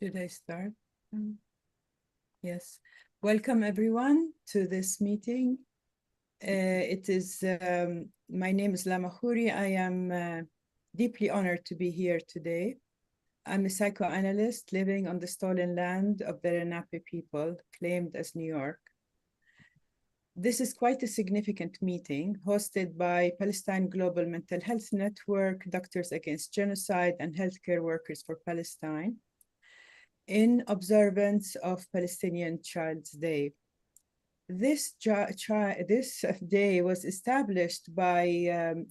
Should I start? Yes. Welcome everyone to this meeting. My name is Lama Khouri. I am deeply honored to be here today. I'm a psychoanalyst living on the stolen land of the Lenape people, claimed as New York. This is quite a significant meeting hosted by Palestine-Global Mental Health Network, Doctors Against Genocide, and Healthcare Workers for Palestine, in observance of Palestinian Child's Day. This day was established by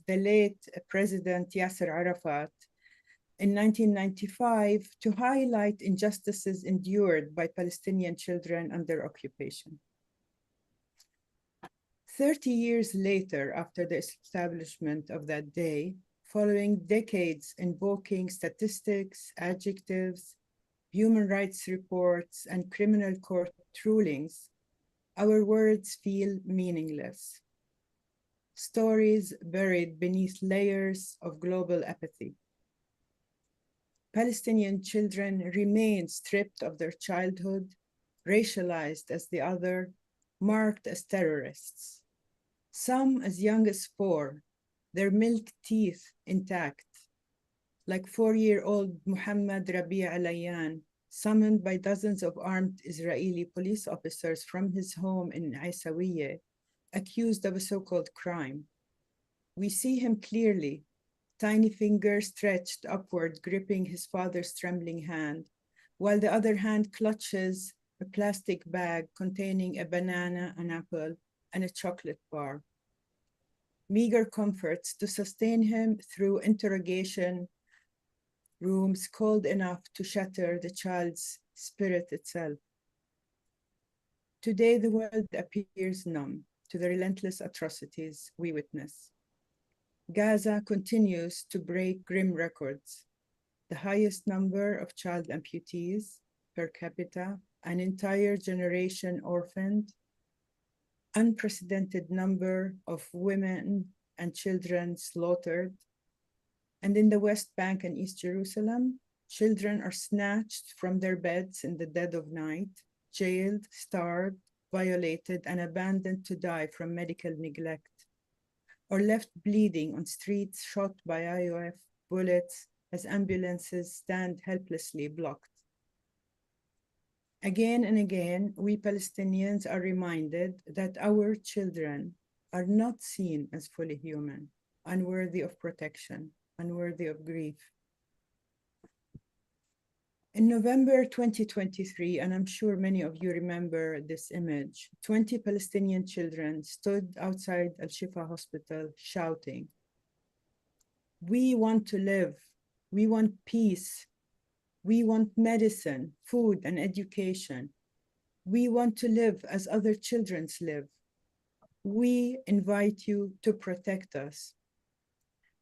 the late President Yasser Arafat in 1995 to highlight injustices endured by Palestinian children under occupation. 30 years later, after the establishment of that day, following decades invoking statistics, adjectives, human rights reports, and criminal court rulings, our words feel meaningless. Stories buried beneath layers of global apathy. Palestinian children remain stripped of their childhood, racialized as the other, marked as terrorists. Some as young as 4, their milk teeth intact, like 4-year-old Muhammad Rabi' Alayan, summoned by dozens of armed Israeli police officers from his home in Aysawiyeh, accused of a so-called crime. We see him clearly, tiny fingers stretched upward, gripping his father's trembling hand, while the other hand clutches a plastic bag containing a banana, an apple, and a chocolate bar. Meager comforts to sustain him through interrogation rooms cold enough to shatter the child's spirit itself. Today, the world appears numb to the relentless atrocities we witness. Gaza continues to break grim records. The highest number of child amputees per capita, an entire generation orphaned, unprecedented number of women and children slaughtered. And in the West Bank and East Jerusalem, children are snatched from their beds in the dead of night, jailed, starved, violated, and abandoned to die from medical neglect, or left bleeding on streets shot by IOF bullets as ambulances stand helplessly blocked. Again and again, we Palestinians are reminded that our children are not seen as fully human, unworthy of protection, unworthy of grief. In November 2023, and I'm sure many of you remember this image, 20 Palestinian children stood outside Al-Shifa hospital shouting, "We want to live, we want peace, we want medicine, food, and education. We want to live as other children live. We invite you to protect us."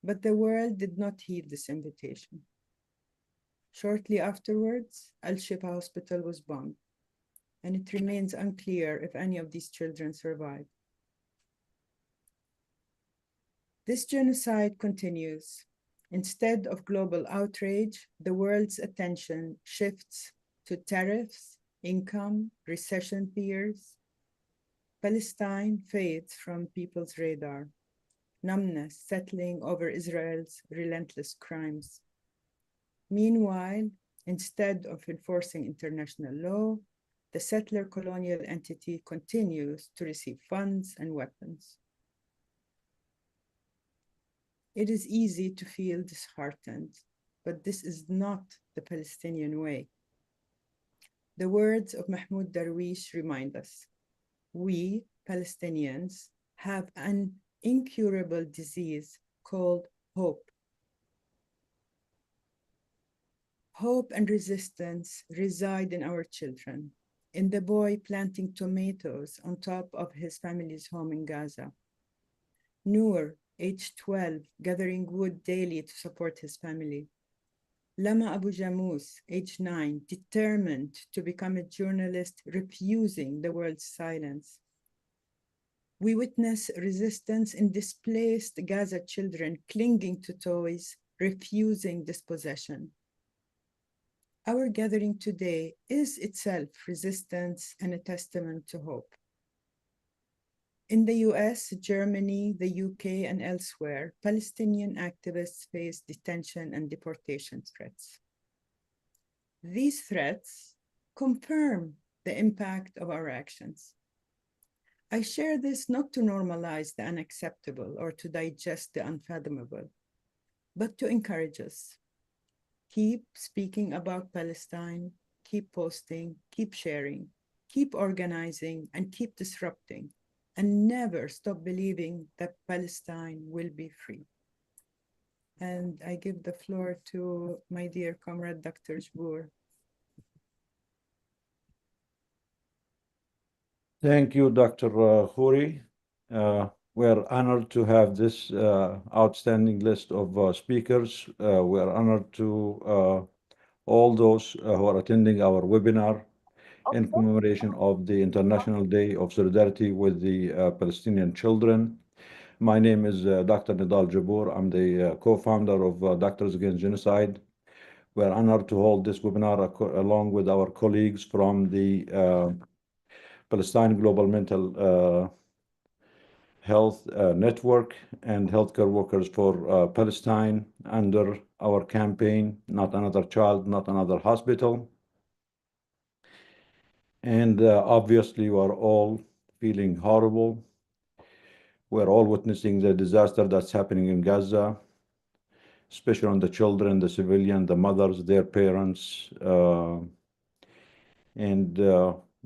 But the world did not heed this invitation. Shortly afterwards, Al-Shifa hospital was bombed, and it remains unclear if any of these children survived. This genocide continues. Instead of global outrage, the world's attention shifts to tariffs, income, recession fears. Palestine fades from people's radar, numbness settling over Israel's relentless crimes. Meanwhile, instead of enforcing international law, the settler colonial entity continues to receive funds and weapons. It is easy to feel disheartened, but this is not the Palestinian way. The words of Mahmoud Darwish remind us, we Palestinians have an incurable disease called hope. Hope and resistance reside in our children, in the boy planting tomatoes on top of his family's home in Gaza. Noor, age 12, gathering wood daily to support his family. Lama Abu Jamous, age 9, determined to become a journalist, refusing the world's silence. We witness resistance in displaced Gaza children clinging to toys, refusing dispossession. Our gathering today is itself resistance and a testament to hope. In the US, Germany, the UK, and elsewhere, Palestinian activists face detention and deportation threats. These threats confirm the impact of our actions. I share this not to normalize the unacceptable or to digest the unfathomable, but to encourage us. Keep speaking about Palestine, keep posting, keep sharing, keep organizing, and keep disrupting, and never stop believing that Palestine will be free. And I give the floor to my dear comrade, Dr. Jbour. Thank you, Dr. Khoury. We're honored to have this outstanding list of speakers. We're honored to all those who are attending our webinar in commemoration of the International Day of Solidarity with the Palestinian Children. My name is Dr. Nidal Jbour. I'm the co-founder of Doctors Against Genocide. We're honored to hold this webinar along with our colleagues from the Palestine-Global Mental Health Network and Healthcare Workers for Palestine under our campaign, Not Another Child, Not Another Hospital. And obviously, we're all feeling horrible. We're all witnessing the disaster that's happening in Gaza, especially on the children, the civilians, the mothers, their parents. And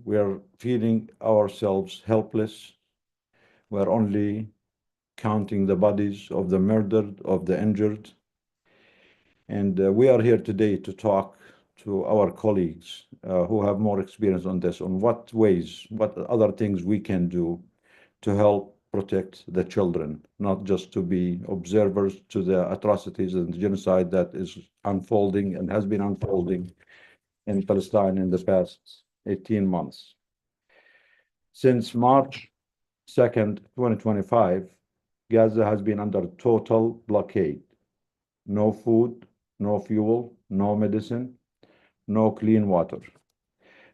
we're feeling ourselves helpless. We're only counting the bodies of the murdered, of the injured. And we are here today to talk to our colleagues who have more experience on this, on what ways, what other things we can do to help protect the children, not just to be observers to the atrocities and the genocide that is unfolding and has been unfolding in Palestine in the past 18 months. Since March 2nd, 2025, Gaza has been under total blockade. No food, no fuel, no medicine, no clean water.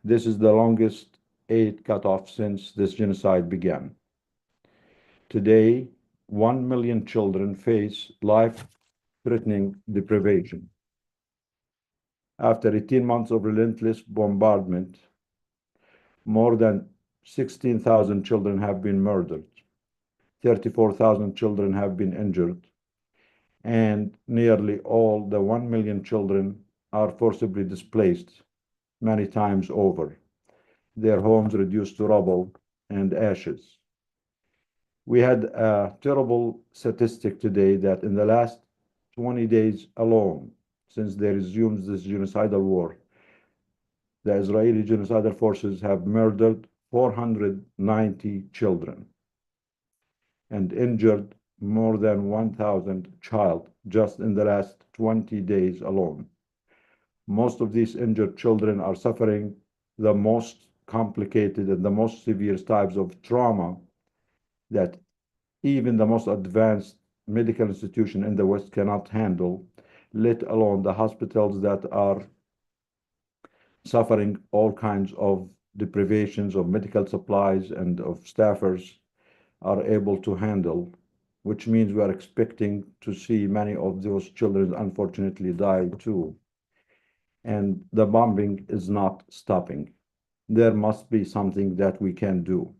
This is the longest aid cutoff since this genocide began. Today, 1 million children face life-threatening deprivation. After 18 months of relentless bombardment, more than 16,000 children have been murdered, 34,000 children have been injured, and nearly all the 1 million children are forcibly displaced many times over, their homes reduced to rubble and ashes. We had a terrible statistic today that in the last 20 days alone, since they resumed this genocidal war, the Israeli genocidal forces have murdered 490 children and injured more than 1,000 child just in the last 20 days alone. Most of these injured children are suffering the most complicated and the most severe types of trauma that even the most advanced medical institution in the West cannot handle, let alone the hospitals that are suffering all kinds of deprivations of medical supplies and of staffers are able to handle, which means we are expecting to see many of those children unfortunately die too. And the bombing is not stopping. There must be something that we can do.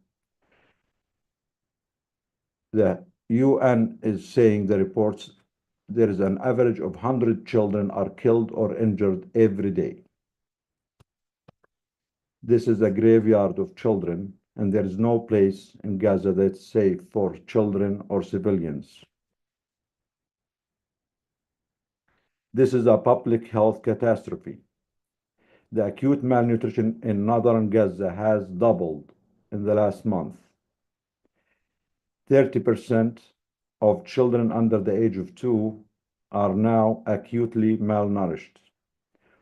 The UN is saying the reports there is an average of 100 children are killed or injured every day. This is a graveyard of children, and there is no place in Gaza that's safe for children or civilians. This is a public health catastrophe. The acute malnutrition in northern Gaza has doubled in the last month. 30% of children under the age of 2 are now acutely malnourished.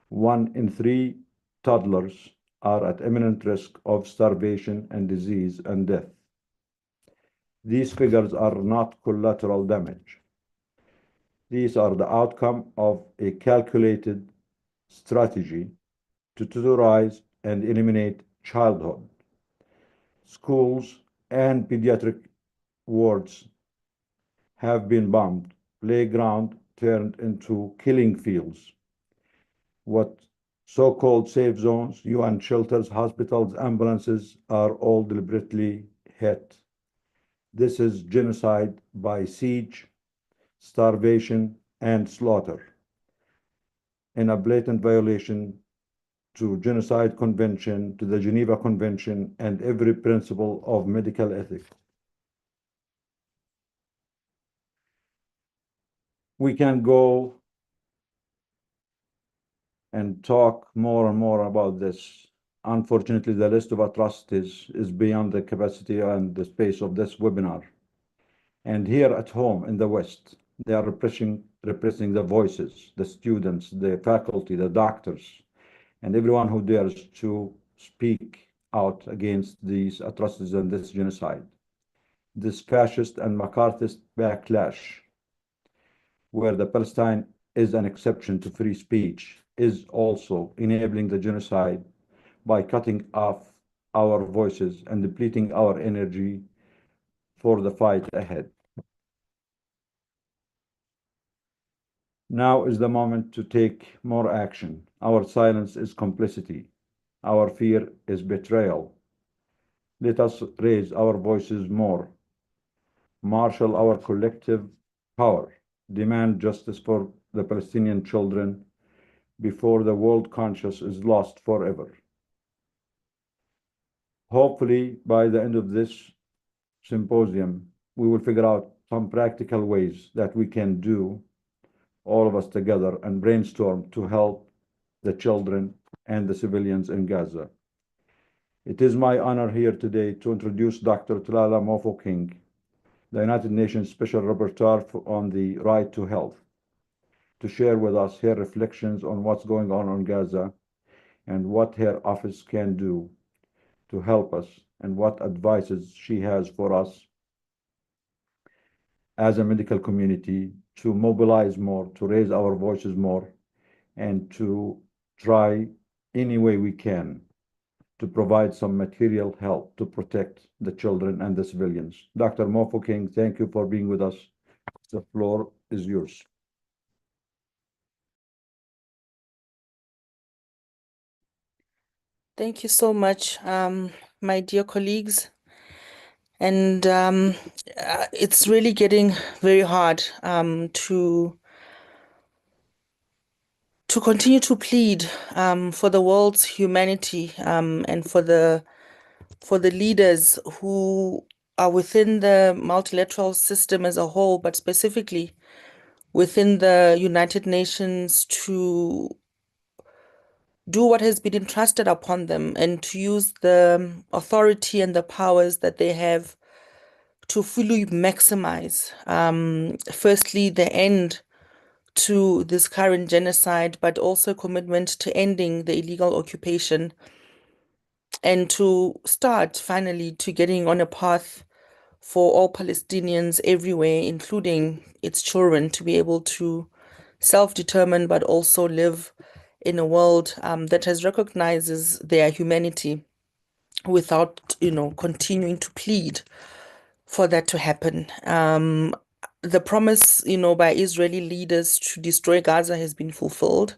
1 in 3 toddlers are at imminent risk of starvation and disease and death. These figures are not collateral damage. These are the outcome of a calculated strategy to terrorize and eliminate childhood. Schools and pediatric wards have been bombed, playground turned into killing fields. What so-called safe zones, UN shelters, hospitals, ambulances are all deliberately hit. This is genocide by siege, starvation, and slaughter, in a blatant violation to Genocide Convention, to the Geneva Convention, and every principle of medical ethics. We can go and talk more and more about this. Unfortunately, the list of atrocities is beyond the capacity and the space of this webinar. And here at home in the West, they are repressing the voices, the students, the faculty, the doctors, and everyone who dares to speak out against these atrocities and this genocide. This fascist and McCarthyist backlash, where the Palestine is an exception to free speech, is also enabling the genocide by cutting off our voices and depleting our energy for the fight ahead. Now is the moment to take more action. Our silence is complicity. Our fear is betrayal. Let us raise our voices more. Marshal our collective power. Demand justice for the Palestinian children before the world conscience is lost forever. Hopefully, by the end of this symposium, we will figure out some practical ways that we can do, all of us together, and brainstorm to help the children and the civilians in Gaza. It is my honor here today to introduce Dr. Talala Mofo-King, the United Nations Special Rapporteur on the right to health, to share with us her reflections on what's going on in Gaza and what her office can do to help us, and what advices she has for us as a medical community to mobilize more, to raise our voices more, and to try any way we can to provide some material help to protect the children and the civilians. Dr. Mofo-King, thank you for being with us. The floor is yours. Thank you so much, my dear colleagues. And it's really getting very hard to continue to plead for the world's humanity and for the leaders who are within the multilateral system as a whole, but specifically within the United Nations, to do what has been entrusted upon them and to use the authority and the powers that they have to fully maximize, firstly, the end to this current genocide, but also commitment to ending the illegal occupation and to start finally to getting on a path for all Palestinians everywhere, including its children, to be able to self-determine, but also live in a world that has recognizes their humanity without, continuing to plead for that to happen. The promise, by Israeli leaders to destroy Gaza has been fulfilled.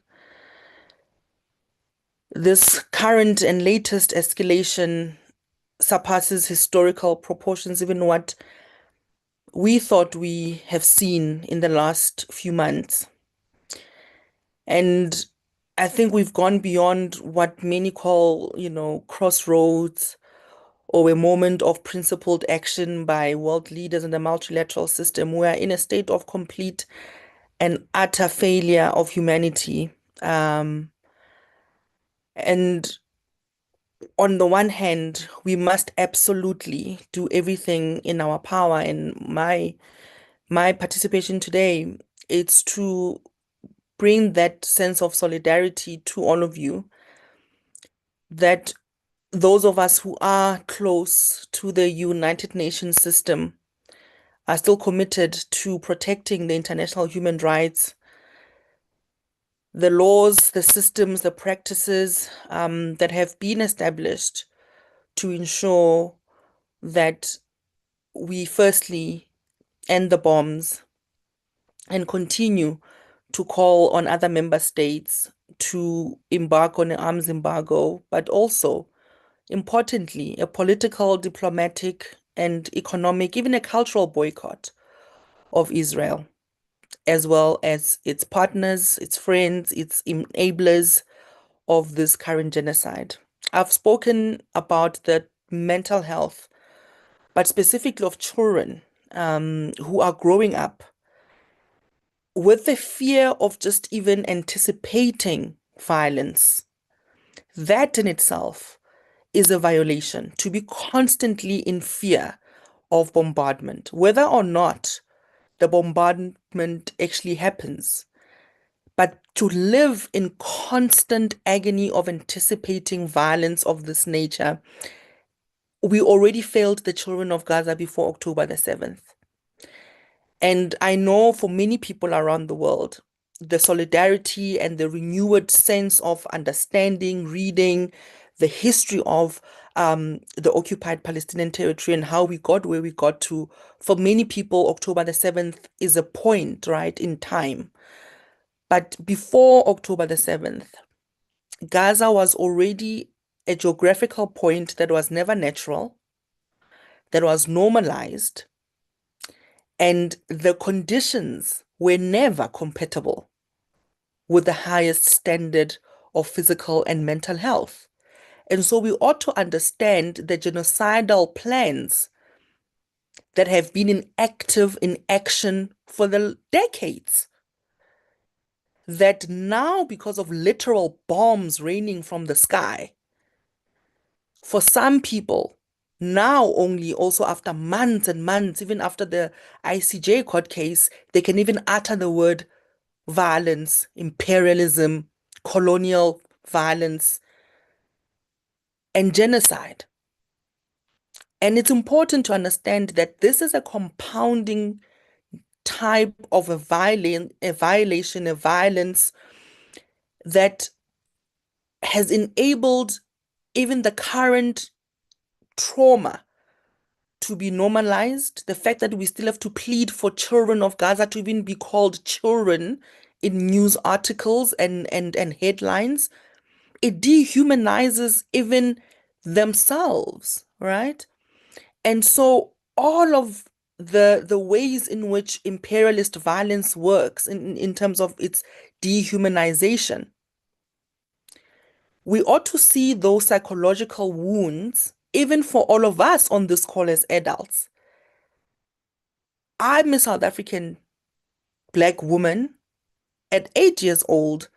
This current and latest escalation surpasses historical proportions, even what we thought we have seen in the last few months. And I think we've gone beyond what many call, crossroads or a moment of principled action by world leaders in the multilateral system. We are in a state of complete and utter failure of humanity. And on the one hand, we must absolutely do everything in our power. And my participation today, it's to bring that sense of solidarity to all of you, that those of us who are close to the United Nations system are still committed to protecting the international human rights the laws, the systems, the practices that have been established to ensure that we firstly end the bombs and continue to call on other member states to embark on an arms embargo, but also, importantly, a political, diplomatic, and economic, even a cultural boycott of Israel, as well as its partners, its friends, its enablers of this current genocide. I've spoken about the mental health, but specifically of children who are growing up with the fear of just even anticipating violence. That in itself is a violation, to be constantly in fear of bombardment, whether or not the bombardment actually happens. But to live in constant agony of anticipating violence of this nature, we already failed the children of Gaza before October the 7th. And I know for many people around the world, the solidarity and the renewed sense of understanding, reading the history of the occupied Palestinian territory and how we got where we got to, for many people, October the 7th is a point, right, in time. But before October the 7th, Gaza was already a geographical point that was never natural, that was normalized, and the conditions were never compatible with the highest standard of physical and mental health. And so we ought to understand the genocidal plans that have been in action for the decades. That now, because of literal bombs raining from the sky, for some people, now only also after months and months, even after the ICJ court case, they can even utter the word violence, imperialism, colonial violence, and genocide. And it's important to understand that this is a compounding type of a violation, a violence that has enabled even the current trauma to be normalized. The fact that we still have to plead for children of Gaza to even be called children in news articles and headlines, it dehumanizes even themselves, right? And so all of the ways in which imperialist violence works in terms of its dehumanization, we ought to see those psychological wounds, even for all of us on this call as adults. I'm a South African Black woman. At 8 years old,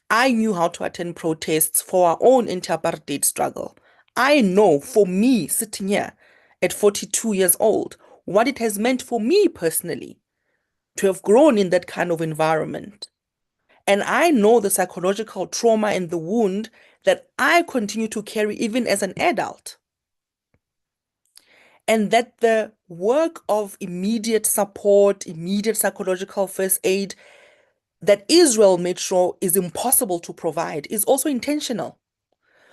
I knew how to attend protests for our own anti-apartheid struggle. I know for me, sitting here at 42 years old, what it has meant for me personally to have grown in that kind of environment. And I know the psychological trauma and the wound that I continue to carry even as an adult. And that the work of immediate support, immediate psychological first aid that Israel made sure is impossible to provide is also intentional.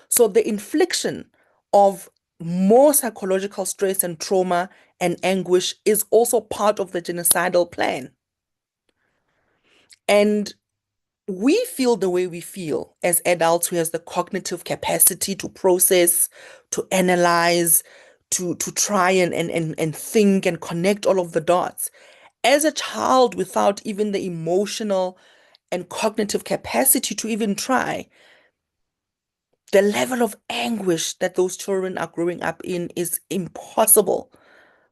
So the infliction of more psychological stress and trauma and anguish is also part of the genocidal plan. And we feel the way we feel as adults who has the cognitive capacity to process, to analyze, to try and think and connect all of the dots. As a child without even the emotional and cognitive capacity to even try, the level of anguish that those children are growing up in is impossible.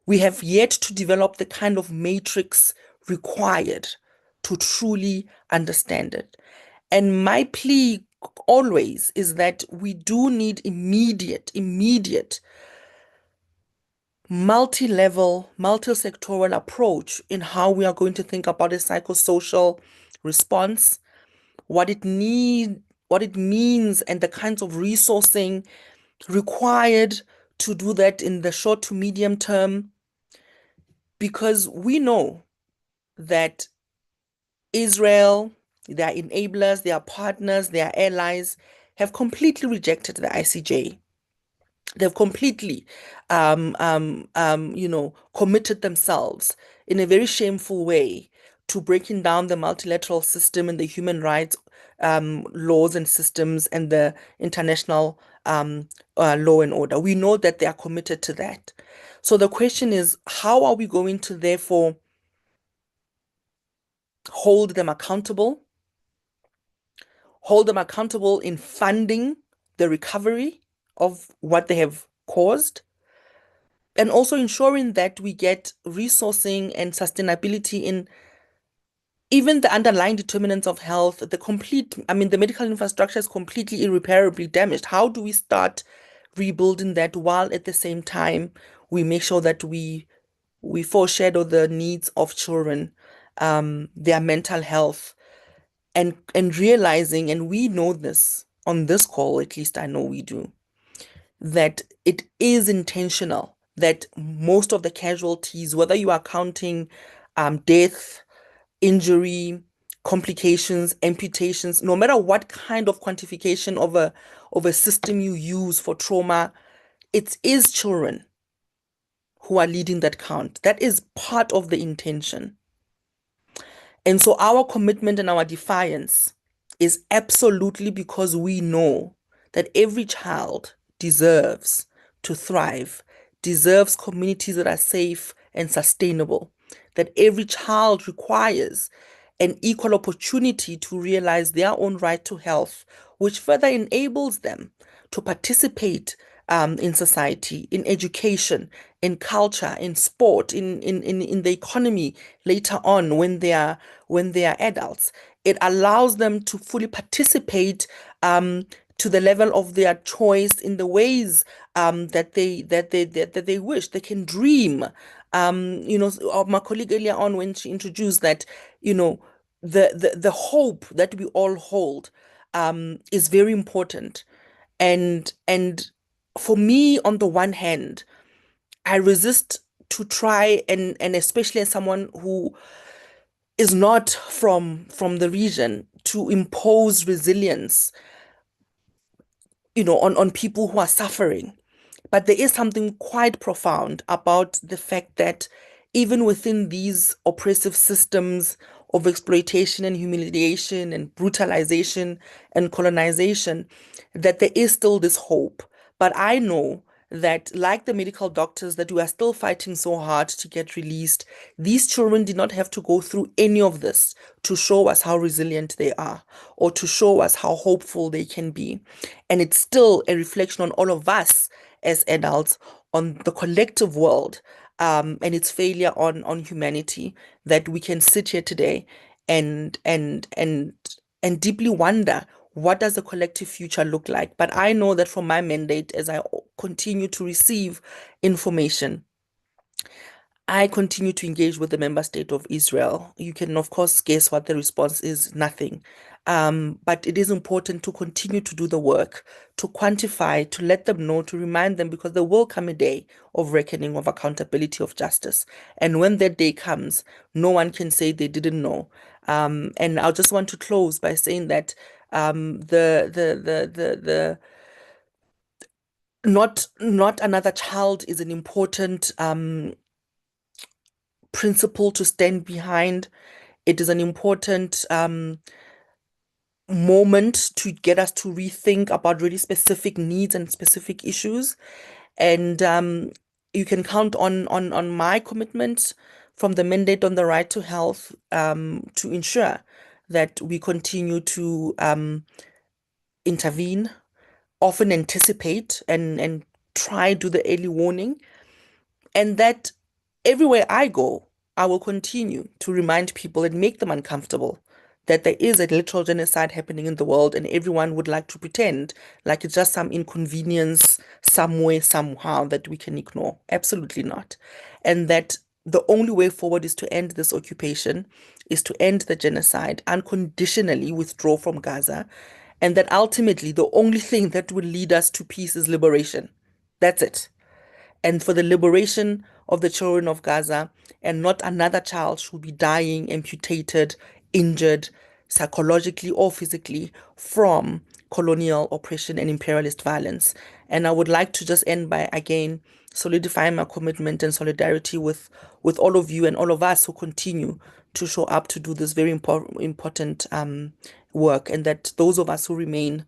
We have yet to develop the kind of matrix required to truly understand it. And my plea always is that we do need immediate, multi-level, multi-sectoral approach in how we are going to think about a psychosocial response, what it means, and the kinds of resourcing required to do that in the short to medium term, because we know that Israel their enablers, their partners, their allies have completely rejected the ICJ. They've completely, committed themselves in a very shameful way to breaking down the multilateral system and the human rights laws and systems and the international law and order. We know that they are committed to that. So the question is, how are we going to therefore hold them accountable in funding the recovery of what they have caused, and also ensuring that we get resourcing and sustainability in even the underlying determinants of health. The medical infrastructure is completely irreparably damaged. How do we start rebuilding that while at the same time we make sure that we foreshadow the needs of children, their mental health, and realizing, and we know this on this call, at least I know we do, that it is intentional, that most of the casualties, whether you are counting death, injury, complications, amputations, no matter what kind of quantification of a system you use for trauma, it is children who are leading that count. That is part of the intention. And so our commitment and our defiance is absolutely because we know that every child deserves to thrive, deserves communities that are safe and sustainable, that every child requires an equal opportunity to realize their own right to health, which further enables them to participate in society, in education, in culture, in sport, in the economy later on when they are adults. It allows them to fully participate to the level of their choice in the ways that they wish. They can dream. My colleague earlier on, when she introduced that, the hope that we all hold is very important. And for me, on the one hand, I resist to try, and especially as someone who is not from the region, to impose resilience, on people who are suffering. But there is something quite profound about the fact that even within these oppressive systems of exploitation and humiliation and brutalization and colonization, that there is still this hope. But I know that, like the medical doctors that we are still fighting so hard to get released, these children did not have to go through any of this to show us how resilient they are or to show us how hopeful they can be. And it's still a reflection on all of us as adults, on the collective world, and its failure on humanity, that we can sit here today and deeply wonder, what does the collective future look like? But I know that from my mandate, as I continue to receive information, I continue to engage with the member state of Israel. You can, of course, guess what the response is: nothing. But it is important to continue to do the work, to quantify, to let them know, to remind them, because there will come a day of reckoning, of accountability, of justice. And when that day comes, no one can say they didn't know. And I just want to close by saying that the not another child is an important principle to stand behind. It is an important moment to get us to rethink about really specific needs and specific issues. And you can count on my commitment from the mandate on the right to health to ensure that we continue to intervene, often anticipate, and try do the early warning, and that everywhere I go, I will continue to remind people and make them uncomfortable that there is a literal genocide happening in the world, and everyone would like to pretend like it's just some inconvenience somewhere, somehow, that we can ignore. Absolutely not. And that the only way forward is to end this occupation, is to end the genocide, unconditionally withdraw from Gaza, and that ultimately the only thing that will lead us to peace is liberation. That's it. And for the liberation of the children of Gaza, and not another child should be dying, amputated, injured, psychologically or physically from colonial oppression and imperialist violence. And I would like to just end by again solidifying my commitment and solidarity with all of you and all of us who continue to show up to do this very important work, and that those of us who remain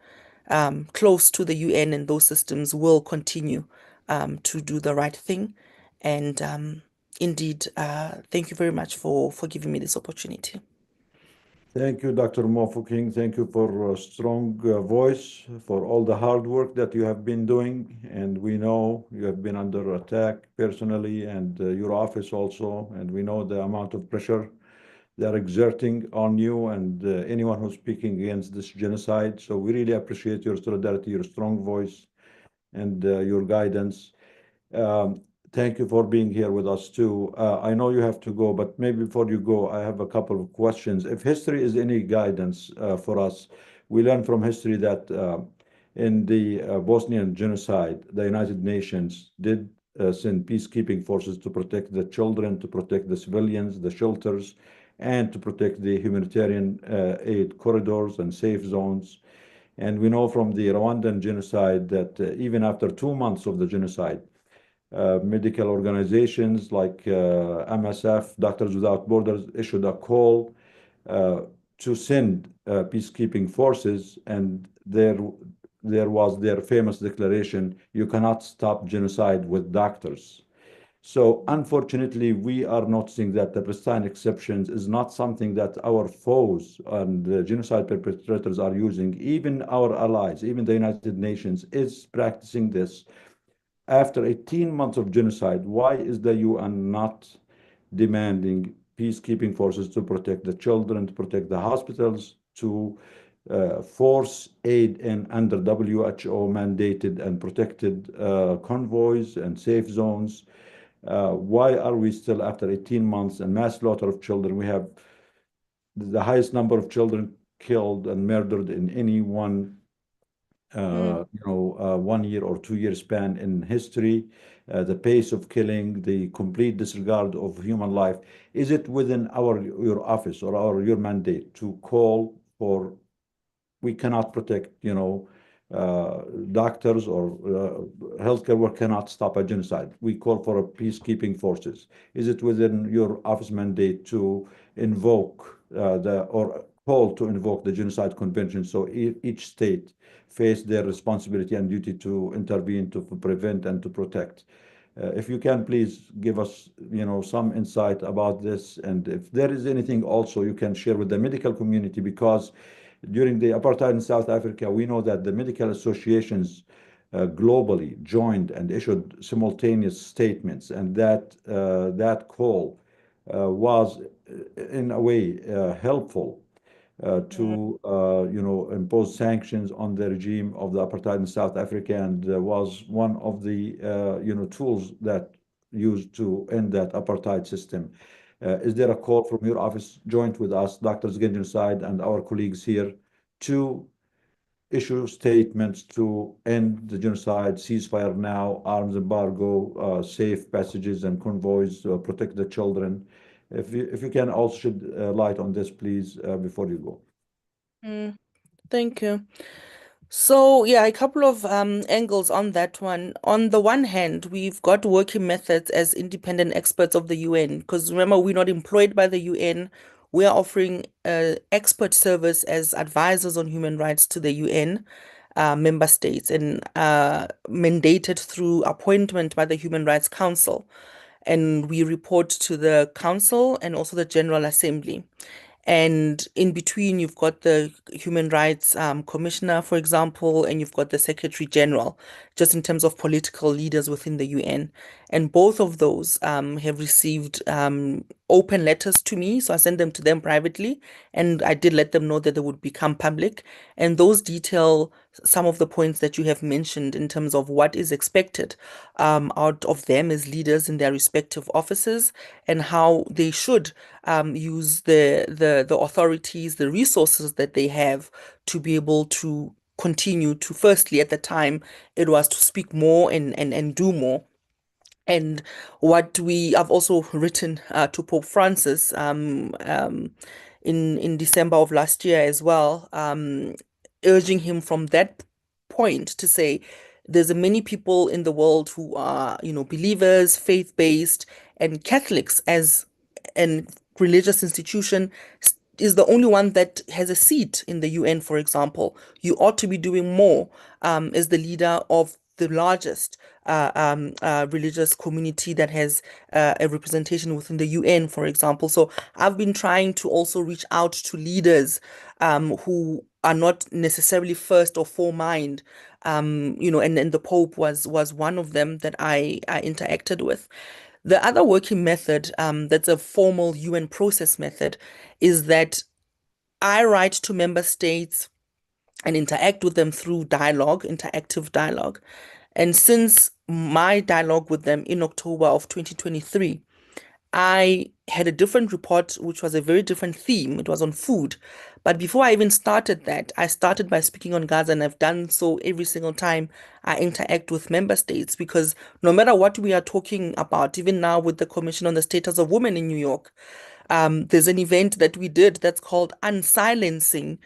close to the UN and those systems will continue to do the right thing. And indeed, thank you very much for giving me this opportunity. Thank you, Dr. Mofuking. Thank you for a strong voice, for all the hard work that you have been doing. And we know you have been under attack personally, and your office also. And we know the amount of pressure they are exerting on you and anyone who's speaking against this genocide. So we really appreciate your solidarity, your strong voice, and your guidance. Um, Thank you for being here with us too. I know you have to go, but maybe before you go, I have a couple of questions. If history is any guidance for us, we learn from history that in the Bosnian genocide, the United Nations did send peacekeeping forces to protect the children, to protect the civilians, the shelters, and to protect the humanitarian aid corridors and safe zones. And we know from the Rwandan genocide that even after 2 months of the genocide, medical organizations like MSF, Doctors Without Borders, issued a call uh, to send peacekeeping forces, and there was their famous declaration, "You cannot stop genocide with doctors." So unfortunately, we are noticing that the Palestine exceptions is not something that our foes and the genocide perpetrators are using. Even our allies, even the United Nations is practicing this. After 18 months of genocide, why is the UN not demanding peacekeeping forces to protect the children, to protect the hospitals, to force aid in under WHO mandated and protected convoys and safe zones? Why are we still, after 18 months and mass slaughter of children, we have the highest number of children killed and murdered in any one 1 year or 2 year span in history, the pace of killing, the complete disregard of human life. Is it within your office or your mandate to call for, we cannot protect, doctors or healthcare work cannot stop a genocide. We call for a peacekeeping forces. Is it within your office mandate to invoke or call to invoke the Genocide Convention so each state face their responsibility and duty to intervene, to prevent and to protect? If you can, please give us, some insight about this, and if there is anything also you can share with the medical community, because during the apartheid in South Africa, we know that the medical associations globally joined and issued simultaneous statements, and that call was, in a way, helpful to impose sanctions on the regime of the apartheid in South Africa, and was one of the tools that used to end that apartheid system. Is there a call from your office, joint with us, Doctors Against Genocide, and our colleagues here, to issue statements to end the genocide, ceasefire now, arms embargo, safe passages and convoys, protect the children? If you can also shed light on this, please, before you go. Thank you. So, yeah, a couple of angles on that one. On the one hand, we've got working methods as independent experts of the UN, because remember, we're not employed by the UN. We are offering expert service as advisors on human rights to the UN member states, and mandated through appointment by the Human Rights Council. And we report to the Council and also the General Assembly. And in between, you've got the Human Rights Commissioner, for example, and you've got the Secretary General, just in terms of political leaders within the UN. And both of those have received open letters to me. So I sent them to them privately, and I did let them know that they would become public. And those detail some of the points that you have mentioned in terms of what is expected out of them as leaders in their respective offices, and how they should use the authorities, the resources that they have to be able to continue to, firstly, at the time, it was to speak more and do more. And what we have also written to Pope Francis in December of last year as well, urging him from that point to say there's many people in the world who are, believers, faith-based, and Catholics as an religious institution is the only one that has a seat in the UN, for example. You ought to be doing more as the leader of the largest religious community that has a representation within the UN, for example. So I've been trying to also reach out to leaders who are not necessarily first or foremind, and the Pope was one of them that I interacted with. The other working method, that's a formal UN process method, is that I write to member states and interact with them through dialogue, interactive dialogue. And since my dialogue with them in October of 2023, I had a different report, which was a very different theme. It was on food. But before I even started that, I started by speaking on Gaza, and I've done so every single time I interact with member states, because no matter what we are talking about, even now with the Commission on the Status of Women in New York, there's an event that we did that's called Unsilencing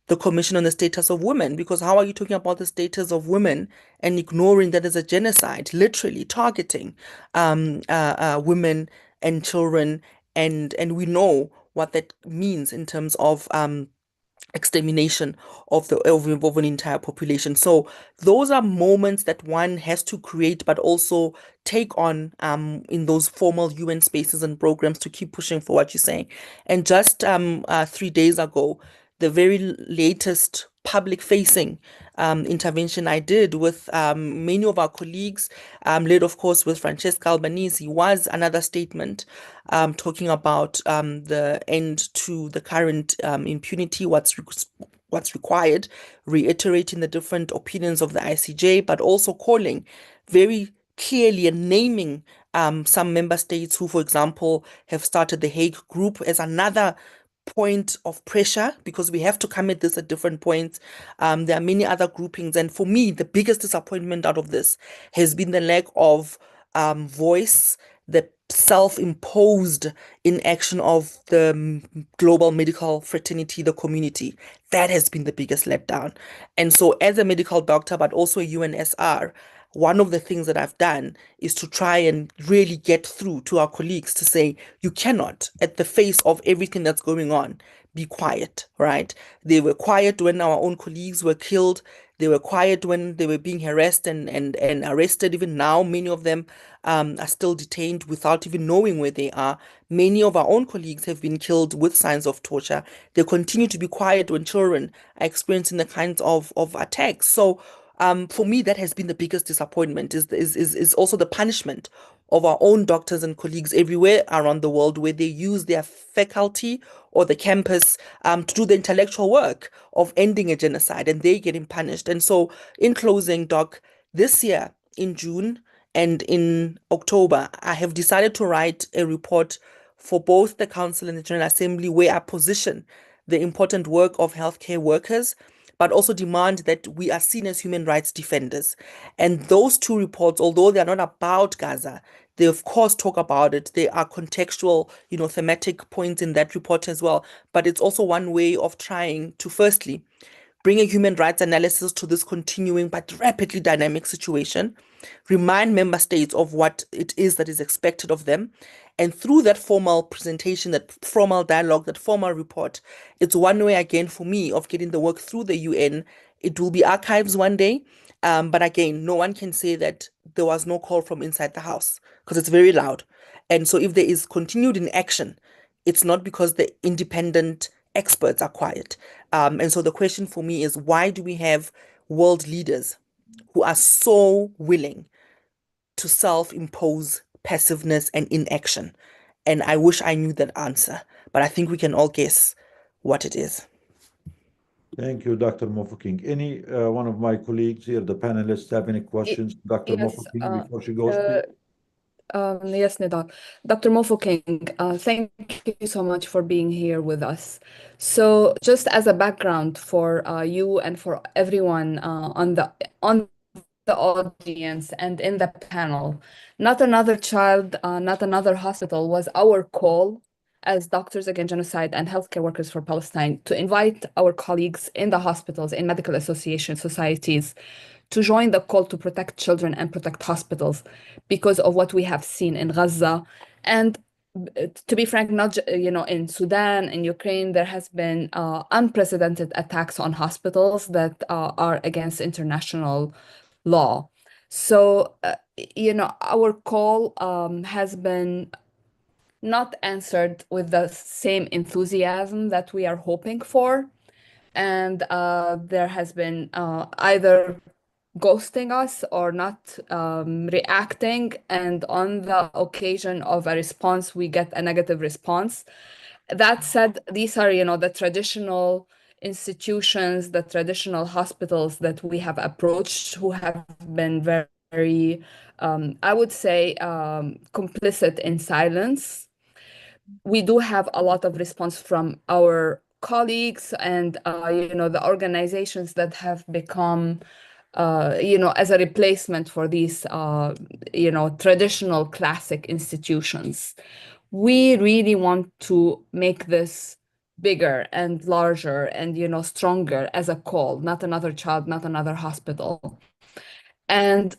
the Commission on the Status of Women, because how are you talking about the status of women and ignoring that as a genocide, literally targeting women and children, and we know what that means in terms of extermination of an entire population. So those are moments that one has to create, but also take on in those formal UN spaces and programs to keep pushing for what you're saying. And just 3 days ago, the very latest public facing intervention I did with many of our colleagues, led of course with Francesca Albanese, was another statement talking about the end to the current impunity, what's required, reiterating the different opinions of the ICJ, but also calling very clearly and naming some member states who, for example, have started the Hague Group as another point of pressure, because we have to come at this at different points. There are many other groupings, and for me, the biggest disappointment out of this has been the lack of voice, the self-imposed inaction of the global medical fraternity, the community. That has been the biggest letdown. And so, as a medical doctor, but also a UNSR, one of the things that I've done is to try and really get through to our colleagues to say, you cannot, at the face of everything that's going on, be quiet, right? They were quiet when our own colleagues were killed. They were quiet when they were being harassed and arrested. Even now, many of them are still detained without even knowing where they are. Many of our own colleagues have been killed with signs of torture. They continue to be quiet when children are experiencing the kinds of attacks. So for me, that has been the biggest disappointment, is also the punishment of our own doctors and colleagues everywhere around the world, where they use their faculty or the campus to do the intellectual work of ending a genocide, and they getting punished. And so, in closing, Doc, this year in June and in October, I have decided to write a report for both the Council and the General Assembly, where I position the important work of healthcare workers, but also demand that we are seen as human rights defenders. And those two reports, although they are not about Gaza, they of course talk about it. They are contextual, thematic points in that report as well. But it's also one way of trying to firstly bring a human rights analysis to this continuing but rapidly dynamic situation, remind member states of what it is that is expected of them. And through that formal presentation, that formal dialogue, that formal report, it's one way again for me of getting the work through the UN. It will be archives one day. But again, no one can say that there was no call from inside the house, because it's very loud. And so if there is continued inaction, it's not because the independent experts are quiet. And so the question for me is, why do we have world leaders who are so willing to self-impose passiveness and inaction? And I wish I knew that answer, but I think we can all guess what it is. Thank you, Dr. Mofuking. Any one of my colleagues here, the panelists, have any questions? Dr. Yes, Mofuking, before she goes, please. yes, Nidal. Dr. Mofuking, thank you so much for being here with us. So, just as a background for you and for everyone on the audience and in the panel, Not Another Child, Not Another Hospital was our call as Doctors Against Genocide and Healthcare Workers for Palestine to invite our colleagues in the hospitals, in medical association societies, to join the call to protect children and protect hospitals because of what we have seen in Gaza. And to be frank, not in Sudan, in Ukraine, there has been unprecedented attacks on hospitals that are against international law. So, our call has been not answered with the same enthusiasm that we are hoping for. And there has been either ghosting us or not reacting. And on the occasion of a response, we get a negative response. That said, these are, the traditional institutions, the traditional hospitals that we have approached who have been very, I would say, complicit in silence. We do have a lot of response from our colleagues and the organizations that have become as a replacement for these traditional classic institutions. We really want to make this bigger and larger and stronger as a call, not another child, not another hospital. And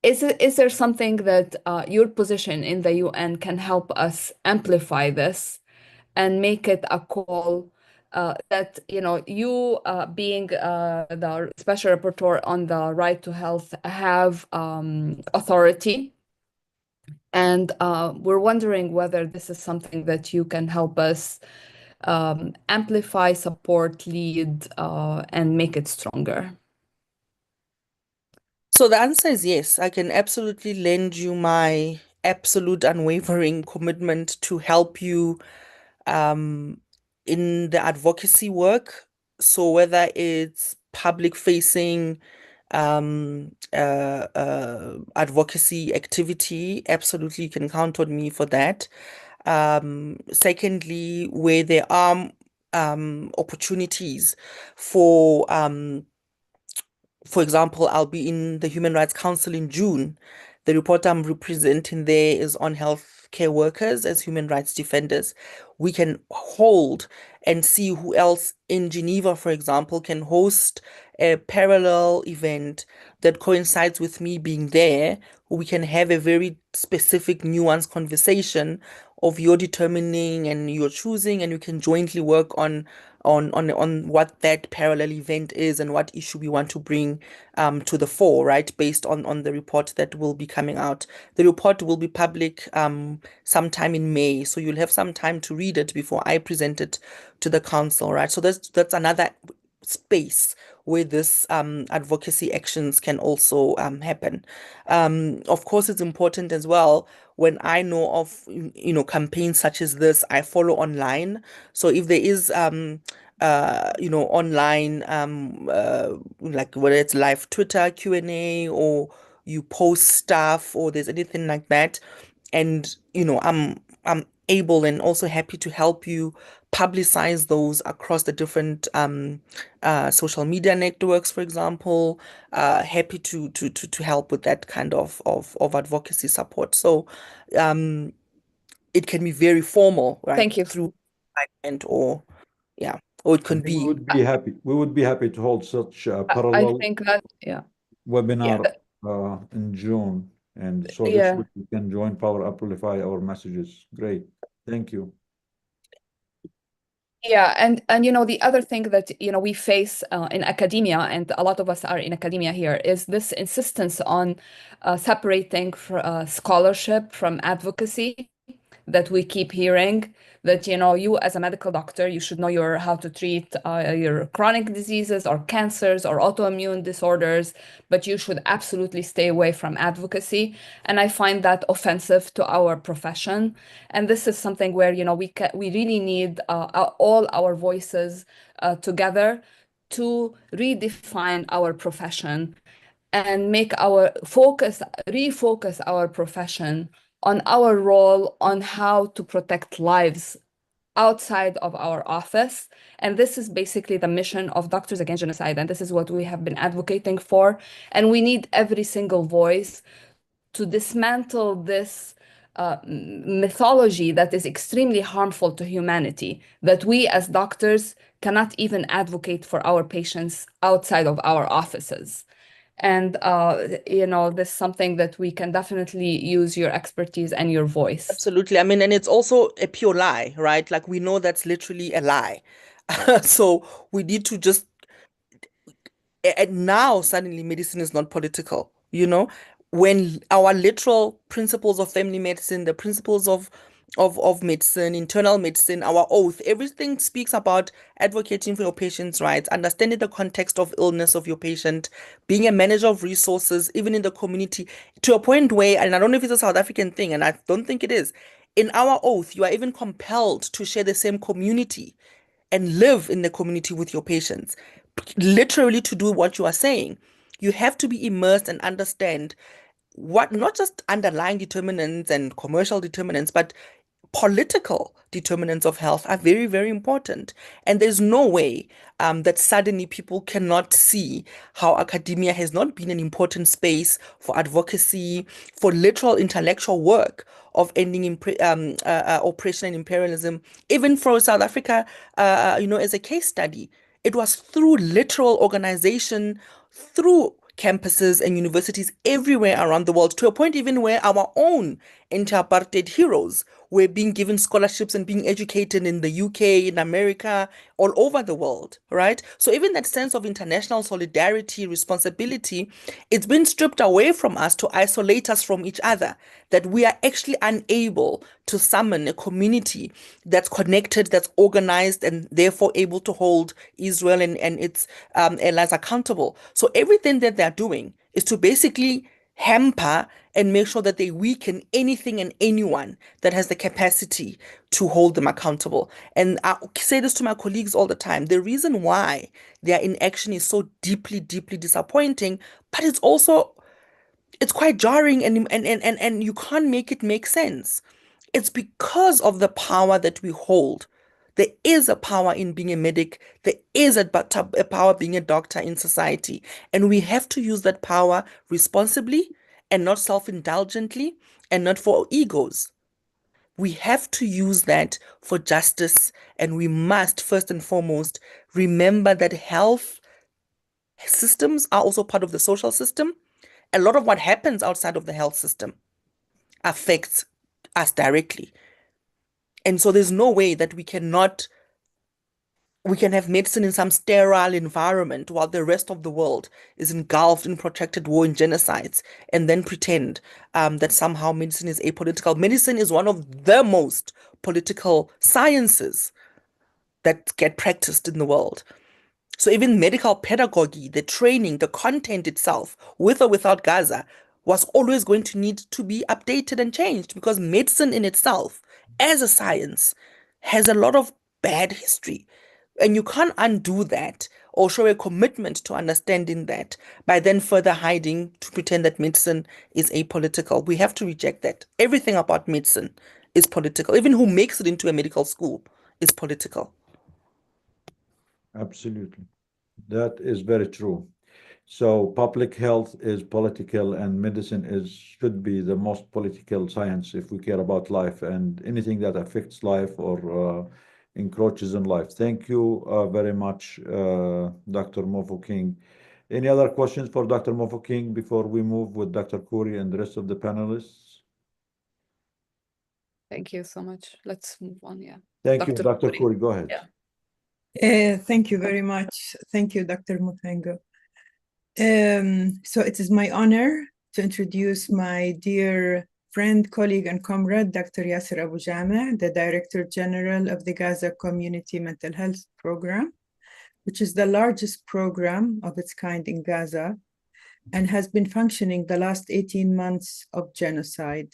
is there something that your position in the UN can help us amplify this and make it a call that, you being the special rapporteur on the right to health have authority. And we're wondering whether this is something that you can help us amplify, support, lead, and make it stronger. So the answer is yes. I can absolutely lend you my absolute unwavering commitment to help you in the advocacy work. So whether it's public facing advocacy activity, absolutely you can count on me for that. Secondly, where there are opportunities for example, I'll be in the Human Rights Council in June. The report I'm representing there is on healthcare workers as human rights defenders. We can hold and see who else in Geneva, for example, can host a parallel event that coincides with me being there. We can have a very specific, nuanced conversation of your determining and your choosing, and we can jointly work on what that parallel event is and what issue we want to bring to the fore, right? Based on the report that will be coming out. The report will be public sometime in May, so you'll have some time to read it before I present it to the council, right? So that's another space where this advocacy actions can also happen. Of course, it's important as well when I know of campaigns such as this, I follow online. So if there is online like whether it's live Twitter Q&A or you post stuff or there's anything like that, and I'm able and also happy to help you publicize those across the different social media networks, for example. Happy to help with that kind of advocacy support. So it can be very formal, right? Thank you. Through event or yeah, or it can We be. would be happy. We would be happy to hold such a I parallel think that, yeah. webinar in June, and so this Yeah. week we can join power, amplify our messages. Great, thank you. Yeah, and the other thing that we face in academia, and a lot of us are in academia here, is this insistence on separating scholarship from advocacy that we keep hearing. That you as a medical doctor, you should know how to treat your chronic diseases or cancers or autoimmune disorders, but you should absolutely stay away from advocacy. And I find that offensive to our profession. And this is something where we really need all our voices together to redefine our profession and make refocus our profession on our role on how to protect lives outside of our office. And this is basically the mission of Doctors Against Genocide. And this is what we have been advocating for. And we need every single voice to dismantle this mythology that is extremely harmful to humanity, that we as doctors cannot even advocate for our patients outside of our offices. And, this is something that we can definitely use your expertise and your voice. Absolutely. I mean, and it's also a pure lie, right? Like we know that's literally a lie. So we need to just, and now suddenly medicine is not political, when our literal principles of family medicine, the principles of medicine, internal medicine, our oath, everything speaks about advocating for your patient's rights, understanding the context of illness of your patient, being a manager of resources, even in the community, to a point where, and I don't know if it's a South African thing, and I don't think it is, in our oath, you are even compelled to share the same community and live in the community with your patients, literally to do what you are saying. You have to be immersed and understand what, not just underlying determinants and commercial determinants, but political determinants of health are very, very important. And there's no way that suddenly people cannot see how academia has not been an important space for advocacy, for literal intellectual work of ending oppression and imperialism. Even for South Africa, as a case study, it was through literal organization, through campuses and universities everywhere around the world, to a point even where our own anti-apartheid heroes were being given scholarships and being educated in the UK, in America, all over the world, right? So even that sense of international solidarity, responsibility, it's been stripped away from us to isolate us from each other, that we are actually unable to summon a community that's connected, that's organized, and therefore able to hold Israel and its allies accountable. So everything that they're doing is to basically hamper and make sure that they weaken anything and anyone that has the capacity to hold them accountable. And I say this to my colleagues all the time. The reason why their inaction is so deeply, deeply disappointing, but it's quite jarring, and you can't make it make sense. It's because of the power that we hold. There is a power in being a medic. There is a power being a doctor in society. And we have to use that power responsibly and not self-indulgently and not for egos. We have to use that for justice. And we must, first and foremost, remember that health systems are also part of the social system. A lot of what happens outside of the health system affects us directly. And so there's no way that we can have medicine in some sterile environment while the rest of the world is engulfed in protracted war and genocides, and then pretend that somehow medicine is apolitical. Medicine is one of the most political sciences that get practiced in the world. So even medical pedagogy, the training, the content itself, with or without Gaza, was always going to need to be updated and changed, because medicine in itself, as a science, has a lot of bad history. And you can't undo that or show a commitment to understanding that by then further hiding to pretend that medicine is apolitical. We have to reject that. Everything about medicine is political. Even who makes it into a medical school is political. Absolutely. That is very true. So public health is political, and medicine should be the most political science if we care about life and anything that affects life or encroaches in life. Thank you very much, Dr. Mofokeng. Any other questions for Dr. Mofokeng before we move with Dr. Khoury and the rest of the panelists? Thank you so much. Let's move on. Yeah. Thank you, Dr. Khoury. Go ahead. Yeah. Thank you very much. Thank you, Dr. Mofokeng. So it is my honor to introduce my dear friend, colleague, and comrade, Dr. Yasser Abu Jama, the Director General of the Gaza Community Mental Health Program, which is the largest program of its kind in Gaza and has been functioning the last 18 months of genocide.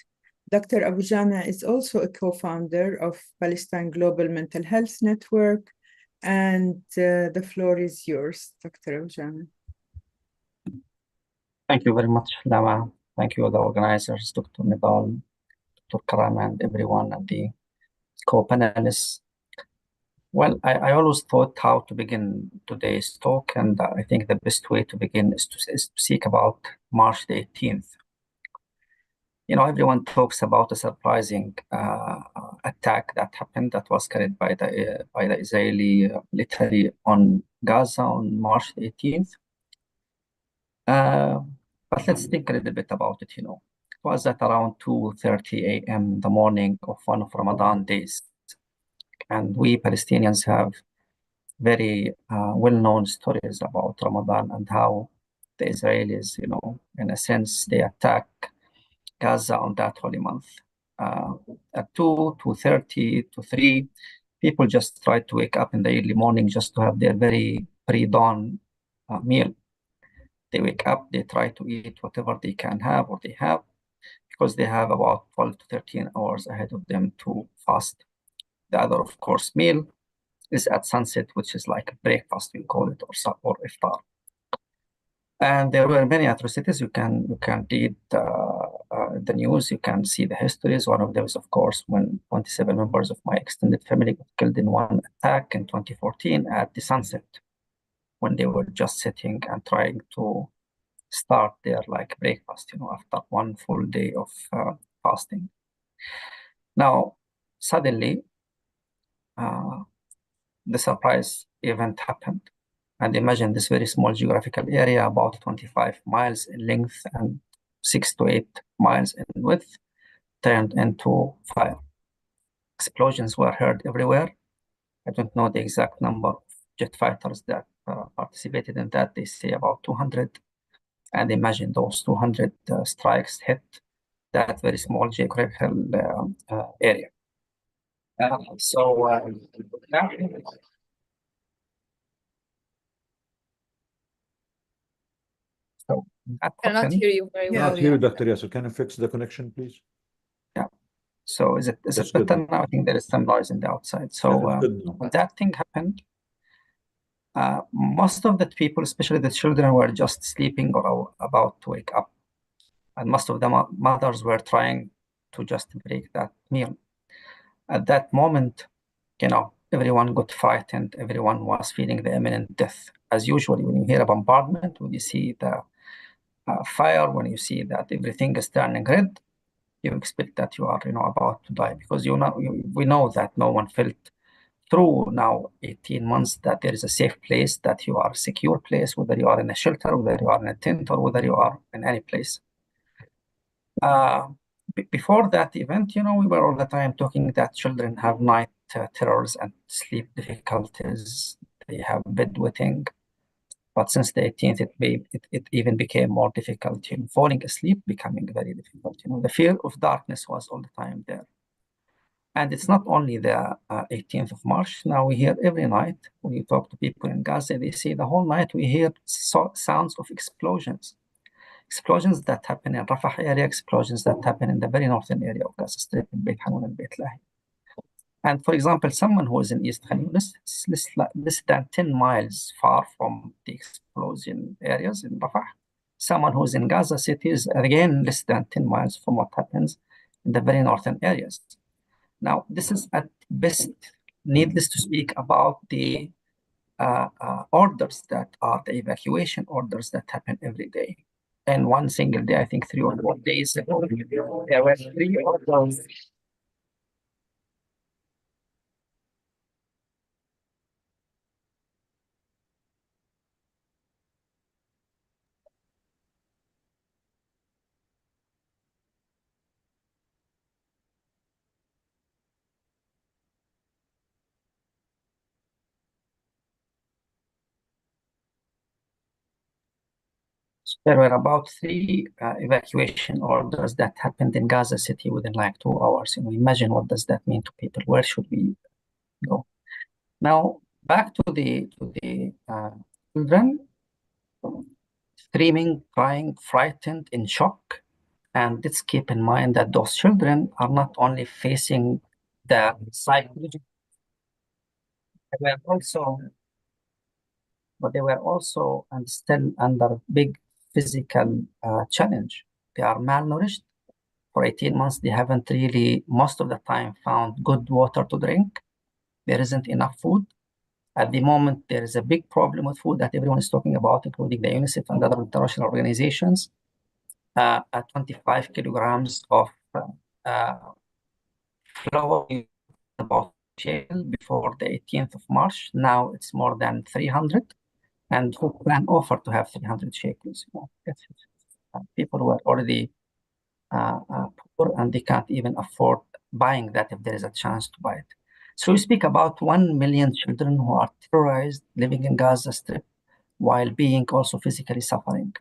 Dr. Abu Jama is also a co-founder of Palestine-Global Mental Health Network, and the floor is yours, Dr. Abu Jama. Thank you very much, Lama. Thank you, the organizers, Dr. Nidal, Dr. Karam, and everyone, and the co-panelists. Well, I always thought how to begin today's talk, and I think the best way to begin is to speak about March the 18th. everyone talks about a surprising attack that happened that was carried by the Israeli military on Gaza on March 18th. But let's think a little bit about it. It was at around 2:30 a.m. in the morning of one of Ramadan days, and we Palestinians have very well-known stories about Ramadan and how the Israelis, in a sense, they attack Gaza on that holy month. At 2:30 to 3, people just try to wake up in the early morning just to have their very pre-dawn meal. They wake up, they try to eat whatever they can have or they have, because they have about 12 to 13 hours ahead of them to fast. The other, of course, meal is at sunset, which is like breakfast, we call it, or iftar. And there were many atrocities. You can read the news, you can see the histories. One of them is, of course, when 27 members of my extended family got killed in one attack in 2014 at the sunset, when they were just sitting and trying to start their breakfast, after one full day of fasting. Now, suddenly, the surprise event happened. And imagine this very small geographical area, about 25 miles in length and 6 to 8 miles in width, turned into fire. Explosions were heard everywhere. I don't know the exact number of jet fighters that participated in that. They say about 200. And imagine those 200 strikes hit that very small geographical area. So that I cannot happened. hear you very Yeah. well. Not hear you, Dr. Yasser. Can you fix the connection, please? So is it That's better good. now? I think there is some noise in the outside. So That's good now. when that thing happened, most of the people, especially the children, were just sleeping or about to wake up. And most of the mothers were trying to just break that meal. At that moment, everyone got frightened. Everyone was feeling the imminent death. As usual, when you hear a bombardment, when you see the fire, when you see that everything is turning red, you expect that you are, about to die, because we know that no one felt through now 18 months that there is a safe place, that you are a secure place, whether you are in a shelter, whether you are in a tent, or whether you are in any place. Before that event, we were all the time talking that children have night terrors and sleep difficulties. They have bedwetting. But since the 18th, it even became more difficult. Falling asleep becoming very difficult. The fear of darkness was all the time there. And it's not only the 18th of March. Now we hear every night, when you talk to people in Gaza, they say the whole night we hear sounds of explosions. Explosions that happen in Rafah area, explosions that happen in the very northern area of Gaza Strip, in Beit Hanun and Beit Lahi. And for example, someone who is in East Khan Younis, less than 10 miles far from the explosion areas in Rafah. Someone who is in Gaza City is again less than 10 miles from what happens in the very northern areas. Now, this is at best, needless to speak about the orders that are the evacuation orders that happen every day. And one single day, I think 3 or 4 days ago, there were 3 orders. There were about 3 evacuation orders that happened in Gaza City within 2 hours. Imagine what does that mean to people? Where should we go? Now, back to the children, screaming, crying, frightened, in shock. And let's keep in mind that those children are not only facing the psychological, but they were also and still under big physical challenge. They are malnourished. For 18 months, they haven't really, most of the time, found good water to drink. There isn't enough food. At the moment, there is a big problem with food that everyone is talking about, including the UNICEF and other international organizations. 25 kilograms of flour about shekel before the 18th of March. Now it's more than 300. And who can offer to have 300 shekels? People who are already poor and they can't even afford buying that if there is a chance to buy it. So we speak about 1 million children who are terrorized living in Gaza Strip while being also physically suffering.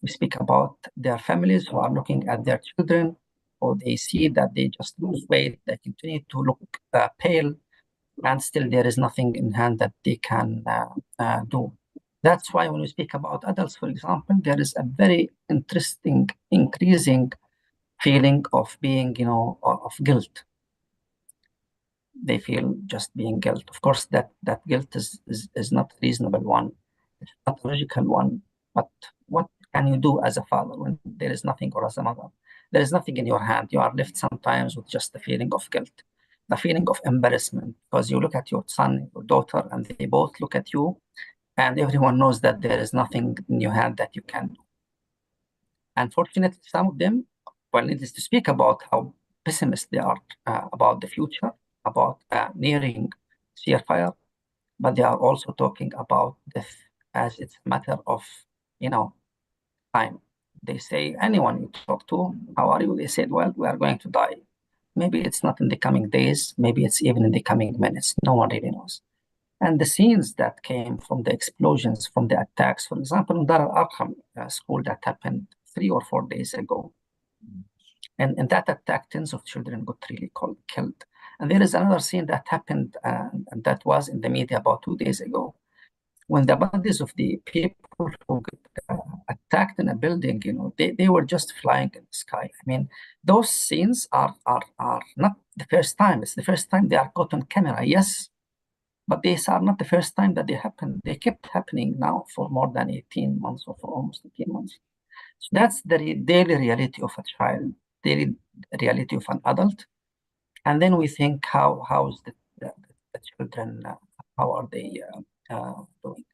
We speak about their families who are looking at their children, or they see that they just lose weight, they continue to look pale, and still there is nothing in hand that they can do. That's why when we speak about adults, for example, there is a very interesting, increasing feeling of being, of guilt. They feel just being guilt. Of course, that guilt is not a reasonable one. It's not a logical one. But what can you do as a father when there is nothing, or as a mother? There is nothing in your hand. You are left sometimes with just the feeling of guilt, the feeling of embarrassment, because you look at your son, your daughter, and they both look at you, and everyone knows that there is nothing in your hand that you can do. Unfortunately, some of them, well, needless to speak about how pessimist they are about the future, about nearing sheer fire, but they are also talking about death as it's a matter of, time. They say, anyone you talk to, how are you? They said, well, we are going to die. Maybe it's not in the coming days, maybe it's even in the coming minutes. No one really knows. And the scenes that came from the explosions, from the attacks, for example, in Dar al-Arqam school that happened 3 or 4 days ago. And in that attack, tens of children got really killed. And there is another scene that happened, and that was in the media about 2 days ago, when the bodies of the people who got attacked in a building, they were just flying in the sky. I mean, those scenes are not the first time. It's the first time they are caught on camera, yes, but these are not the first time that they happen. They kept happening now for more than 18 months, or for almost 18 months. So that's the daily reality of a child, daily reality of an adult. And then we think, how is the children, how are they doing?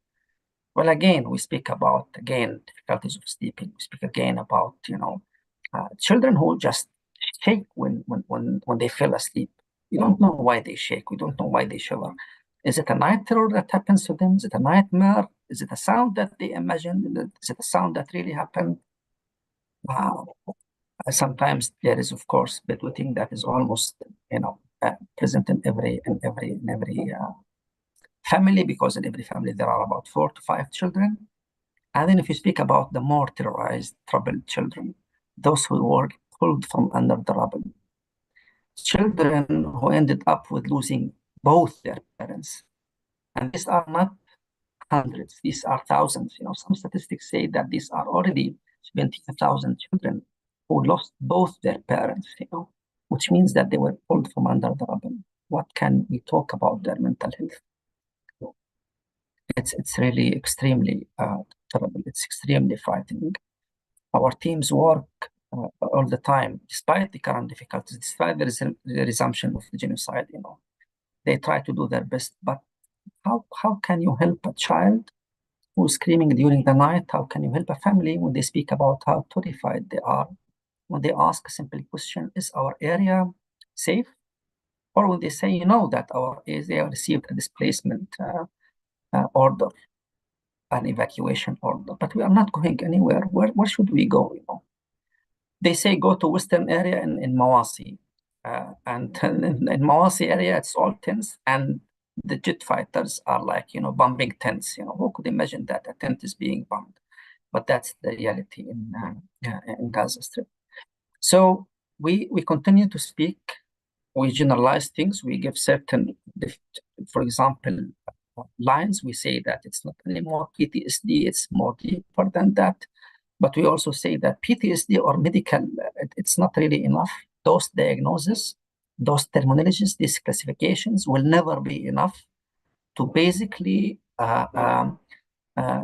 Well, again, we speak about, difficulties of sleeping. We speak again about, children who just shake when they fell asleep. We don't know why they shake. We don't know why they shiver. Is it a night terror that happens to them? Is it a nightmare? Is it a sound that they imagined? Is it a sound that really happened? Sometimes there is, of course, bedwetting that is almost, present in every family, because in every family there are about 4 to 5 children. And then if you speak about the more terrorized, troubled children, those who were pulled from under the rubble, children who ended up with losing both their parents. And these are not hundreds, these are thousands. Some statistics say that these are already 17,000 children who lost both their parents, which means that they were pulled from under the rubble. What can we talk about their mental health? It's really extremely terrible. It's extremely frightening. Our teams work all the time, despite the current difficulties, despite the resumption of the genocide. They try to do their best, but how can you help a child who's screaming during the night? How can you help a family when they speak about how terrified they are? When they ask a simple question, is our area safe? Or when they say, that our area received a displacement order, an evacuation order, but we are not going anywhere. Where should we go? They say go to Western area in Mawasi, and in Mawasi area it's all tents, and the jet fighters are like bombing tents. Who could imagine that a tent is being bombed? But that's the reality in Gaza Strip. So we continue to speak. We generalize things. We give certain, for example, lines. We say that it's not anymore PTSD, it's more deeper than that. But we also say that PTSD or medical, it's not really enough. Those diagnoses, those terminologies, these classifications will never be enough to basically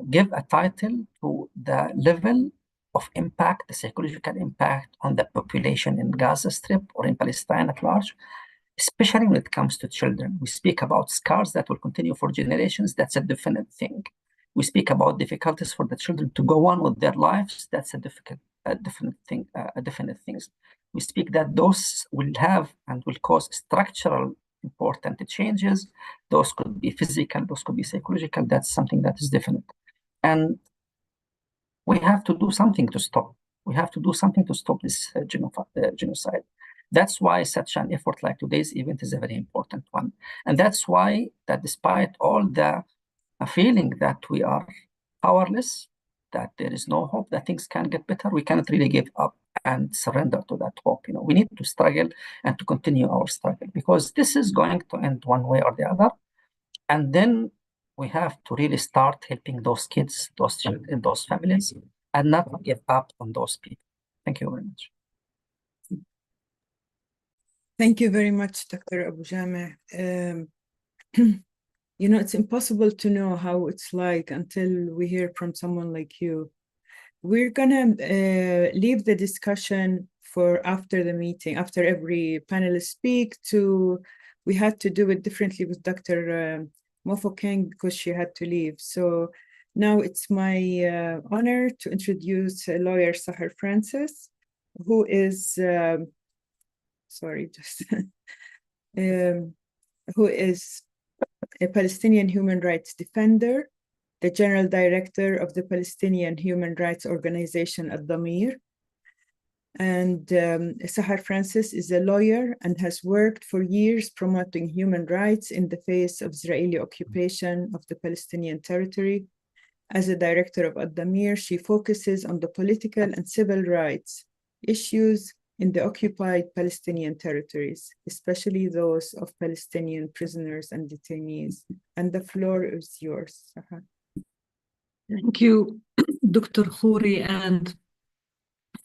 give a title to the level of impact, the psychological impact on the population in Gaza Strip or in Palestine at large, especially when it comes to children. We speak about scars that will continue for generations. That's a definite thing. We speak about difficulties for the children to go on with their lives. That's a definite things. We speak that those will have and will cause structural important changes. Those could be physical, those could be psychological. That's something that is definite. And we have to do something to stop. We have to do something to stop this genocide. That's why such an effort like today's event is a very important one. And that's why that despite all the feeling that we are powerless, that there is no hope, that things can get better, we cannot really give up and surrender to that hope. We need to struggle and to continue our struggle, because this is going to end one way or the other. And then we have to really start helping those kids, those children, those families, and not give up on those people. Thank you very much. Thank you very much, Dr. Abu Jame. It's impossible to know how it's like until we hear from someone like you. We're gonna leave the discussion for after the meeting, after every panelist speak. We had to do it differently with Dr. Mofokeng because she had to leave. So now it's my honor to introduce lawyer Sahar Francis, who is who is a Palestinian human rights defender, the general director of the Palestinian human rights organization Ad-Damir. And Sahar Francis is a lawyer and has worked for years promoting human rights in the face of Israeli occupation of the Palestinian territory. As a director of Ad-Damir, she focuses on the political and civil rights issues in the occupied Palestinian territories, especially those of Palestinian prisoners and detainees. And the floor is yours, Sahar. Thank you, Dr. Khouri, and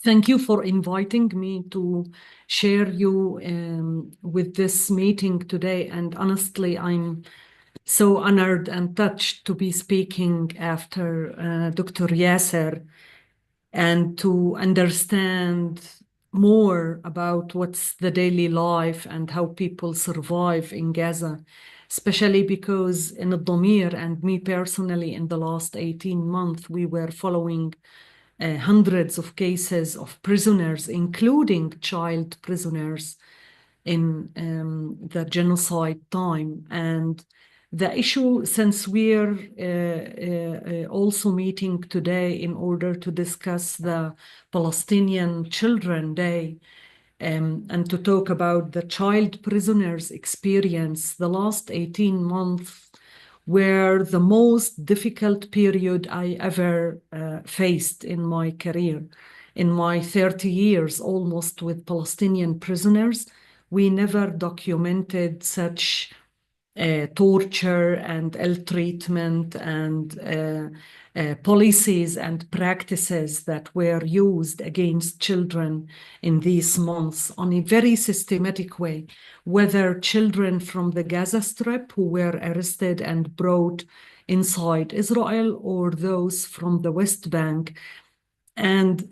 thank you for inviting me to share you with this meeting today. And honestly, I'm so honored and touched to be speaking after Dr. Yasser and to understand more about what's the daily life and how people survive in Gaza, especially because in Ad-Damir and me personally in the last 18 months, we were following hundreds of cases of prisoners, including child prisoners in the genocide time. And the issue, since we're also meeting today in order to discuss the Palestinian Children Day and to talk about the child prisoners' experience, the last 18 months were the most difficult period I ever faced in my career. In my 30 years almost with Palestinian prisoners, we never documented such torture and ill treatment and policies and practices that were used against children in these months on a very systematic way, whether children from the Gaza Strip who were arrested and brought inside Israel or those from the West Bank. And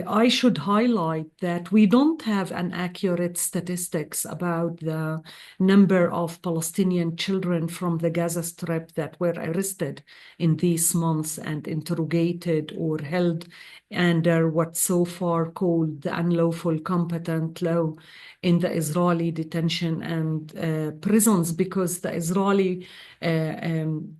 I should highlight that we don't have an accurate statistics about the number of Palestinian children from the Gaza Strip that were arrested in these months and interrogated or held under what's so far called the unlawful competent law in the Israeli detention and prisons, because the Israeli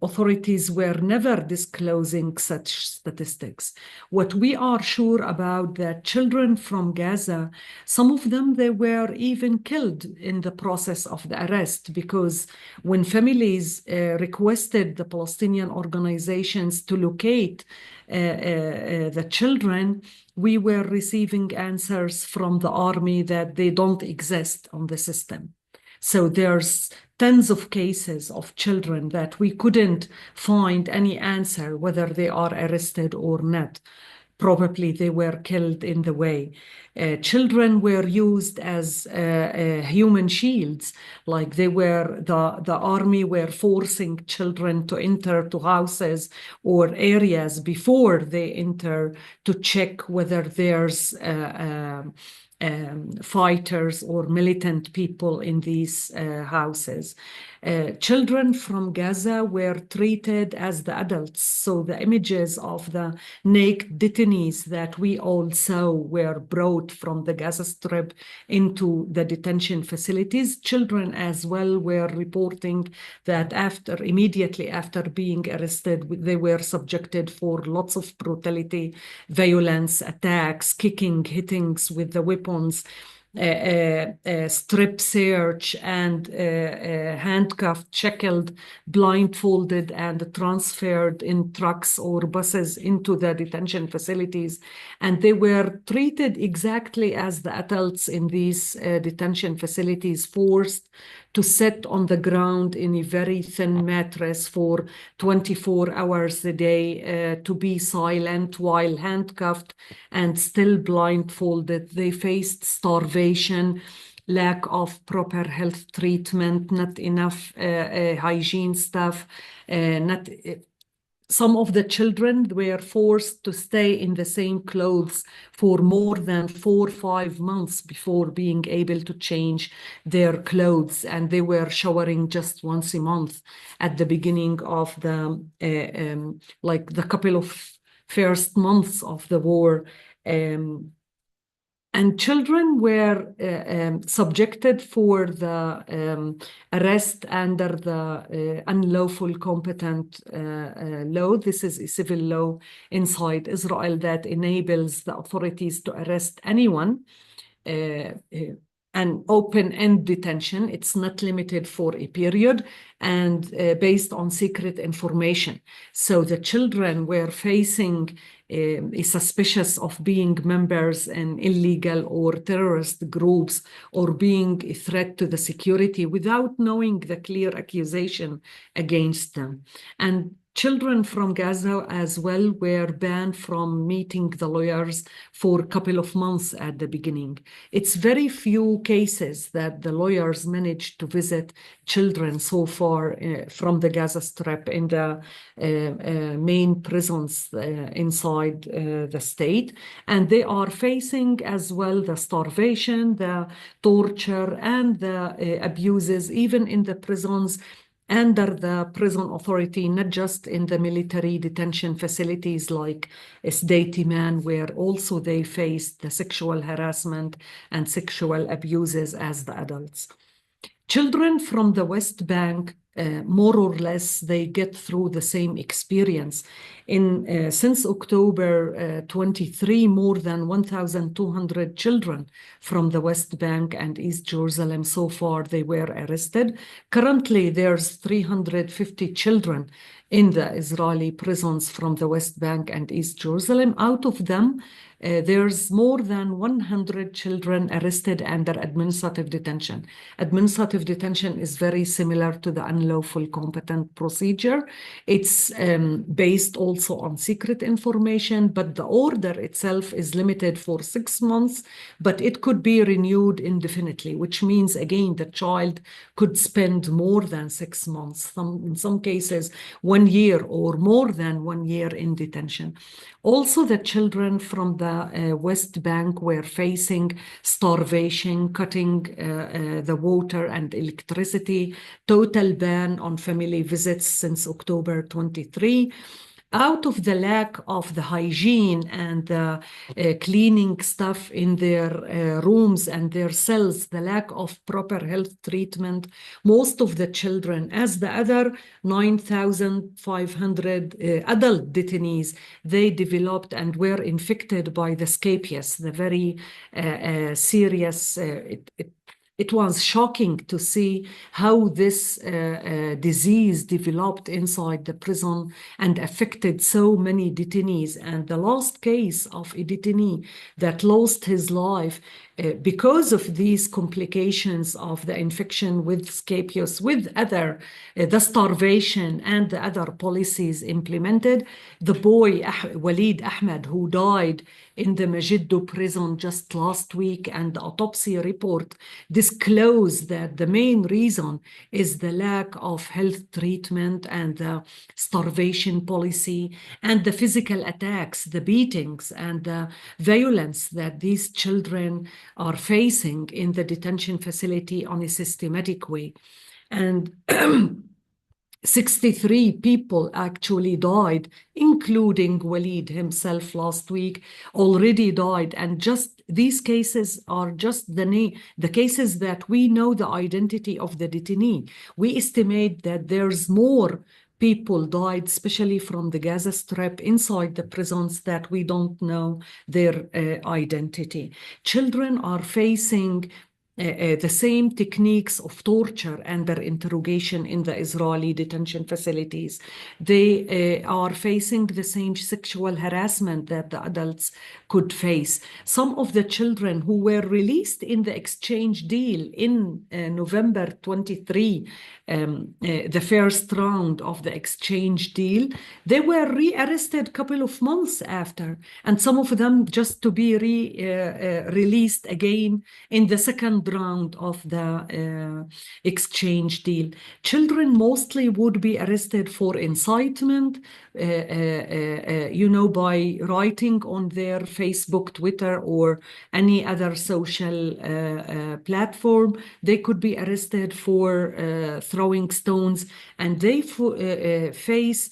authorities were never disclosing such statistics. What we are sure about, that children from Gaza, some of them, they were even killed in the process of the arrest, because when families requested the Palestinian organizations to locate the children, we were receiving answers from the army that they don't exist on the system. So there's tens of cases of children that we couldn't find any answer whether they are arrested or not. Probably they were killed in the way. Children were used as human shields, like the army were forcing children to enter to houses or areas before they enter to check whether there's fighters or militant people in these houses. Children from Gaza were treated as the adults. So the images of the naked detainees that we all saw were brought from the Gaza Strip into the detention facilities. Children as well were reporting that immediately after being arrested, they were subjected for lots of brutality, violence, attacks, kicking, hittings with the weapons, strip search, and handcuffed, shackled, blindfolded, and transferred in trucks or buses into the detention facilities. And they were treated exactly as the adults in these detention facilities, forced to sit on the ground in a very thin mattress for 24 hours a day, to be silent while handcuffed and still blindfolded. They faced starvation, lack of proper health treatment, not enough hygiene stuff, some of the children were forced to stay in the same clothes for more than 4 or 5 months before being able to change their clothes, and they were showering just once a month at the beginning of the like the couple of first months of the war. And children were subjected for the arrest under the unlawful competent law. This is a civil law inside Israel that enables the authorities to arrest anyone. An open-end detention. It's not limited for a period and based on secret information. So the children were facing suspicious of being members in illegal or terrorist groups or being a threat to the security without knowing the clear accusation against them. And children from Gaza as well were banned from meeting the lawyers for a couple of months at the beginning. It's very few cases that the lawyers managed to visit children so far from the Gaza Strip in the main prisons inside the state. And they are facing as well the starvation, the torture, and the abuses, even in the prisons under the prison authority, not just in the military detention facilities like Sdei Man, where also they faced the sexual harassment and sexual abuses as the adults. Children from the West Bank, more or less, they get through the same experience. Since October 23, more than 1,200 children from the West Bank and East Jerusalem so far, they were arrested. Currently, there's 350 children in the Israeli prisons from the West Bank and East Jerusalem. Out of them, there's more than 100 children arrested under administrative detention. Administrative detention is very similar to the unlawful competent procedure. It's based also on secret information, but the order itself is limited for 6 months, but it could be renewed indefinitely, which means, again, the child could spend more than 6 months, in some cases 1 year or more than 1 year in detention. Also, the children from the West Bank were facing starvation, cutting the water and electricity, total ban on family visits since October 23. Out of the lack of the hygiene and the cleaning stuff in their rooms and their cells, the lack of proper health treatment, most of the children, as the other 9,500 adult detainees, they developed and were infected by the scabies, the very serious, it was shocking to see how this disease developed inside the prison and affected so many detainees. And the last case of a detainee that lost his life because of these complications of the infection with scabies, with other, the starvation and the other policies implemented, the boy Walid Ahmed, who died in the Megiddo prison just last week, and the autopsy report disclosed that the main reason is the lack of health treatment and the starvation policy and the physical attacks, the beatings and the violence that these children are facing in the detention facility on a systematic way. And 63 people actually died, including Walid himself last week, already died. And just these cases are just the cases that we know the identity of the detainee. We estimate that there's more people died, especially from the Gaza Strip inside the prisons, that we don't know their identity. Children are facing the same techniques of torture and their interrogation in the Israeli detention facilities. They are facing the same sexual harassment that the adults could face. Some of the children who were released in the exchange deal in November 23, the first round of the exchange deal, they were re-arrested a couple of months after, and some of them just to be released again in the second round of the exchange deal. Children mostly would be arrested for incitement, by writing on their Facebook, Twitter, or any other social platform. They could be arrested for throwing stones, and they face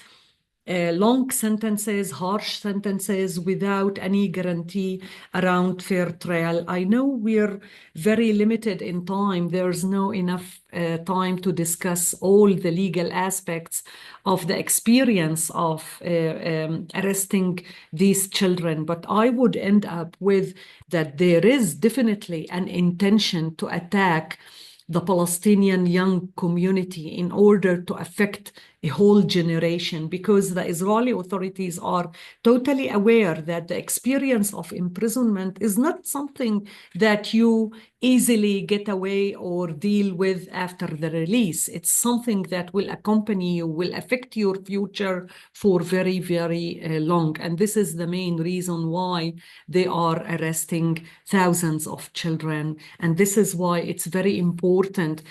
long sentences, harsh sentences, without any guarantee around fair trial. I know we're very limited in time. There's no enough time to discuss all the legal aspects of the experience of arresting these children, but I would end up with that there is definitely an intention to attack the Palestinian young community in order to affect a whole generation, because the Israeli authorities are totally aware that the experience of imprisonment is not something that you easily get away or deal with after the release. It's something that will accompany you, will affect your future for very, very long. And this is the main reason why they are arresting thousands of children. And this is why it's very important,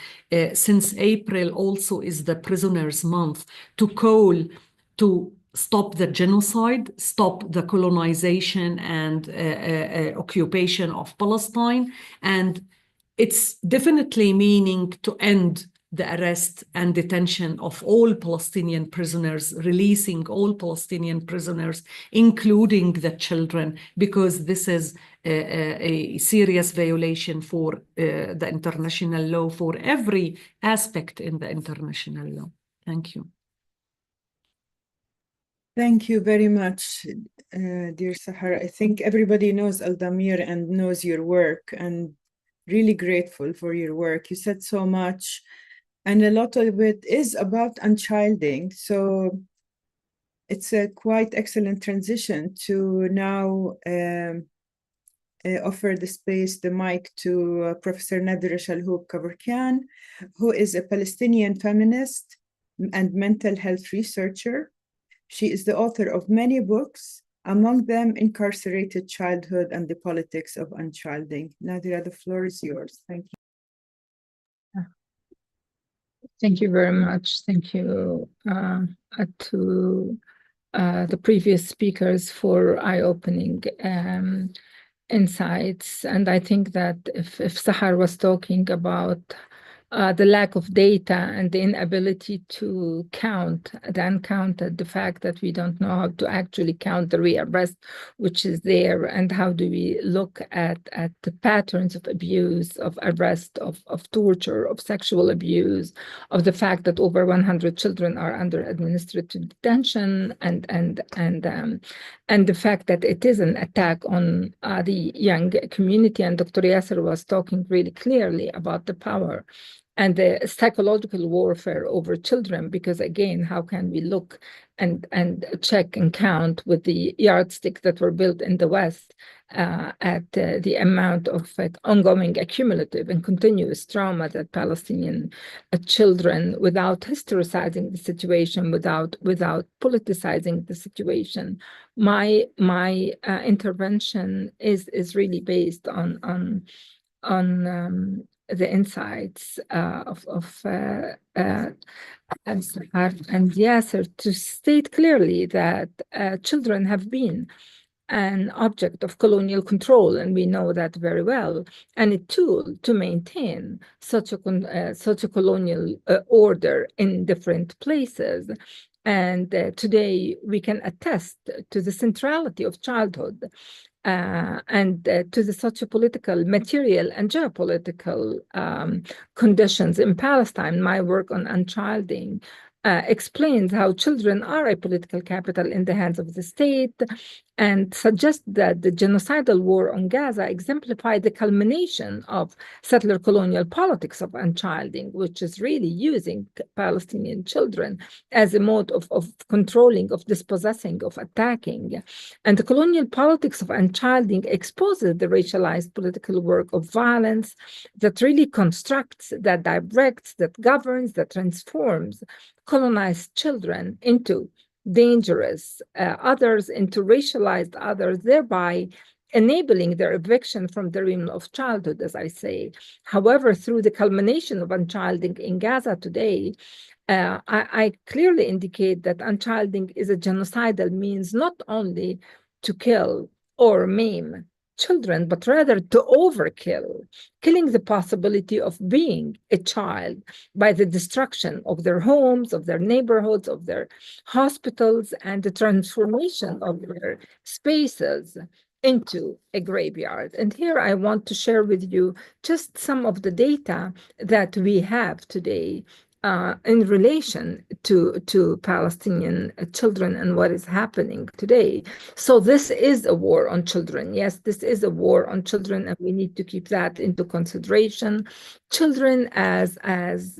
since April also is the Prisoners' Month, to call to stop the genocide, stop the colonization and occupation of Palestine. And it's definitely meaning to end the arrest and detention of all Palestinian prisoners, releasing all Palestinian prisoners, including the children, because this is a serious violation for the international law, for every aspect in the international law. Thank you. Thank you very much, dear Sahar. I think everybody knows Aldamir and knows your work, and really grateful for your work. You said so much, and a lot of it is about unchilding. So it's a quite excellent transition to now offer the space, the mic to Professor Nader Shalhoub Kaburkan, who is a Palestinian feminist and mental health researcher. She is the author of many books, among them Incarcerated Childhood and the Politics of Unchilding. Nadia, the floor is yours. Thank you. Thank you very much. Thank you to the previous speakers for eye-opening insights. And I think that if Sahar was talking about the lack of data and the inability to count the uncounted, the fact that we don't know how to actually count the rearrest which is there, and how do we look at the patterns of abuse, of arrest, of torture, of sexual abuse, of the fact that over 100 children are under administrative detention, and the fact that it is an attack on the young community. And Dr. Yasser was talking really clearly about the power and the psychological warfare over children, because again, how can we look and check and count with the yardstick that were built in the West at the amount of ongoing accumulative and continuous trauma that Palestinian children, without historicizing the situation, without politicizing the situation. My intervention is really based on the insights of Sahar and Yasser to state clearly that children have been an object of colonial control, and we know that very well, and a tool to maintain such a colonial order in different places. And today we can attest to the centrality of childhood and to the socio-political, material, and geopolitical conditions in Palestine. My work on unchilding explains how children are a political capital in the hands of the state, and suggests that the genocidal war on Gaza exemplified the culmination of settler colonial politics of unchilding, which is really using Palestinian children as a mode of controlling, of dispossessing, of attacking. And the colonial politics of unchilding exposes the racialized political work of violence that really constructs, that directs, that governs, that transforms colonized children into dangerous others, into racialized others, thereby enabling their eviction from the realm of childhood, as I say. However, through the culmination of unchilding in Gaza today, I clearly indicate that unchilding is a genocidal means not only to kill or maim children, but rather to overkill, killing the possibility of being a child by the destruction of their homes, of their neighborhoods, of their hospitals, and the transformation of their spaces into a graveyard. And here I want to share with you just some of the data that we have today in relation to Palestinian children and what is happening today. So this is a war on children. Yes, this is a war on children, and we need to keep that into consideration. Children and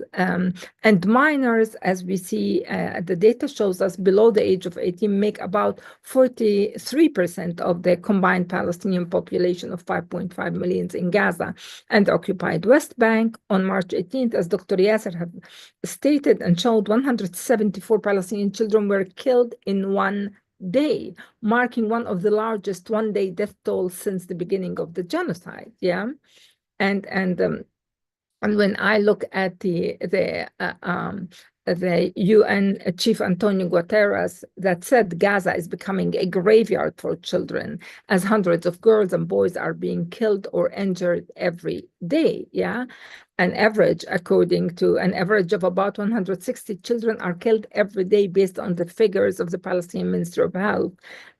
minors, as we see, the data shows us below the age of 18 make about 43% of the combined Palestinian population of 5.5 million in Gaza and the occupied West Bank. On March 18th, as Dr. Yasser have stated and showed, 174 Palestinian children were killed in one day, marking one of the largest one-day death tolls since the beginning of the genocide. Yeah, and when I look at the UN Chief Antonio Guterres that said Gaza is becoming a graveyard for children, as hundreds of girls and boys are being killed or injured every day. Yeah, according to an average of about 160 children are killed every day based on the figures of the Palestinian Ministry of Health,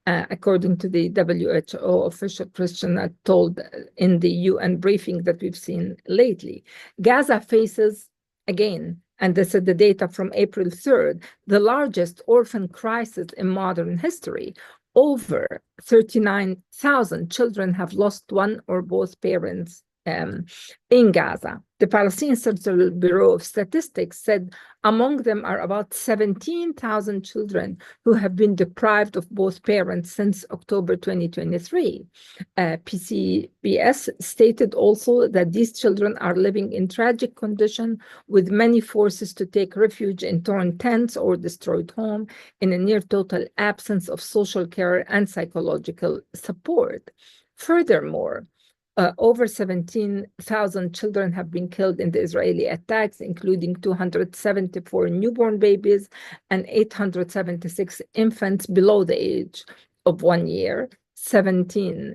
according to the WHO official Christian told in the UN briefing that we've seen lately. Gaza faces, again, and this is the data from April 3rd, the largest orphan crisis in modern history. Over 39,000 children have lost one or both parents in Gaza. The Palestinian Central Bureau of Statistics said among them are about 17,000 children who have been deprived of both parents since October 2023. PCBS stated also that these children are living in tragic condition, with many forces to take refuge in torn tents or destroyed homes, in a near total absence of social care and psychological support. Furthermore, over 17,000 children have been killed in the Israeli attacks, including 274 newborn babies and 876 infants below the age of 1 year. 17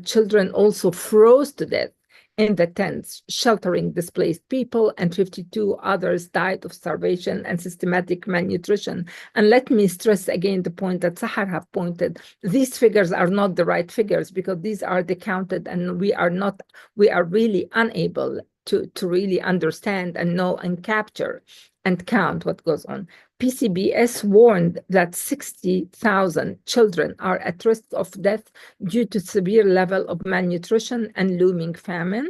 children also froze to death in the tents sheltering displaced people, and 52 others died of starvation and systematic malnutrition. And let me stress again the point that Sahar have pointed. These figures are not the right figures, because these are the counted, and we are really unable to really understand and know and capture and count what goes on. PCBS warned that 60,000 children are at risk of death due to severe level of malnutrition and looming famine.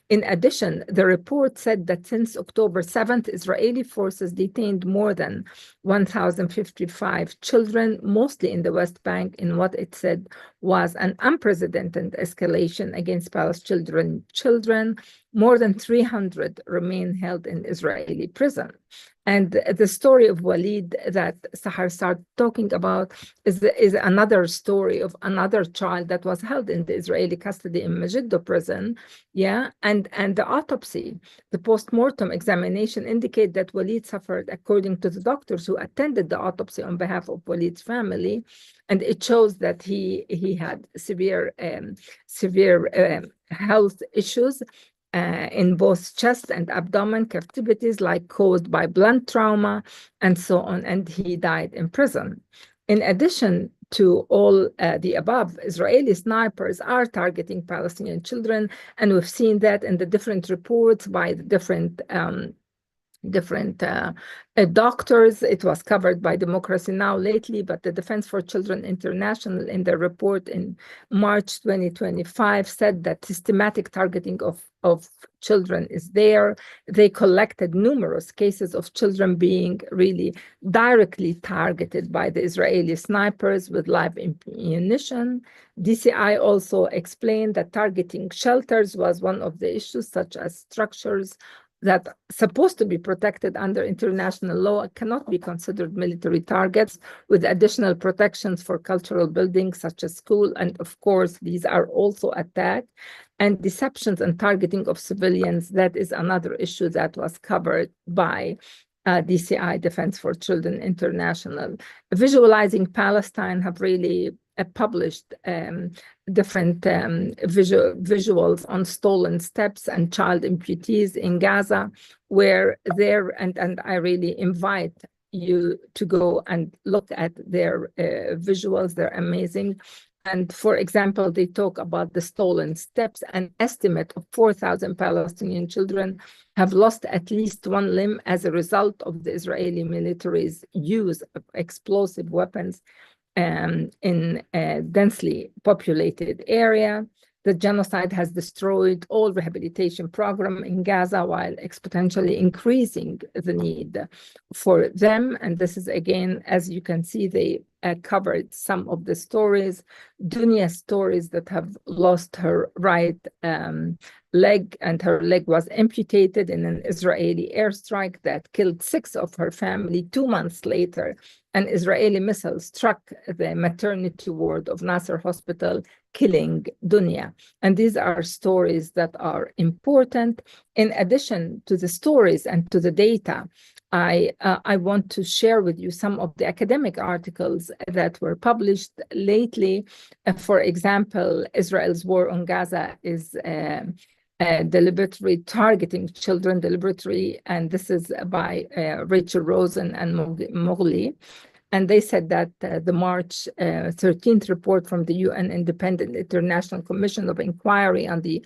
In addition, the report said that since October 7th, Israeli forces detained more than 1,055 children, mostly in the West Bank, in what it said was an unprecedented escalation against Palestinian children. More than 300 remain held in Israeli prison. And the story of Walid that Sahar started talking about is another story of another child that was held in the Israeli custody in Megiddo prison. Yeah, and the autopsy, the post-mortem examination indicate that Walid suffered, according to the doctors who attended the autopsy on behalf of Walid's family, and it shows that he had severe health issues in both chest and abdomen cavities, like caused by blunt trauma and so on, and he died in prison. In addition to all the above, Israeli snipers are targeting Palestinian children, and we've seen that in the different reports by the different doctors. It was covered by Democracy Now! Lately, but the Defense for Children International in their report in March 2025 said that systematic targeting of children is there. They collected numerous cases of children being really directly targeted by the Israeli snipers with live ammunition. DCI also explained that targeting shelters was one of the issues, such as structures that are supposed to be protected under international law cannot be considered military targets, with additional protections for cultural buildings such as school. And of course, these are also attacked. And deceptions and targeting of civilians, that is another issue that was covered by DCI, Defense for Children International. Visualizing Palestine have really published different visuals on stolen steps and child amputees in Gaza, where there, and I really invite you to go and look at their visuals. They're amazing. And for example, they talk about the stolen steps. An estimate of 4,000 Palestinian children have lost at least one limb as a result of the Israeli military's use of explosive weapons in a densely populated area. The genocide has destroyed all rehabilitation program in Gaza while exponentially increasing the need for them. And this is, again, as you can see, they covered some of the stories. Dunia's stories that have lost her right leg, and her leg was amputated in an Israeli airstrike that killed 6 of her family. 2 months later, an Israeli missile struck the maternity ward of Nasser Hospital, killing Dunia. And these are stories that are important. In addition to the stories and to the data, I want to share with you some of the academic articles that were published lately. For example, Israel's war on Gaza is deliberately targeting children deliberately, and this is by Rachel Rosen and Mogli. And they said that the March 13th report from the UN Independent International Commission of Inquiry on the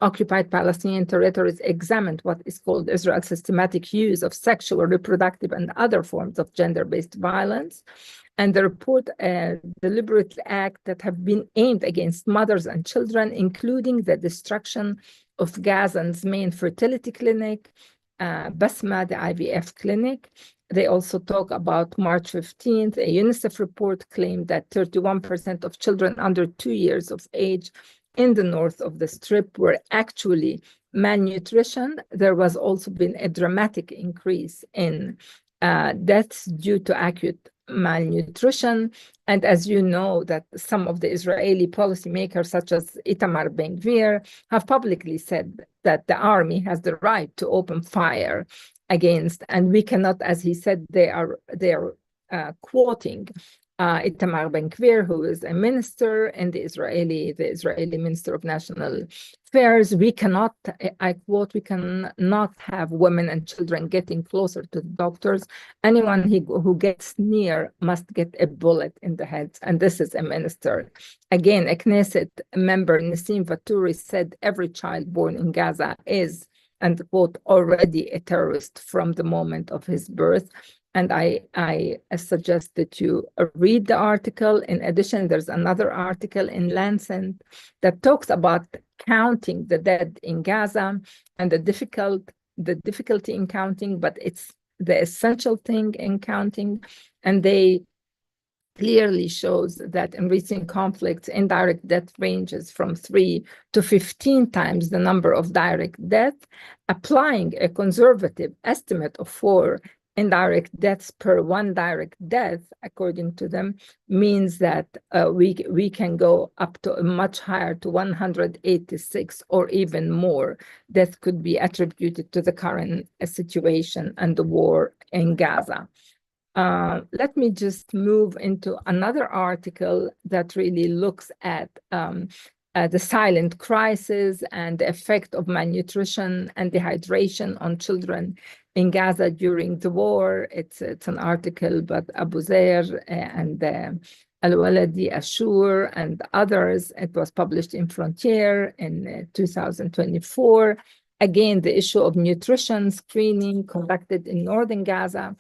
Occupied Palestinian Territories examined what is called Israel's systematic use of sexual, reproductive, and other forms of gender-based violence. And the report deliberate acts that have been aimed against mothers and children, including the destruction of Gaza's main fertility clinic, Basma, the IVF clinic. They also talk about March 15th, a UNICEF report claimed that 31% of children under 2 years of age in the north of the Strip were actually malnutrition. There was also been a dramatic increase in deaths due to acute malnutrition. And as you know, that some of the Israeli policymakers, such as Itamar Ben-Gvir, have publicly said that the army has the right to open fire against, and we cannot, as he said, they are quoting Itamar Ben-Gvir, who is a minister in the Israeli Minister of National Affairs. We cannot, I quote, we cannot have women and children getting closer to the doctors. Anyone who gets near must get a bullet in the head. And this is a minister. Again, a Knesset member, Nassim Vatouri, said every child born in Gaza is, and quote, already a terrorist from the moment of his birth. And I suggest that you read the article. In addition, there's another article in Lancet that talks about counting the dead in Gaza and the difficulty in counting, but it's the essential thing in counting. And they clearly shows that in recent conflicts, indirect death ranges from 3 to 15 times the number of direct deaths. Applying a conservative estimate of 4 indirect deaths per 1 direct death, according to them, means that we can go up to a much higher, to 186 or even more. Death could be attributed to the current situation and the war in Gaza. Let me just move into another article that really looks at the silent crisis and the effect of malnutrition and dehydration on children in Gaza during the war. It's an article by Abu Zair and Al-Waladi Ashur and others. It was published in Frontier in 2024. Again, the issue of nutrition screening conducted in northern Gaza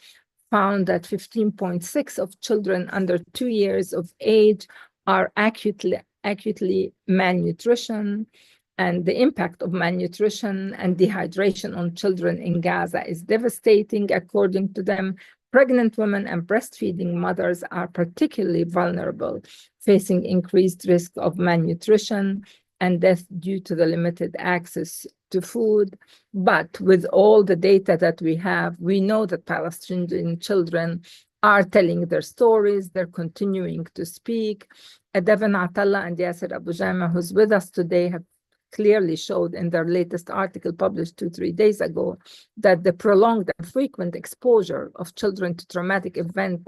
found that 15.6% of children under 2 years of age are acutely malnutrition, and the impact of malnutrition and dehydration on children in Gaza is devastating. According to them, pregnant women and breastfeeding mothers are particularly vulnerable, facing increased risk of malnutrition and death due to the limited access to food. But with all the data that we have, we know that Palestinian children are telling their stories, they're continuing to speak. Devin Atalla and Yasser Abu Jama, who's with us today, have clearly showed in their latest article published 2-3 days ago that the prolonged and frequent exposure of children to traumatic events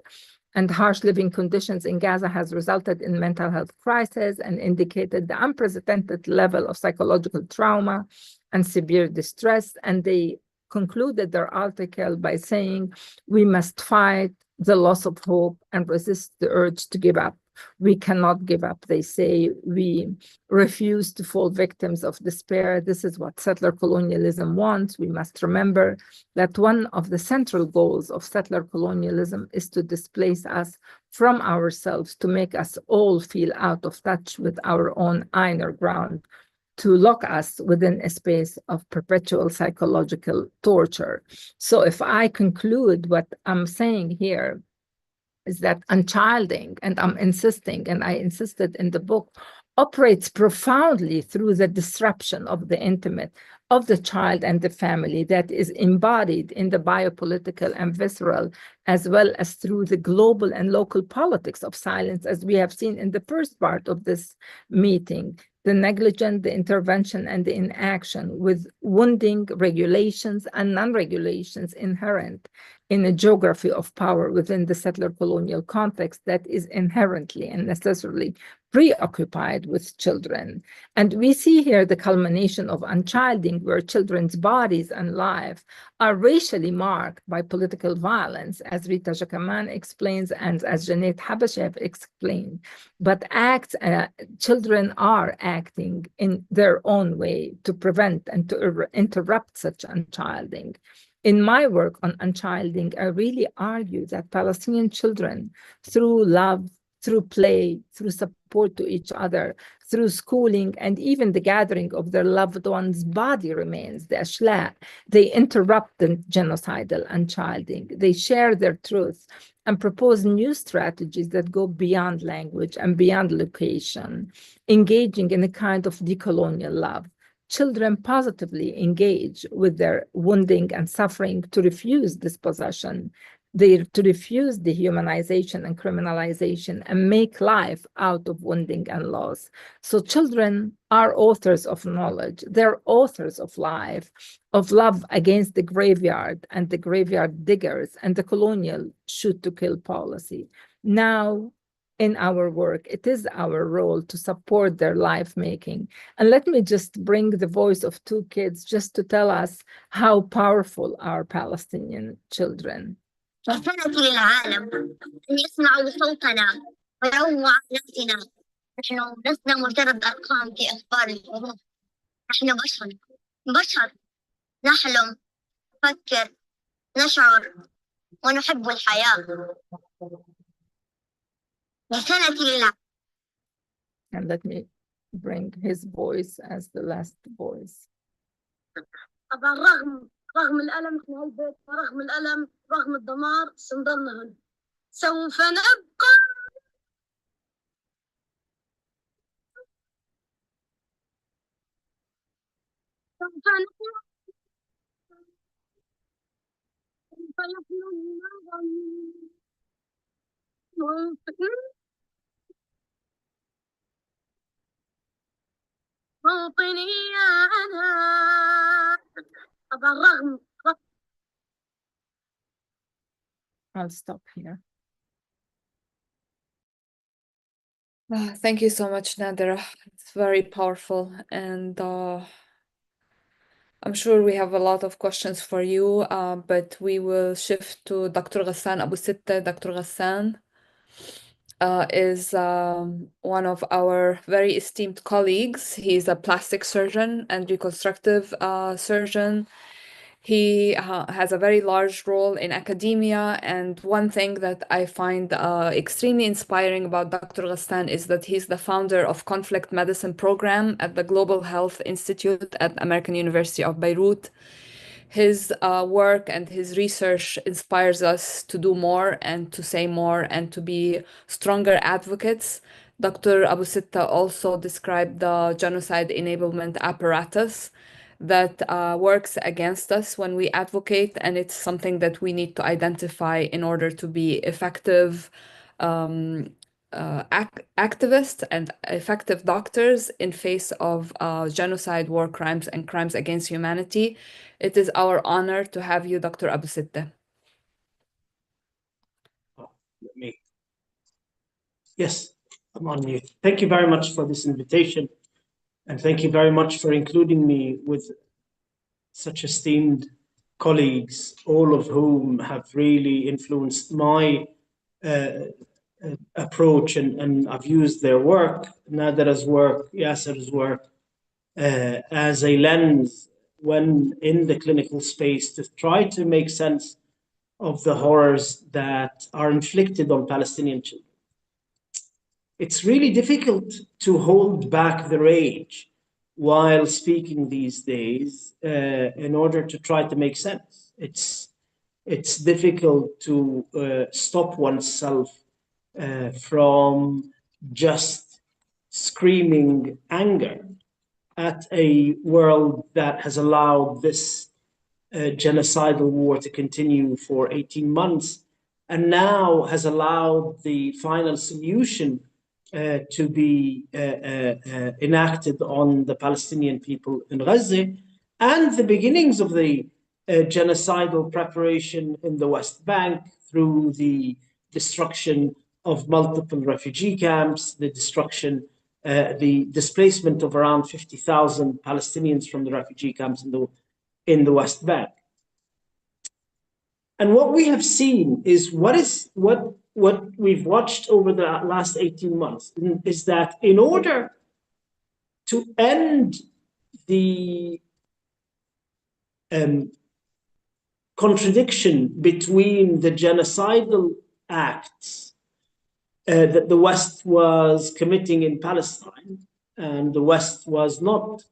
and harsh living conditions in Gaza has resulted in mental health crisis and indicated the unprecedented level of psychological trauma and severe distress. And they concluded their article by saying, we must fight the loss of hope and resist the urge to give up. We cannot give up, they say. We refuse to fall victims of despair. This is what settler colonialism wants. We must remember that one of the central goals of settler colonialism is to displace us from ourselves, to make us all feel out of touch with our own inner ground, to lock us within a space of perpetual psychological torture. So if I conclude what I'm saying here, is that unchilding, and I'm insisting, and I insisted in the book, operates profoundly through the disruption of the intimate, of the child and the family that is embodied in the biopolitical and visceral, as well as through the global and local politics of silence, as we have seen in the first part of this meeting. The negligence, the intervention, and the inaction with wounding regulations and non-regulations inherent in a geography of power within the settler colonial context that is inherently and necessarily preoccupied with children. And we see here the culmination of unchilding, where children's bodies and life are racially marked by political violence, as Rita Jakaman explains and as Janet Habashev explained. But children are acting in their own way to prevent and to interrupt such unchilding. In my work on unchilding, I really argue that Palestinian children, through love, through play, through support to each other, through schooling, and even the gathering of their loved ones' body remains, the ashla, they interrupt the genocidal unchilding. They share their truth and propose new strategies that go beyond language and beyond location, engaging in a kind of decolonial love. Children positively engage with their wounding and suffering to refuse dispossession, to refuse dehumanization and criminalization and make life out of wounding and loss. So children are authors of knowledge. They're authors of life, of love against the graveyard and the graveyard diggers and the colonial shoot-to-kill policy. Now, in our work, it is our role to support their life-making. And let me just bring the voice of 2 kids just to tell us how powerful are Palestinian children. رسالتي للعالم أن يسمعوا صوتنا ويروعوا عائلتنا. نحن لسنا مجرد أرقام في أخبار الحروب. نحن بشر نحلم، نفكر، نشعر، ونحب الحياة. بسنة And let me bring his voice as the last voice. طبعا رغم الألم في هالبيت، ورغم الألم رغم الدمار سنضلنا هنا. سوف نبقى موطنية أنا. طبعا رغم I'll stop here. Thank you so much, Nadira. It's very powerful, and I'm sure we have a lot of questions for you, but we will shift to Dr. Ghassan Abu Sitta. Dr. Ghassan is one of our very esteemed colleagues. He's a plastic surgeon and reconstructive surgeon. He has a very large role in academia, and one thing that I find extremely inspiring about Dr. Ghassan is that he's the founder of Conflict Medicine Program at the Global Health Institute at American University of Beirut. His work and his research inspires us to do more and to say more and to be stronger advocates. Dr. Abu Sitta also described the genocide enablement apparatus that works against us when we advocate, and it's something that we need to identify in order to be effective activists and effective doctors in face of genocide, war crimes, and crimes against humanity. It is our honor to have you, Dr. Abu Sitta. Yes, I'm on mute. Thank you very much for this invitation, and thank you very much for including me with such esteemed colleagues, all of whom have really influenced my approach, and I've used their work, Nadira's work, Yasser's work, as a lens when in the clinical space to try to make sense of the horrors that are inflicted on Palestinian children. It's really difficult to hold back the rage while speaking these days in order to try to make sense. It's difficult to stop oneself from just screaming anger at a world that has allowed this genocidal war to continue for 18 months and now has allowed the final solution to be enacted on the Palestinian people in Gaza, and the beginnings of the genocidal preparation in the West Bank through the destruction of multiple refugee camps, the displacement of around 50,000 Palestinians from the refugee camps in the West Bank. And what we have seen is what we've watched over the last 18 months is that in order to end the contradiction between the genocidal acts that the West was committing in Palestine, and the West was not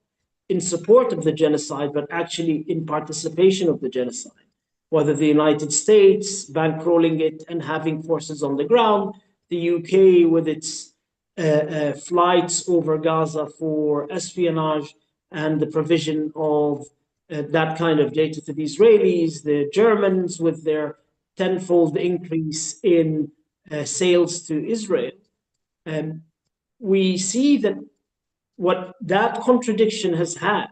in support of the genocide, but actually in participation of the genocide, whether the United States bankrolling it and having forces on the ground, the UK with its flights over Gaza for espionage and the provision of that kind of data to the Israelis, the Germans with their tenfold increase in sales to Israel. We see that what that contradiction has had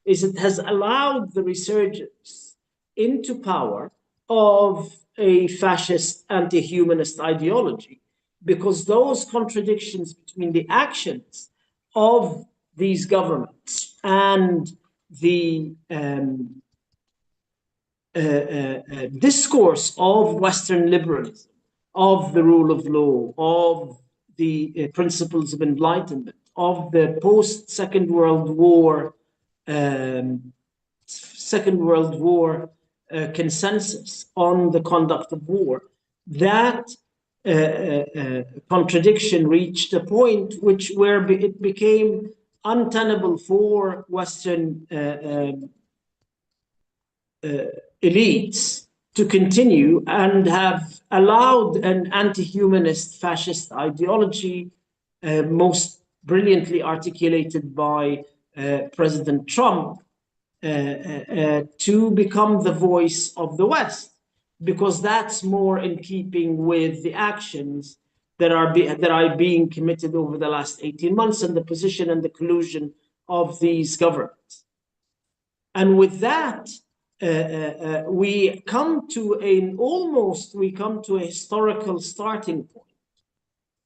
is it has allowed the resurgence into power of a fascist anti-humanist ideology, because those contradictions between the actions of these governments and the discourse of Western liberalism, of the rule of law, of the principles of enlightenment, of the post-Second World War consensus on the conduct of war, that contradiction reached a point where it became untenable for Western elites to continue and have allowed an anti-humanist fascist ideology, most brilliantly articulated by President Trump, to become the voice of the West, because that's more in keeping with the actions that are being committed over the last 18 months and the position and the collusion of these governments. And with that, we come to a historical starting point.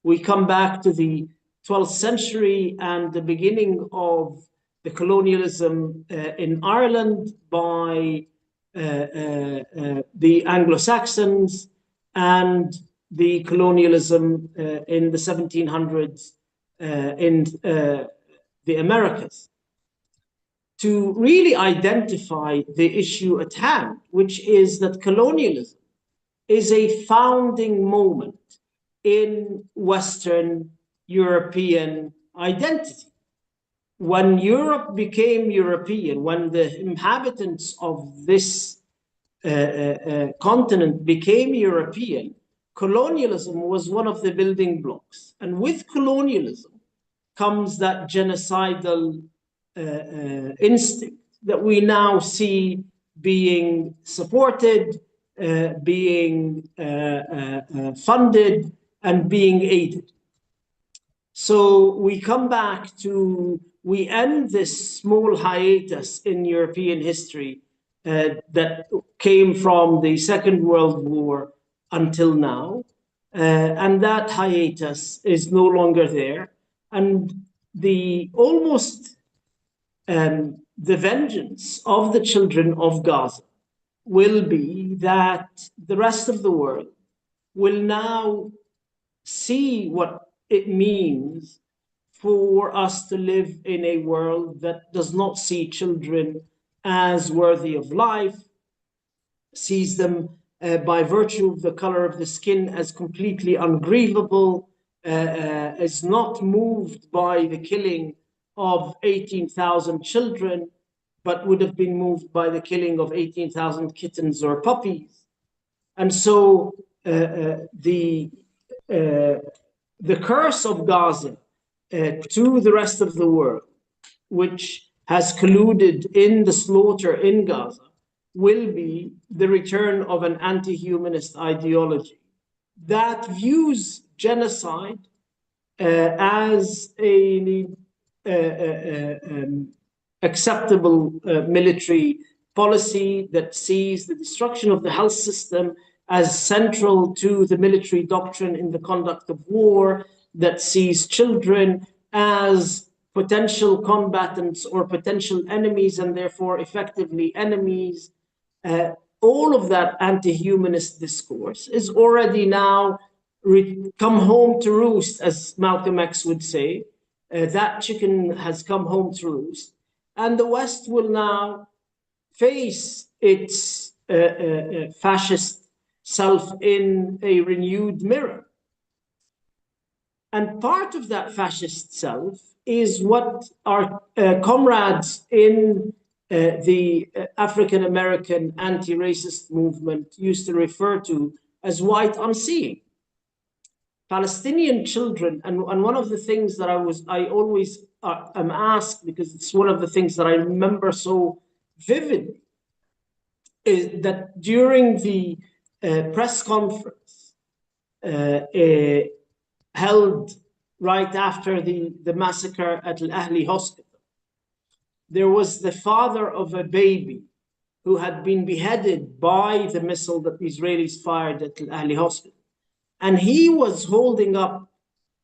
We come back to the 12th century and the beginning of the colonialism in Ireland by the Anglo-Saxons, and the colonialism in the 1700s in the Americas, to really identify the issue at hand, which is that colonialism is a founding moment in Western European identity. When Europe became European, when the inhabitants of this continent became European, colonialism was one of the building blocks. And with colonialism comes that genocidal instinct that we now see being supported, being funded, and being aided. So we come back to, we end this small hiatus in European history that came from the Second World War until now. And that hiatus is no longer there. And the vengeance of the children of Gaza will be that the rest of the world will now see what it means for us to live in a world that does not see children as worthy of life, sees them by virtue of the color of the skin as completely ungrievable, is not moved by the killing of 18,000 children, but would have been moved by the killing of 18,000 kittens or puppies. And so the curse of Gaza to the rest of the world, which has colluded in the slaughter in Gaza, will be the return of an anti-humanist ideology that views genocide as an acceptable military policy, that sees the destruction of the health system as central to the military doctrine in the conduct of war, that sees children as potential combatants or potential enemies and therefore effectively enemies. All of that anti-humanist discourse is already now come home to roost, as Malcolm X would say. That chicken has come home to roost. And the West will now face its fascist self in a renewed mirror. And part of that fascist self is what our comrades in the African-American anti-racist movement used to refer to as white unseeing. Palestinian children, and one of the things that I always am asked, because it's one of the things that I remember so vividly, is that during the press conference held right after the massacre at Al-Ahli hospital, there was the father of a baby who had been beheaded by the missile that the Israelis fired at Al-Ahli hospital. And he was holding up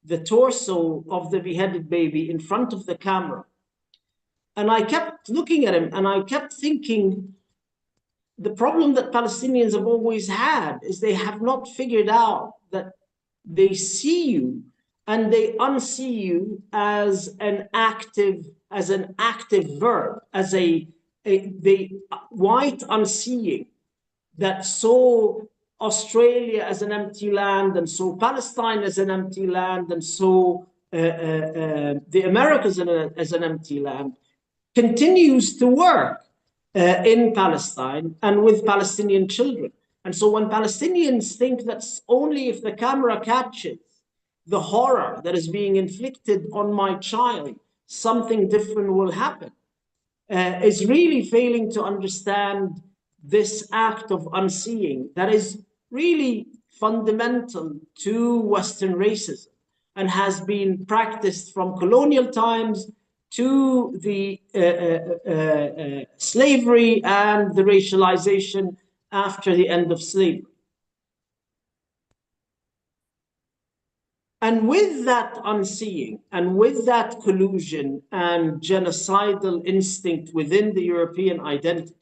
the torso of the beheaded baby in front of the camera. And I kept looking at him and I kept thinking, the problem that Palestinians have always had is they have not figured out that they see you and they unsee you as an active verb, as a white unseeing that saw Australia as an empty land and saw Palestine as an empty land and saw the Americas as an empty land, continues to work in Palestine and with Palestinian children. And so when Palestinians think that only if the camera catches the horror that is being inflicted on my child, something different will happen, is really failing to understand this act of unseeing that is really fundamental to Western racism and has been practiced from colonial times to the slavery and the racialization after the end of slavery. And with that unseeing and with that collusion and genocidal instinct within the European identity,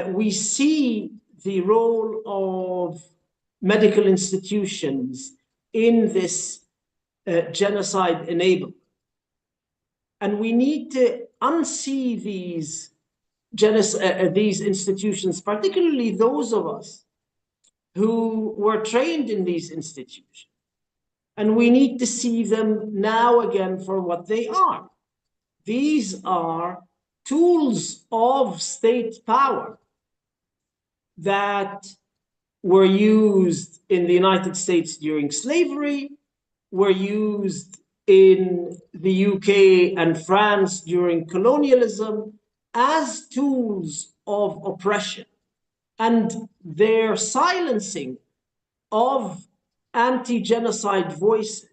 we see the role of medical institutions in this genocide enablement. And we need to unsee these institutions, particularly those of us who were trained in these institutions. And we need to see them now again for what they are. These are tools of state power that were used in the United States during slavery, were used in the UK and France during colonialism as tools of oppression. And their silencing of anti-genocide voices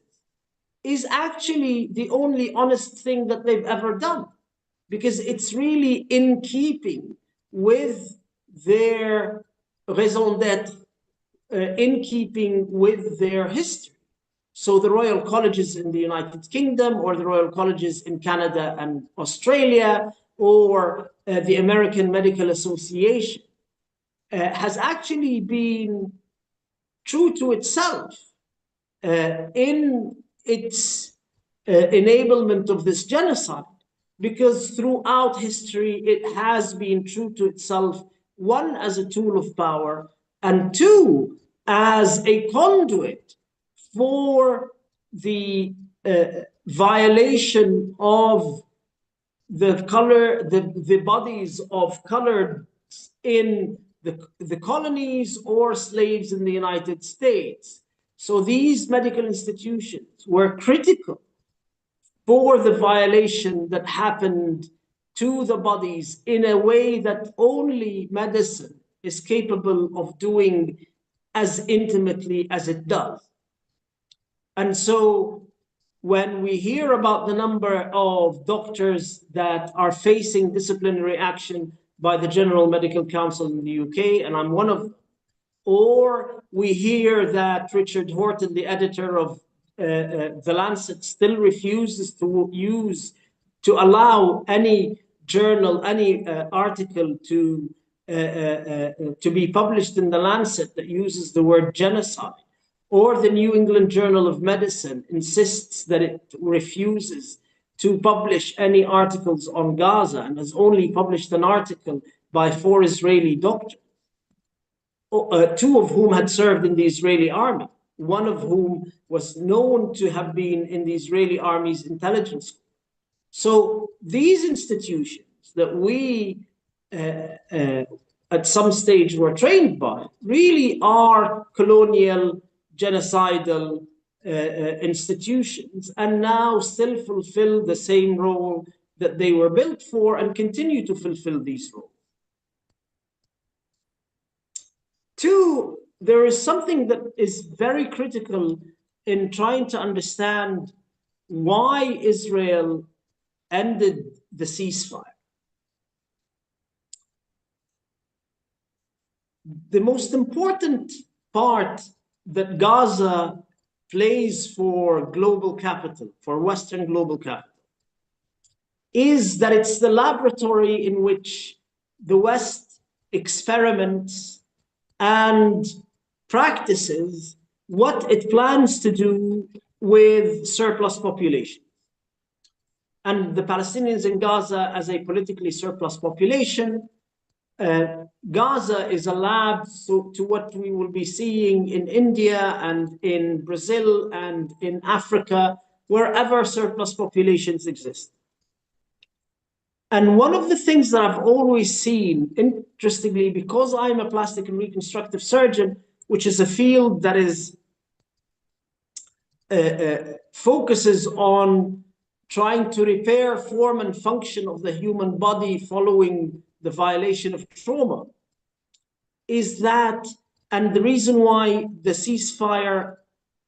is actually the only honest thing that they've ever done, because it's really in keeping with their raison d'etre, in keeping with their history. So the Royal Colleges in the United Kingdom, or the Royal Colleges in Canada and Australia, or the American Medical Association has actually been true to itself in its enablement of this genocide, because throughout history it has been true to itself, one, as a tool of power, and two, as a conduit for the violation of the bodies of colored in the colonies or slaves in the United States. So these medical institutions were critical for the violation that happened to the bodies in a way that only medicine is capable of doing as intimately as it does. And so when we hear about the number of doctors that are facing disciplinary action by the General Medical Council in the UK, and I'm one of them, or we hear that Richard Horton, the editor of The Lancet, still refuses to allow any journal, any article to be published in The Lancet that uses the word genocide, or the New England Journal of Medicine insists that it refuses to publish any articles on Gaza and has only published an article by 4 Israeli doctors, 2 of whom had served in the Israeli army, one of whom was known to have been in the Israeli army's intelligence school. So these institutions that we at some stage were trained by really are colonial, genocidal institutions, and now still fulfill the same role that they were built for and continue to fulfill these roles. 2, there is something that is very critical in trying to understand why Israel ended the ceasefire. The most important part that Gaza plays for global capital, for Western global capital, is that it's the laboratory in which the West experiments and practices what it plans to do with surplus population. And the Palestinians in Gaza, as a politically surplus population, Gaza is a lab to what we will be seeing in India and in Brazil and in Africa, wherever surplus populations exist. And one of the things that I've always seen, interestingly, because I'm a plastic and reconstructive surgeon, which is a field that is focuses on trying to repair form and function of the human body following the violation of trauma, is that, and the reason why the ceasefire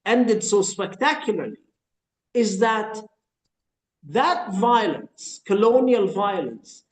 ended so spectacularly, is that violence, colonial violence,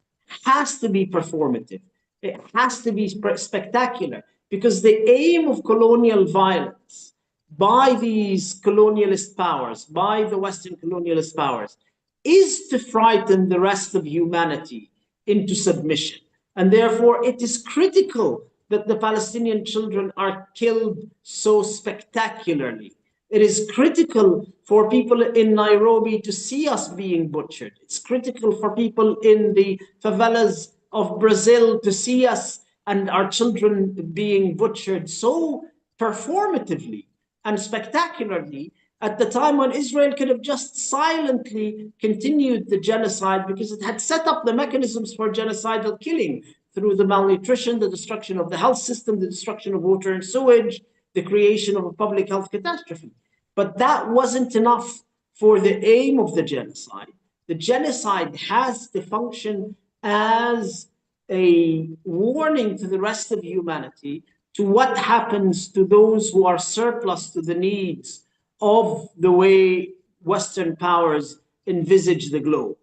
has to be performative. It has to be spectacular, because the aim of colonial violence by these colonialist powers, by the Western colonialist powers, is to frighten the rest of humanity into submission. And therefore, it is critical that the Palestinian children are killed so spectacularly. It is critical for people in Nairobi to see us being butchered. It's critical for people in the favelas of Brazil to see us and our children being butchered so performatively and spectacularly at the time when Israel could have just silently continued the genocide, because it had set up the mechanisms for genocidal killing through the malnutrition, the destruction of the health system, the destruction of water and sewage, the creation of a public health catastrophe. But that wasn't enough for the aim of the genocide. The genocide has to function as a warning to the rest of humanity to what happens to those who are surplus to the needs of the way Western powers envisage the globe.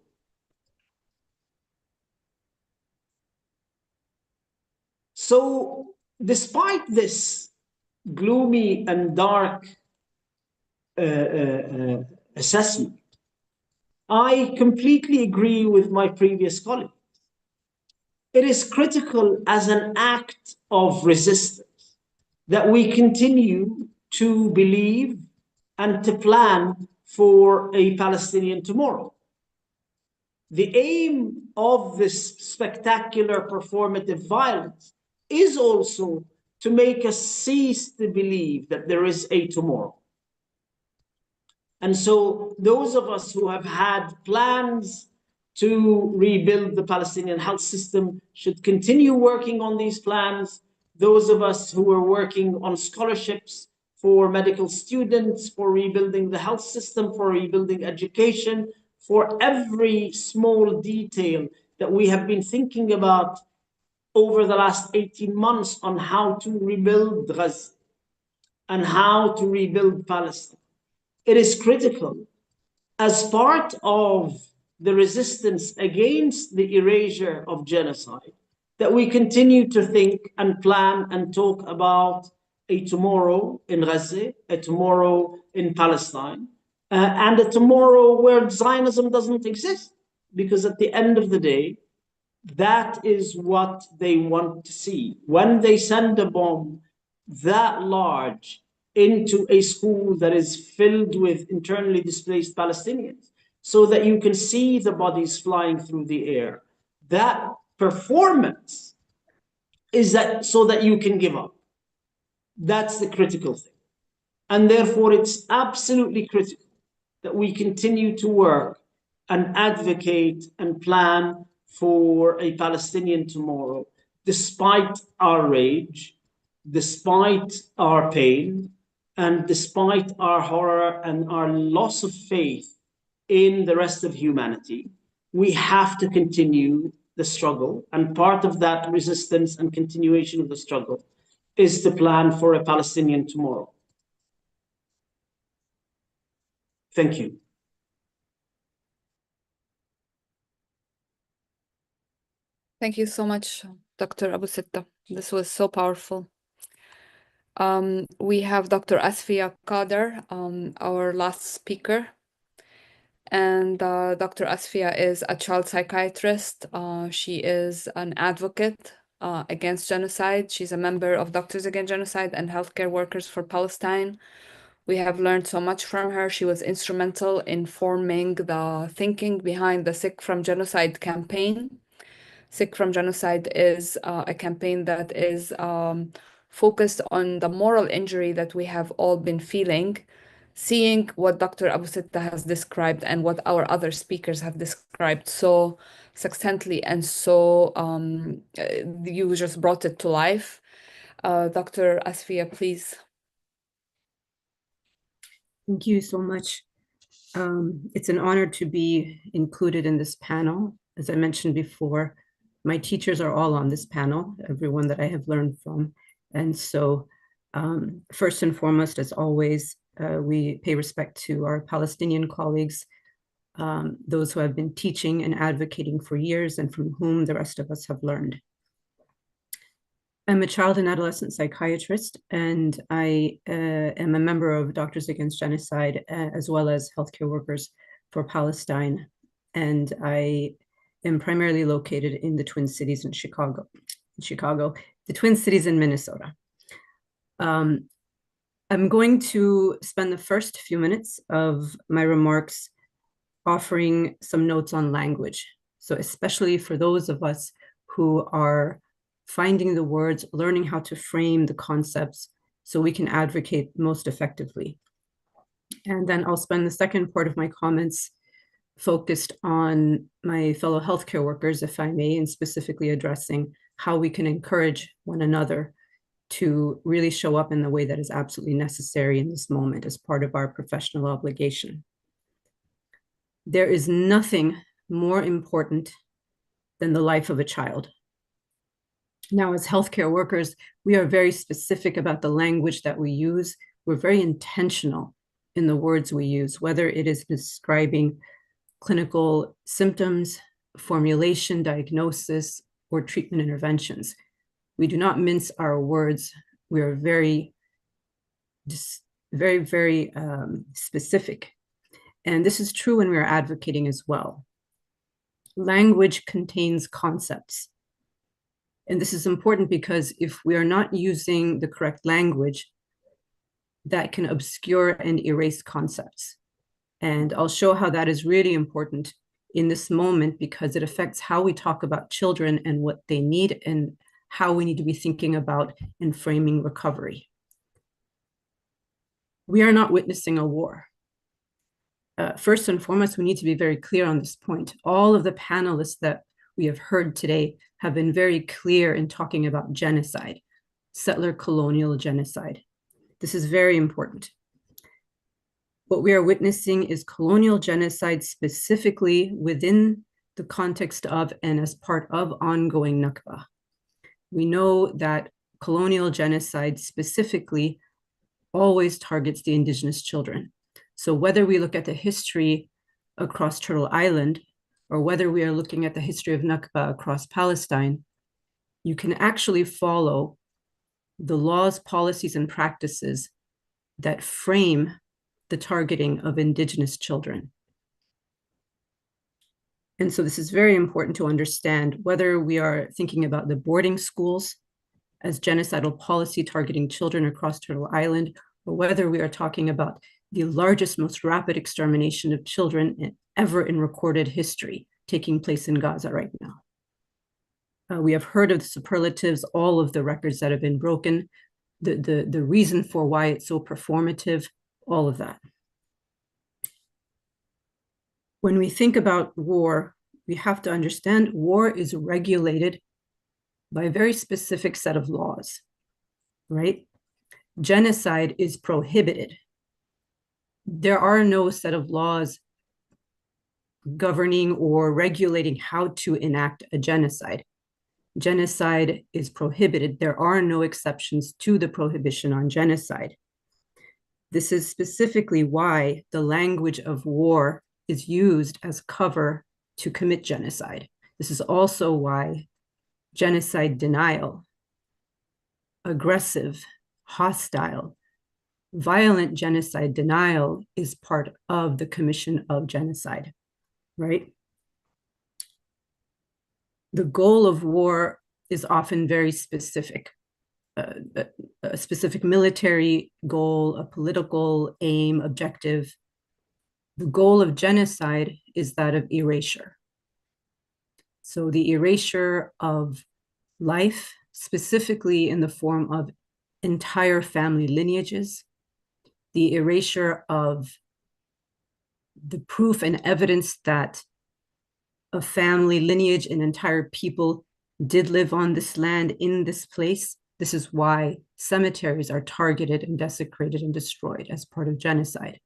So, despite this gloomy and dark assessment, I completely agree with my previous colleague. It is critical as an act of resistance that we continue to believe and to plan for a Palestinian tomorrow. The aim of this spectacular performative violence is also to make us cease to believe that there is a tomorrow. And so those of us who have had plans to rebuild the Palestinian health system should continue working on these plans. Those of us who are working on scholarships for medical students, for rebuilding the health system, for rebuilding education, for every small detail that we have been thinking about over the last 18 months on how to rebuild Gaza and how to rebuild Palestine. It is critical as part of the resistance against the erasure of genocide that we continue to think and plan and talk about a tomorrow in Gaza, a tomorrow in Palestine, and a tomorrow where Zionism doesn't exist. Because at the end of the day, that is what they want to see. When they send a bomb that large into a school that is filled with internally displaced Palestinians, so that you can see the bodies flying through the air, that performance is that so that you can give up. That's the critical thing. And therefore, it's absolutely critical that we continue to work and advocate and plan for a Palestinian tomorrow, despite our rage, despite our pain, and despite our horror and our loss of faith in the rest of humanity. We have to continue the struggle. And part of that resistance and continuation of the struggle is to plan for a Palestinian tomorrow. Thank you. Thank you so much, Dr. Abu Sitta. This was so powerful. We have Dr. Asfiya Kader, our last speaker. And Dr. Asfiya is a child psychiatrist. She is an advocate against genocide. She's a member of Doctors Against Genocide and Healthcare Workers for Palestine. We have learned so much from her. She was instrumental in forming the thinking behind the Sick from Genocide campaign. Sick from Genocide is a campaign that is focused on the moral injury that we have all been feeling, seeing what Dr. Abu Sitta has described and what our other speakers have described so succinctly and so you just brought it to life. Dr. Asfia, please. Thank you so much. It's an honor to be included in this panel. As I mentioned before, my teachers are all on this panel, everyone that I have learned from. And so first and foremost, as always, we pay respect to our Palestinian colleagues, those who have been teaching and advocating for years and from whom the rest of us have learned. I'm a child and adolescent psychiatrist, and I am a member of Doctors Against Genocide, as well as Healthcare Workers for Palestine. And I am primarily located in the Twin Cities in Chicago, the Twin Cities in Minnesota. I'm going to spend the first few minutes of my remarks offering some notes on language. So especially for those of us who are finding the words, learning how to frame the concepts so we can advocate most effectively. And then I'll spend the second part of my comments focused on my fellow healthcare workers, if I may, and specifically addressing how we can encourage one another to really show up in the way that is absolutely necessary in this moment as part of our professional obligation. There is nothing more important than the life of a child. Now, as healthcare workers, we are very specific about the language that we use. We're very intentional in the words we use, whether it is describing clinical symptoms, formulation, diagnosis, or treatment interventions. We do not mince our words. We are very specific. And this is true when we are advocating as well. Language contains concepts. And this is important because if we are not using the correct language, that can obscure and erase concepts. And I'll show how that is really important in this moment because it affects how we talk about children and what they need and how we need to be thinking about and framing recovery. We are not witnessing a war. First and foremost, we need to be very clear on this point. All of the panelists that we have heard today have been very clear in talking about genocide, settler colonial genocide. This is very important. What we are witnessing is colonial genocide specifically within the context of and as part of ongoing Nakba. We know that colonial genocide specifically always targets the indigenous children. So whether we look at the history across Turtle Island, or whether we are looking at the history of Nakba across Palestine, you can actually follow the laws, policies, and practices that frame the targeting of indigenous children. And so this is very important to understand whether we are thinking about the boarding schools as genocidal policy targeting children across Turtle Island, or whether we are talking about the largest, most rapid extermination of children ever in recorded history taking place in Gaza right now. We have heard of the superlatives, all of the records that have been broken, the reason for why it's so performative, all of that. When we think about war, we have to understand war is regulated by a very specific set of laws, right? Genocide is prohibited. There are no set of laws governing or regulating how to enact a genocide. Genocide is prohibited. There are no exceptions to the prohibition on genocide. This is specifically why the language of war is used as cover to commit genocide. This is also why genocide denial, aggressive, hostile, violent genocide denial is part of the commission of genocide, right? The goal of war is often very specific, a specific military goal, a political aim, objective. The goal of genocide is that of erasure. So the erasure of life, specifically in the form of entire family lineages, the erasure of the proof and evidence that a family lineage and entire people did live on this land in this place. This is why cemeteries are targeted and desecrated and destroyed as part of genocide.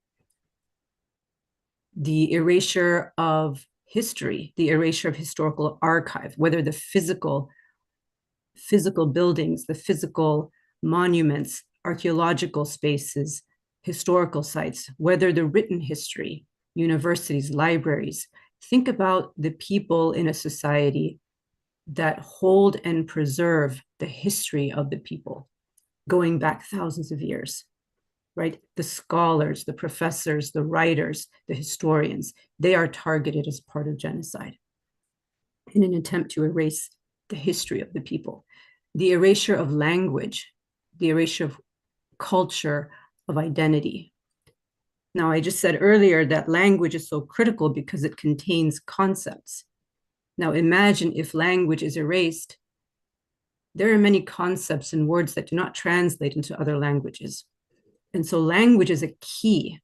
The erasure of history, the erasure of historical archive, whether the physical buildings, the physical monuments, archaeological spaces, historical sites, whether the written history, universities, libraries. Think about the people in a society that hold and preserve the history of the people going back thousands of years, right? The scholars, the professors, the writers, the historians, they are targeted as part of genocide in an attempt to erase the history of the people. The erasure of language, the erasure of culture, of identity. Now, I just said earlier that language is so critical because it contains concepts. Now, imagine if language is erased, there are many concepts and words that do not translate into other languages. And so language is a key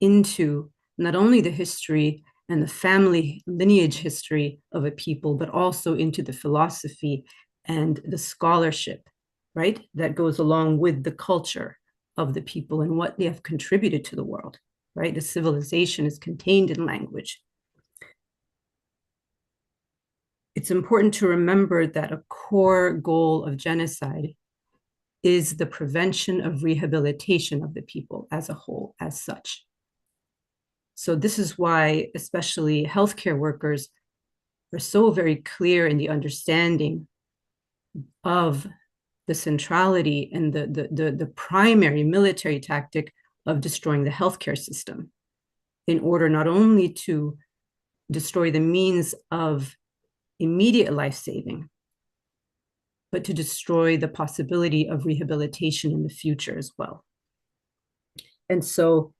into not only the history and the family lineage history of a people, but also into the philosophy and the scholarship, right? That goes along with the culture of the people and what they have contributed to the world, right? The civilization is contained in language. It's important to remember that a core goal of genocide is the prevention of rehabilitation of the people as a whole, as such. So this is why, especially healthcare workers, are so very clear in the understanding of the centrality and the primary military tactic of destroying the healthcare system in order not only to destroy the means of immediate life-saving, but to destroy the possibility of rehabilitation in the future as well. And so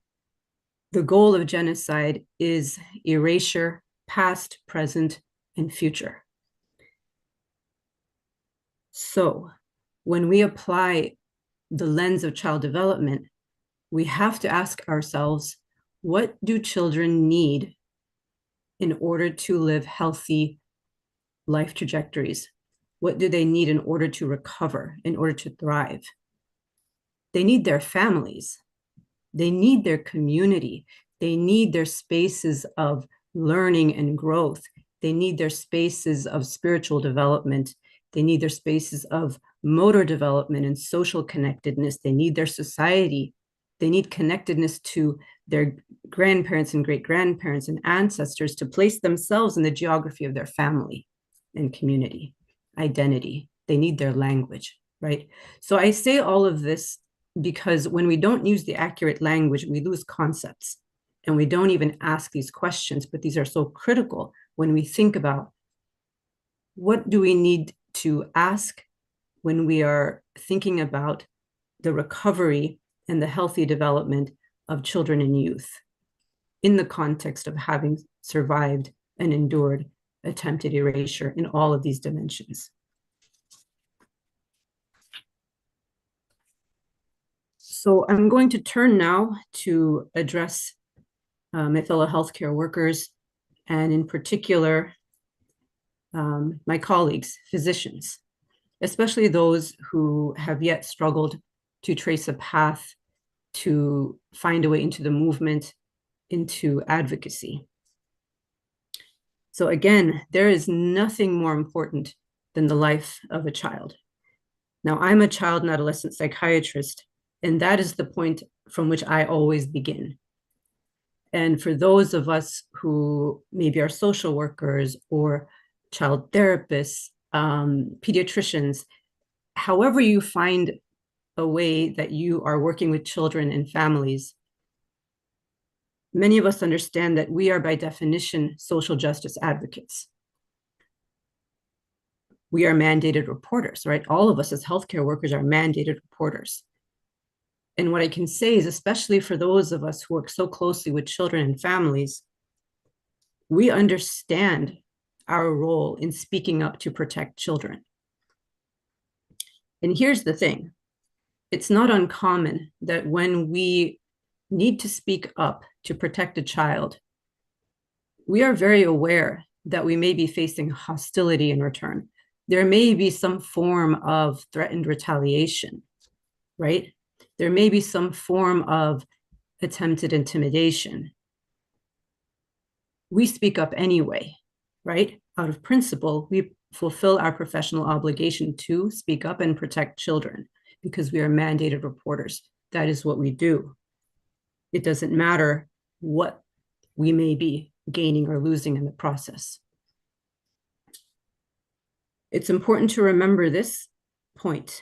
the goal of genocide is erasure, past, present, and future. So when we apply the lens of child development, we have to ask ourselves, what do children need in order to live healthy life trajectories? What do they need in order to recover, in order to thrive? They need their families. They need their community. They need their spaces of learning and growth. They need their spaces of spiritual development. They need their spaces of motor development and social connectedness. They need their society. They need connectedness to their grandparents and great-grandparents and ancestors to place themselves in the geography of their family and community, identity. They need their language, right? So I say all of this because when we don't use the accurate language, we lose concepts and we don't even ask these questions, but these are so critical when we think about what do we need to ask when we are thinking about the recovery and the healthy development of children and youth in the context of having survived and endured attempted erasure in all of these dimensions. So I'm going to turn now to address my fellow healthcare workers, and in particular, my colleagues, physicians, especially those who have yet struggled to trace a path to find a way into the movement, into advocacy. So again, there is nothing more important than the life of a child. Now, I'm a child and adolescent psychiatrist, and that is the point from which I always begin. And for those of us who maybe are social workers or child therapists, pediatricians, however you find a way that you are working with children and families, many of us understand that we are by definition social justice advocates. We are mandated reporters, right? All of us as healthcare workers are mandated reporters. And what I can say is, especially for those of us who work so closely with children and families, we understand our role in speaking up to protect children. And here's the thing. It's not uncommon that when we need to speak up to protect a child, we are very aware that we may be facing hostility in return. There may be some form of threatened retaliation, right? There may be some form of attempted intimidation. We speak up anyway, right? Out of principle, we fulfill our professional obligation to speak up and protect children because we are mandated reporters. That is what we do. It doesn't matter what we may be gaining or losing in the process. It's important to remember this point,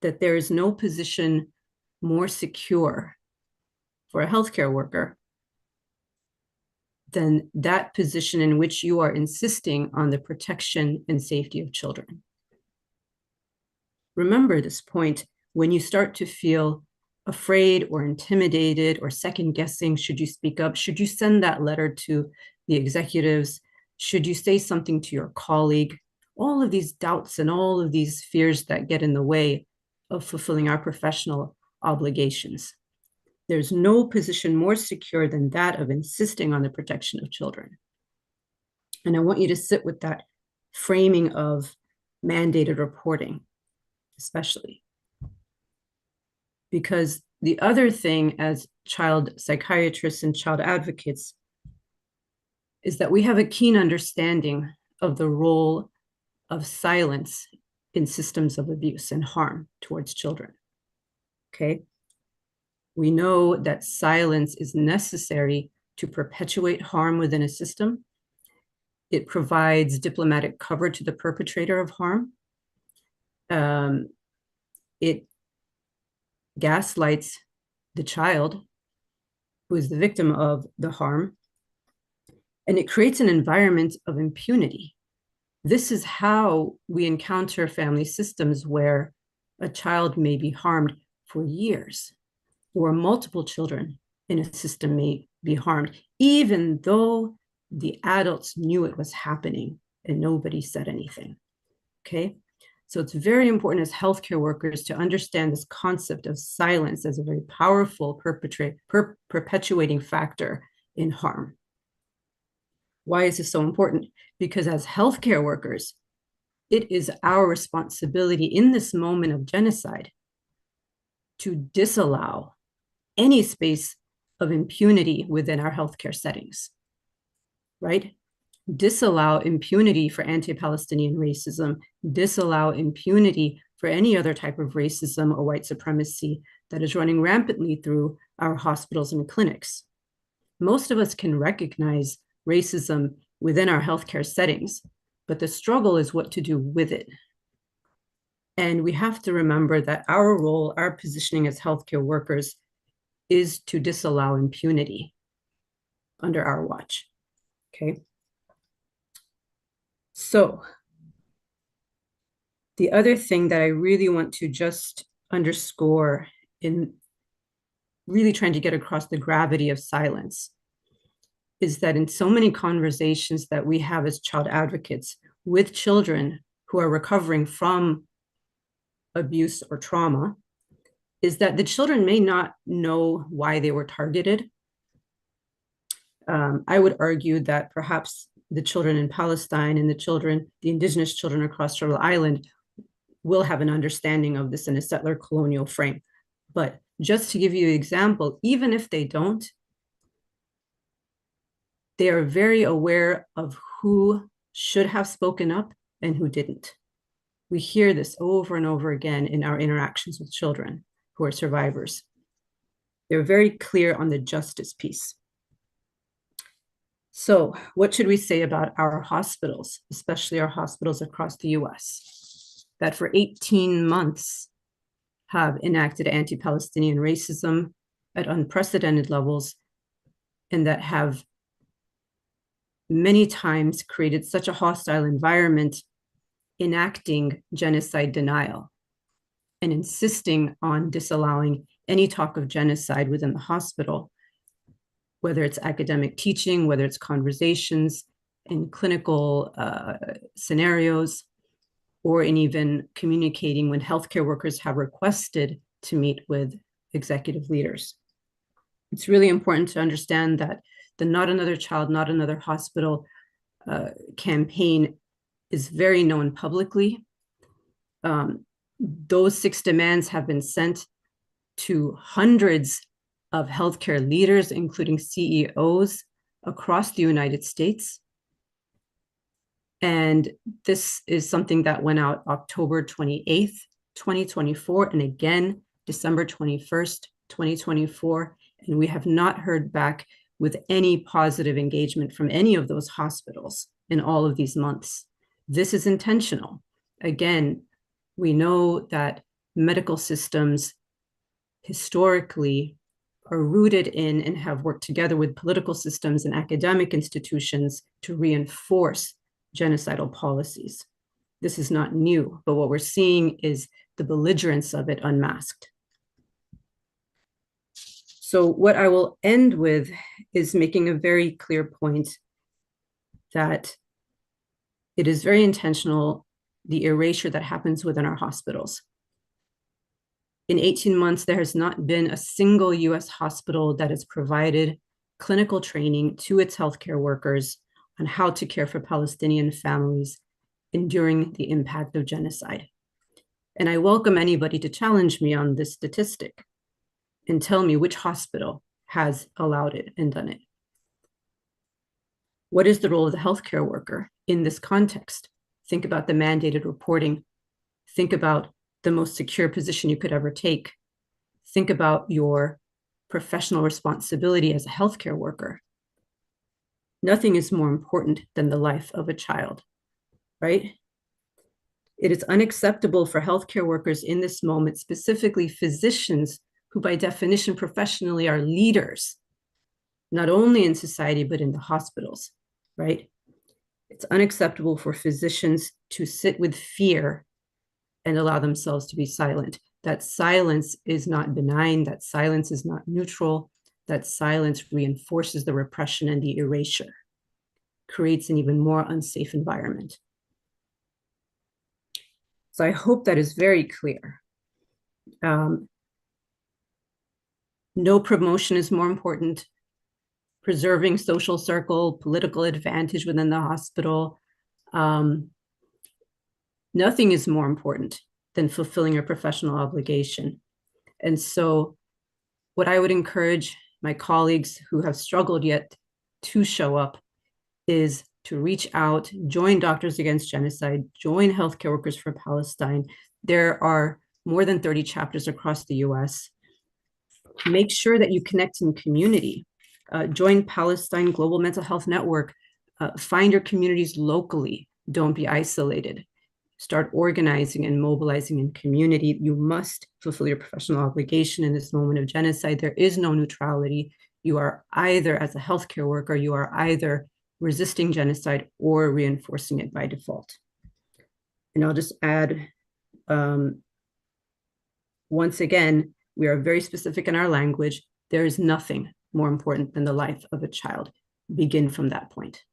that there is no position more secure for a healthcare worker than that position in which you are insisting on the protection and safety of children. Remember this point when you start to feel afraid or intimidated or second guessing, should you speak up? Should you send that letter to the executives? Should you say something to your colleague? All of these doubts and all of these fears that get in the way of fulfilling our professional obligations. There's no position more secure than that of insisting on the protection of children. And I want you to sit with that framing of mandated reporting, especially. Because the other thing as child psychiatrists and child advocates is that we have a keen understanding of the role of silence in systems of abuse and harm towards children, okay? We know that silence is necessary to perpetuate harm within a system. It provides diplomatic cover to the perpetrator of harm. It gaslights the child who is the victim of the harm, and it creates an environment of impunity. This is how we encounter family systems where a child may be harmed for years, or multiple children in a system may be harmed, even though the adults knew it was happening and nobody said anything, okay? So it's very important as healthcare workers to understand this concept of silence as a very powerful perpetuating factor in harm. Why is this so important? Because as healthcare workers, it is our responsibility in this moment of genocide to disallow any space of impunity within our healthcare settings, right? Disallow impunity for anti-Palestinian racism, disallow impunity for any other type of racism or white supremacy that is running rampantly through our hospitals and clinics. Most of us can recognize racism within our healthcare settings, but the struggle is what to do with it. And we have to remember that our role, our positioning as healthcare workers is to disallow impunity under our watch, okay? So the other thing that I really want to just underscore in really trying to get across the gravity of silence is that in so many conversations that we have as child advocates with children who are recovering from abuse or trauma, is that the children may not know why they were targeted. I would argue that perhaps the children in Palestine and the indigenous children across Turtle Island will have an understanding of this in a settler colonial frame. But just to give you an example, even if they don't, they are very aware of who should have spoken up and who didn't. We hear this over and over again in our interactions with children who are survivors. They're very clear on the justice piece. So what should we say about our hospitals, especially our hospitals across the US, that for 18 months have enacted anti-Palestinian racism at unprecedented levels and that have many times created such a hostile environment, enacting genocide denial and insisting on disallowing any talk of genocide within the hospital, whether it's academic teaching, whether it's conversations, in clinical scenarios, or in even communicating when healthcare workers have requested to meet with executive leaders. It's really important to understand that the Not Another Child, Not Another Hospital campaign is very known publicly. Those 6 demands have been sent to hundreds of healthcare leaders, including CEOs across the United States. And this is something that went out October 28th, 2024, and again, December 21st, 2024. And we have not heard back with any positive engagement from any of those hospitals in all of these months. This is intentional. Again, we know that medical systems historically are rooted in and have worked together with political systems and academic institutions to reinforce genocidal policies. This is not new, but what we're seeing is the belligerence of it unmasked. So what I will end with is making a very clear point that it is very intentional, the erasure that happens within our hospitals. In 18 months, there has not been a single US hospital that has provided clinical training to its healthcare workers on how to care for Palestinian families enduring the impact of genocide. And I welcome anybody to challenge me on this statistic and tell me which hospital has allowed it and done it. What is the role of the healthcare worker in this context? Think about the mandated reporting. Think about the most secure position you could ever take. Think about your professional responsibility as a healthcare worker. Nothing is more important than the life of a child, right? It is unacceptable for healthcare workers in this moment, specifically physicians who by definition professionally are leaders, not only in society, but in the hospitals, right? It's unacceptable for physicians to sit with fear and allow themselves to be silent. That silence is not benign, that silence is not neutral, that silence reinforces the repression and the erasure, creates an even more unsafe environment. So I hope that is very clear. No promotion is more important. Preserving social circle, political advantage within the hospital. Nothing is more important than fulfilling your professional obligation. And so what I would encourage my colleagues who have struggled yet to show up is to reach out, join Doctors Against Genocide, join Healthcare Workers for Palestine. There are more than 30 chapters across the US. Make sure that you connect in community. Join Palestine-Global Mental Health Network. Find your communities locally. Don't be isolated. Start organizing and mobilizing in community. You must fulfill your professional obligation in this moment of genocide. There is no neutrality. You are either, as a healthcare worker, you are either resisting genocide or reinforcing it by default. And I'll just add, once again, we are very specific in our language. There is nothing more important than the life of a child. Begin from that point.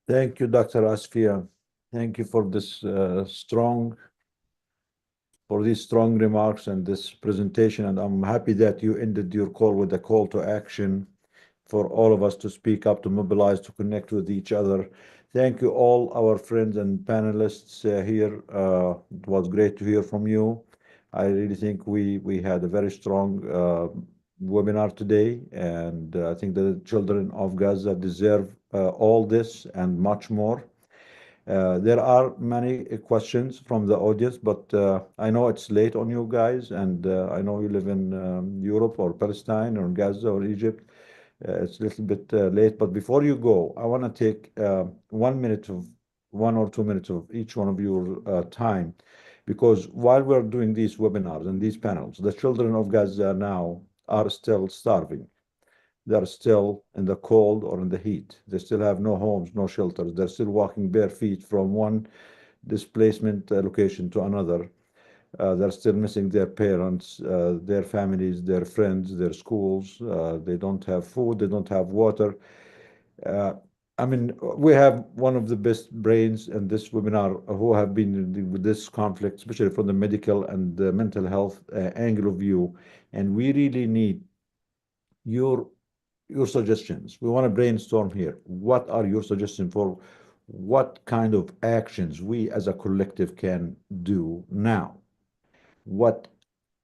Thank you, Dr. Asfia. Thank you for this these strong remarks and this presentation. And I'm happy that you ended your call with a call to action for all of us to speak up, to mobilize, to connect with each other. Thank you all our friends and panelists here. It was great to hear from you. I really think we had a very strong webinar today, and I think the children of Gaza deserve all this and much more. There are many questions from the audience, but I know it's late on you guys, and I know you live in Europe or Palestine or Gaza or Egypt. It's a little bit late, but before you go, I want to take 1 or 2 minutes of each one of your time, because while we're doing these webinars and these panels, the children of Gaza now are still starving. They're still in the cold or in the heat. They still have no homes, no shelters. They're still walking bare feet from one displacement location to another. They're still missing their parents, their families, their friends, their schools. They don't have food, they don't have water. I mean, we have one of the best brains in this webinar who have been with this conflict, especially from the medical and the mental health angle of view. And we really need your suggestions. We want to brainstorm here. What are your suggestions for what kind of actions we as a collective can do now? What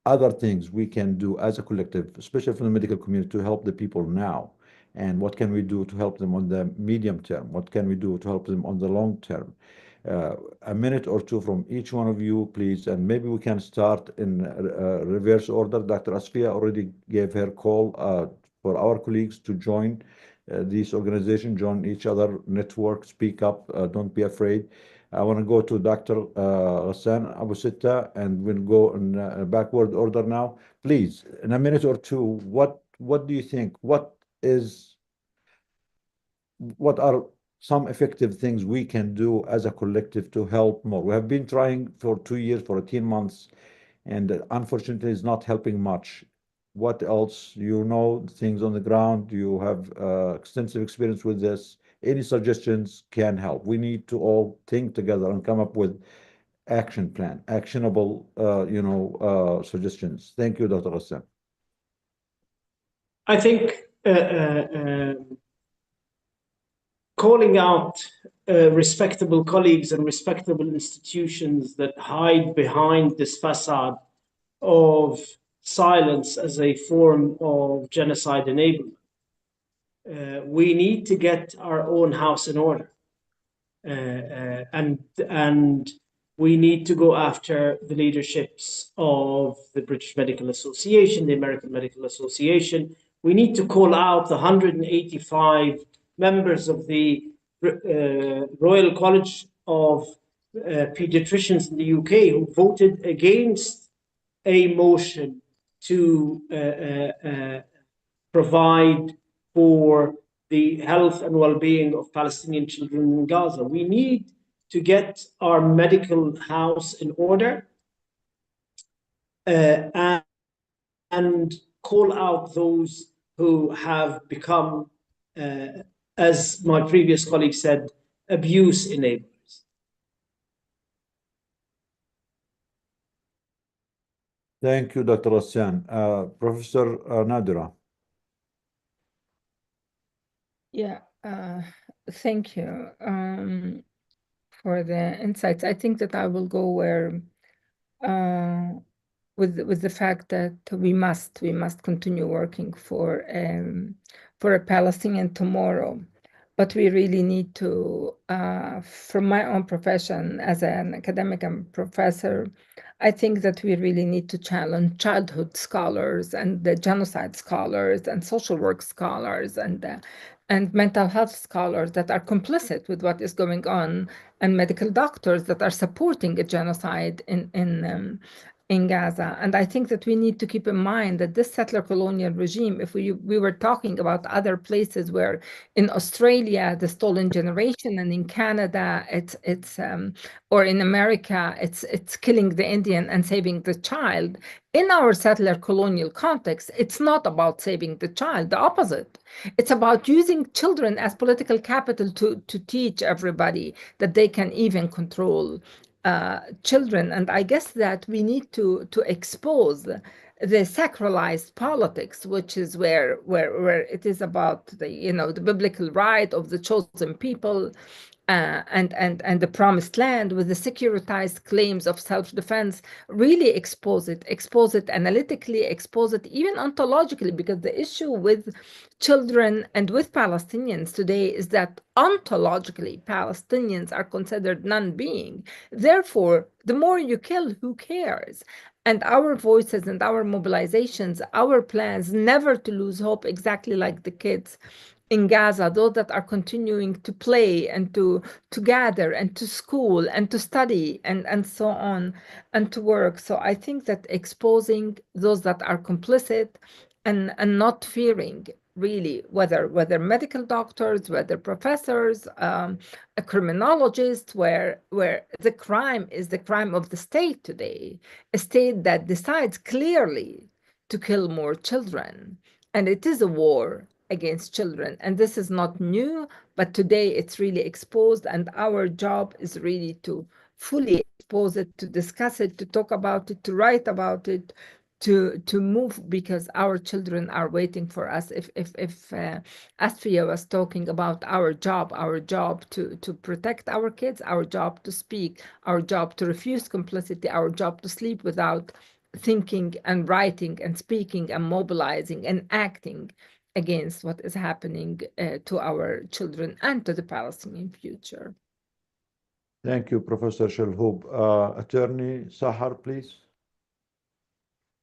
other things we can do as a collective, especially from the medical community, to help the people now? And what can we do to help them on the medium term? What can we do to help them on the long term? A minute or two from each one of you, please, and maybe we can start in reverse order. Dr. Asfia already gave her call for our colleagues to join this organization, join each other, network, speak up, don't be afraid. I want to go to Dr. Ghassan Abu Sitta, and we'll go in backward order now. Please, in a minute or two, what do you think? What are some effective things we can do as a collective to help more? We have been trying for 2 years, for 18 months, and unfortunately it's not helping much. What else? You know, things on the ground, you have extensive experience with this. Any suggestions can help. We need to all think together and come up with action plan, actionable, suggestions. Thank you, Dr. Ghassan. I think calling out respectable colleagues and respectable institutions that hide behind this facade of silence as a form of genocide enablement. We need to get our own house in order. And we need to go after the leaderships of the British Medical Association, the American Medical Association. We need to call out the 185 members of the Royal College of Pediatricians in the UK who voted against a motion to provide for the health and well-being of Palestinian children in Gaza. We need to get our medical house in order and call out those who have become, as my previous colleague said, abuse enablers. Thank you, Dr. Ghassan. Professor Nadira. Yeah, thank you for the insights. I think that I will go where with the fact that we must continue working for a Palestinian tomorrow. But we really need to, from my own profession as an academic and professor, I think that we really need to challenge childhood scholars and the genocide scholars and social work scholars and mental health scholars that are complicit with what is going on, and medical doctors that are supporting a genocide in Gaza. And I think that we need to keep in mind that this settler colonial regime, if we were talking about other places where in Australia, the stolen generation, and in Canada, it's or in America, it's killing the Indian and saving the child. In our settler colonial context, it's not about saving the child, the opposite. It's about using children as political capital to teach everybody that they can even control children. And I guess that we need to expose the sacralized politics, which is where it is about the biblical right of the chosen people and the promised land, with the securitized claims of self-defense. Really expose it analytically, expose it even ontologically, because the issue with children and with Palestinians today is that ontologically Palestinians are considered non-being. Therefore, the more you kill, who cares? And our voices and our mobilizations, our plans never to lose hope, exactly like the kids in Gaza, those that are continuing to play and to gather and to school and to study and so on and to work. So I think that exposing those that are complicit and not fearing really, whether medical doctors, whether professors, a criminologist, where the crime is the crime of the state today, a state that decides clearly to kill more children. And it is a war against children. And this is not new, but today it's really exposed. And our job is really to fully expose it, to discuss it, to talk about it, to write about it, to move, because our children are waiting for us. If Asfia was talking about our job to protect our kids, our job to speak, our job to refuse complicity, our job to sleep without thinking and writing and speaking and mobilizing and acting against what is happening to our children and to the Palestinian future. Thank you, Professor Shalhoub. Attorney Sahar, please.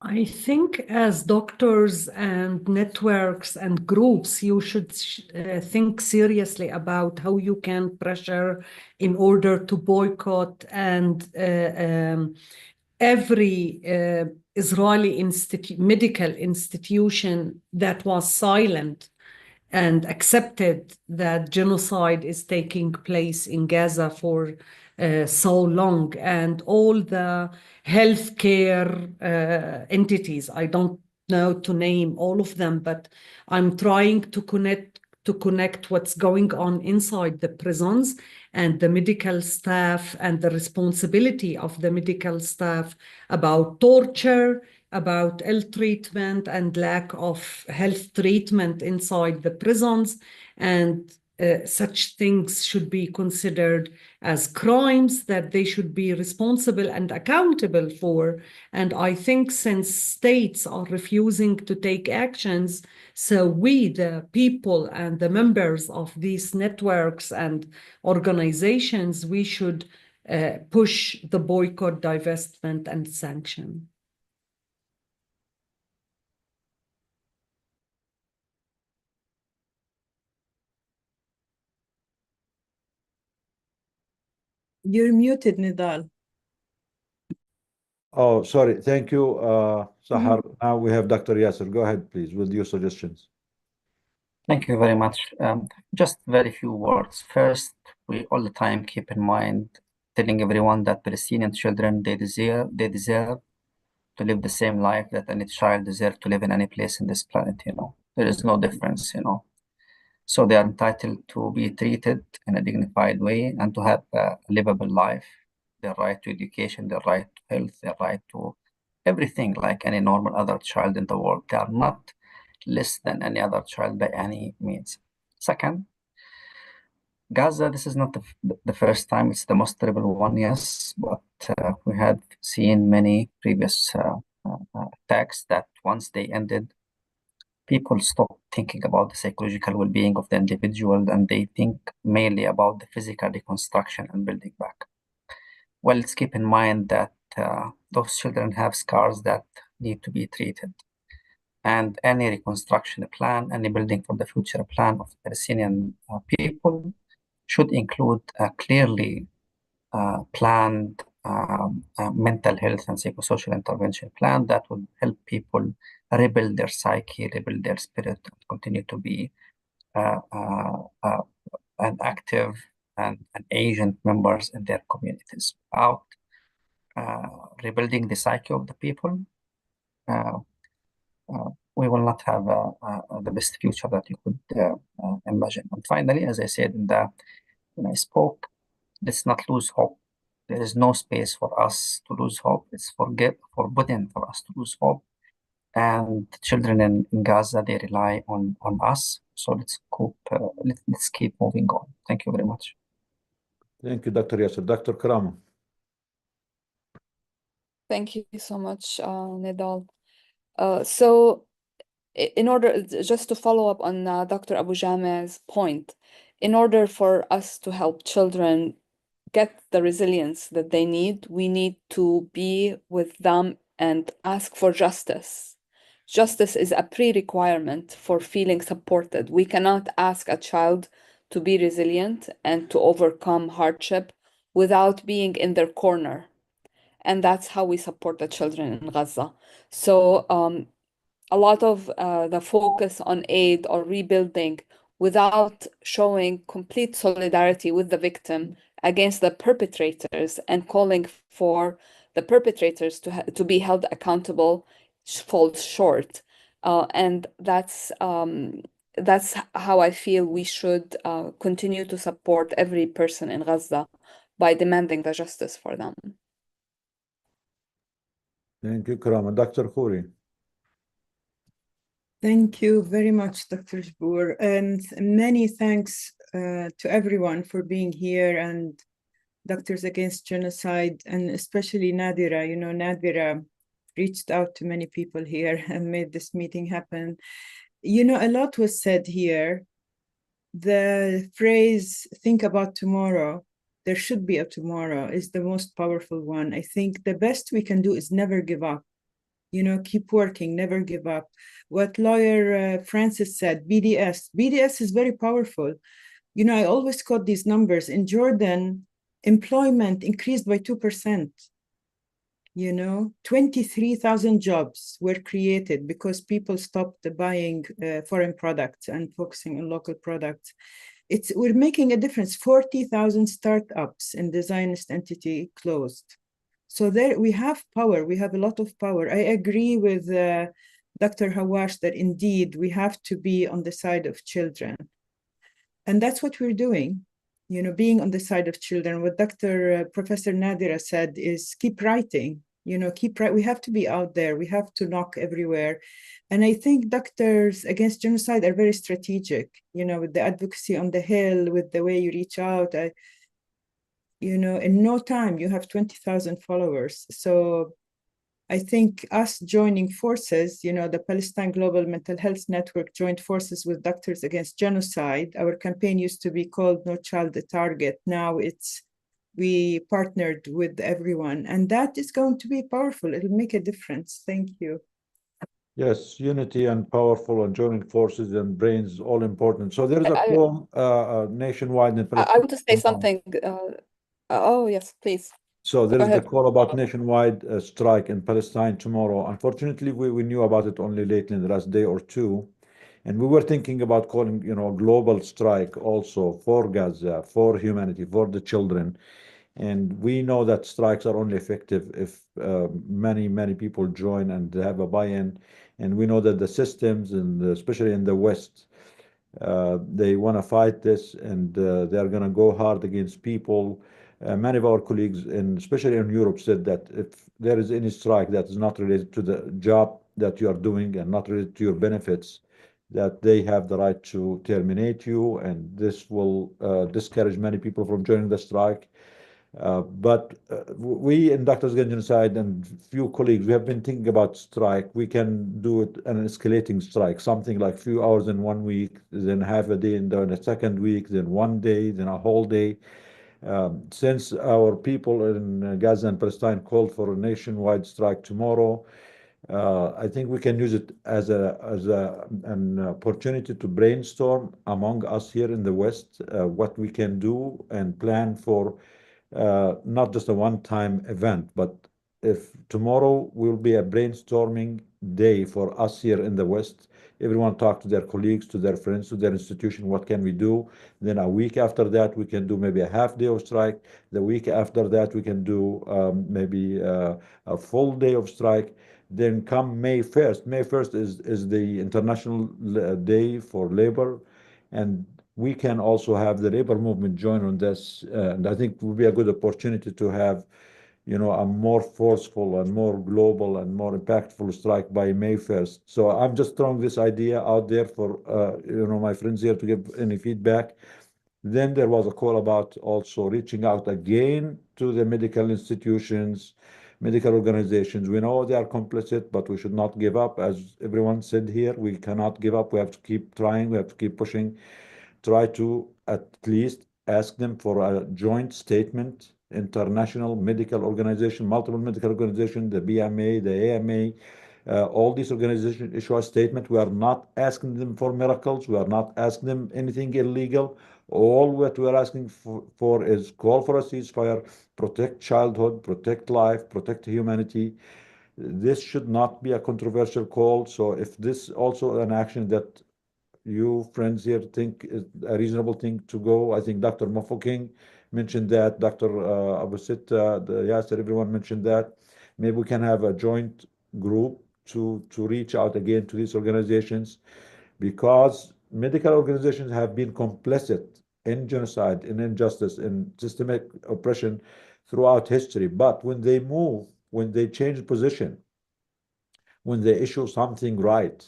I think as doctors and networks and groups, you should think seriously about how you can pressure in order to boycott and every Israeli medical institution that was silent and accepted that genocide is taking place in Gaza for so long, and all the healthcare entities. I don't know to name all of them, but I'm trying to connect what's going on inside the prisons and the medical staff and the responsibility of the medical staff about torture, about ill treatment and lack of health treatment inside the prisons, and such things should be considered as crimes that they should be responsible and accountable for. And I think since states are refusing to take actions, so we, the people and the members of these networks and organizations, we should push the boycott, divestment, and sanction. You're muted, Nidal. Oh, sorry. Thank you, Sahar. Now we have Dr. Yasser. Go ahead, please, with your suggestions. Thank you very much. Just very few words. First, we all the time keep in mind telling everyone that Palestinian children, they deserve to live the same life that any child deserves to live in any place in this planet, you know. There is no difference, you know. So they are entitled to be treated in a dignified way and to have a livable life, their right to education, their right to health, their right to everything like any normal other child in the world. They are not less than any other child by any means. Second, Gaza, this is not the first time, it's the most terrible one, yes, but we had seen many previous attacks that once they ended, people stop thinking about the psychological well-being of the individual and they think mainly about the physical reconstruction and building back. Well, let's keep in mind that those children have scars that need to be treated. And any reconstruction plan, any building for the future plan of Palestinian people should include a clearly planned mental health and psychosocial intervention plan that would help people rebuild their psyche, rebuild their spirit, and continue to be an active and an agent members in their communities. Without rebuilding the psyche of the people, we will not have the best future that you could imagine. And finally, as I said when I spoke, let's not lose hope. There is no space for us to lose hope. It's forbidden for us to lose hope. And the children in Gaza, they rely on us. So let's keep moving on. Thank you very much. Thank you, Dr. Yasser. Dr. Karam. Thank you so much, Nidal. So in order, just to follow up on Dr. Abu Jame's point, in order for us to help children get the resilience that they need, we need to be with them and ask for justice. Justice is a pre-requirement for feeling supported. We cannot ask a child to be resilient and to overcome hardship without being in their corner. And that's how we support the children in Gaza. So a lot of the focus on aid or rebuilding without showing complete solidarity with the victim against the perpetrators and calling for the perpetrators to be held accountable falls short. And that's how I feel we should continue to support every person in Gaza by demanding the justice for them. Thank you, Karama. Dr. Khoury. Thank you very much, Dr. Jbour, and many thanks to everyone for being here, and Doctors Against Genocide, and especially Nadira. You know, Nadira reached out to many people here and made this meeting happen. You know, a lot was said here. The phrase, think about tomorrow, there should be a tomorrow, is the most powerful one. I think the best we can do is never give up. You know, keep working, never give up. What lawyer Francis said, BDS is very powerful. You know, I always quote these numbers. In Jordan, employment increased by 2%. You know, 23,000 jobs were created because people stopped buying foreign products and focusing on local products. We're making a difference. 40,000 startups in the Zionist entity closed. So there we have power. We have a lot of power. I agree with Dr. Hawash that indeed we have to be on the side of children. And that's what we're doing, you know, being on the side of children. What Professor Nadira said is keep writing, you know, we have to be out there. We have to knock everywhere. And I think Doctors Against Genocide are very strategic, you know, with the advocacy on the Hill, with the way you reach out. You know, in no time, you have 20,000 followers. So I think us joining forces, you know, the Palestine-Global Mental Health Network joined forces with Doctors Against Genocide. Our campaign used to be called No Child a Target. Now we partnered with everyone, and that is going to be powerful. It'll make a difference. Thank you. Yes, unity and powerful and joining forces and brains, all important. So there is a call nationwide in Palestine. I want to say something. Oh, yes, please. So there Go is the ahead. call about nationwide strike in Palestine tomorrow. Unfortunately, we knew about it only lately in the last day or two. And we were thinking about calling, you know, a global strike also for Gaza, for humanity, for the children. And we know that strikes are only effective if many people join and have a buy-in. And we know that the systems, and especially in the West, they want to fight this, and they're going to go hard against people. Many of our colleagues, especially in Europe, said that if there is any strike that is not related to the job that you are doing and not related to your benefits, that they have the right to terminate you, and this will discourage many people from joining the strike. But we in Doctors Against Genocide and few colleagues, we have been thinking about strike. We can do it an escalating strike, something like few hours in 1 week, then half a day in the second week, then 1 day, then a whole day. Since our people in Gaza and Palestine called for a nationwide strike tomorrow, I think we can use it as an opportunity to brainstorm among us here in the West what we can do and plan for not just a one-time event, but if tomorrow will be a brainstorming day for us here in the West, everyone talk to their colleagues, to their friends, to their institution, what can we do? Then a week after that, we can do maybe a half day of strike. The week after that, we can do maybe a full day of strike. Then come May 1st. May 1st is the International Day for Labor, and we can also have the labor movement join on this. And I think it would be a good opportunity to have, you know, a more forceful and more global and more impactful strike by May 1st. So I'm just throwing this idea out there for, you know, my friends here to give any feedback. Then there was a call about also reaching out again to the medical institutions, medical organizations. We know they are complicit, but we should not give up. As everyone said here, we cannot give up. We have to keep trying. We have to keep pushing. Try to at least ask them for a joint statement, international medical organization, multiple medical organizations, the BMA, the AMA, all these organizations issue a statement. We are not asking them for miracles. We are not asking them anything illegal. All what we are asking for is call for a ceasefire, protect childhood, protect life, protect humanity, This should not be a controversial call. So if this also an action that you friends here think is a reasonable thing to go, I think Dr. Mofoking mentioned that, Dr. Abu Sitta, Yasser, everyone mentioned that. Maybe we can have a joint group to reach out again to these organizations, because medical organizations have been complicit in genocide, in injustice, in systemic oppression throughout history. But when they move, when they change position, when they issue something right,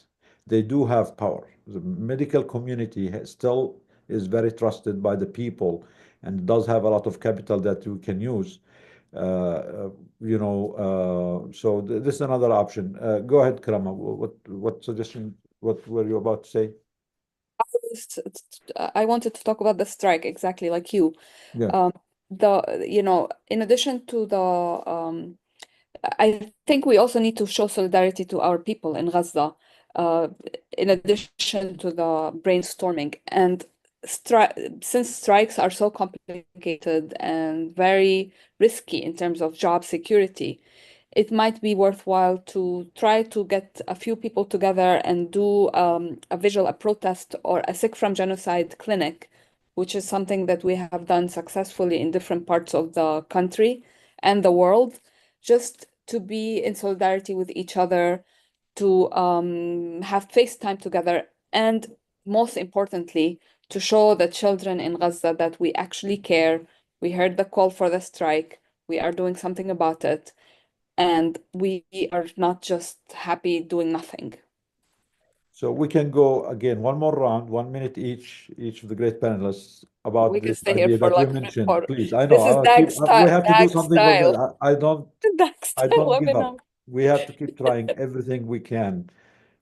they do have power. The medical community still is very trusted by the people and does have a lot of capital that we can use. So this is another option. Go ahead, Karama. What suggestion? What were you about to say? I wanted to talk about the strike exactly like you. Yeah. In addition to I think we also need to show solidarity to our people in Gaza, in addition to the brainstorming. And since strikes are so complicated and very risky in terms of job security, it might be worthwhile to try to get a few people together and do a protest or a Sick from Genocide clinic, which is something that we have done successfully in different parts of the country and the world, just to be in solidarity with each other, to have FaceTime together, and most importantly, to show the children in Gaza that we actually care. We heard the call for the strike. We are doing something about it. And we are not just happy doing nothing. So we can go again, one more round, 1 minute each of the great panelists about We can this stay here idea for that you like mentioned. for Please, I this is know, DAG we style, have to do DAG something for style, that. DAG I style don't give webinar. up. We have to keep trying everything we can.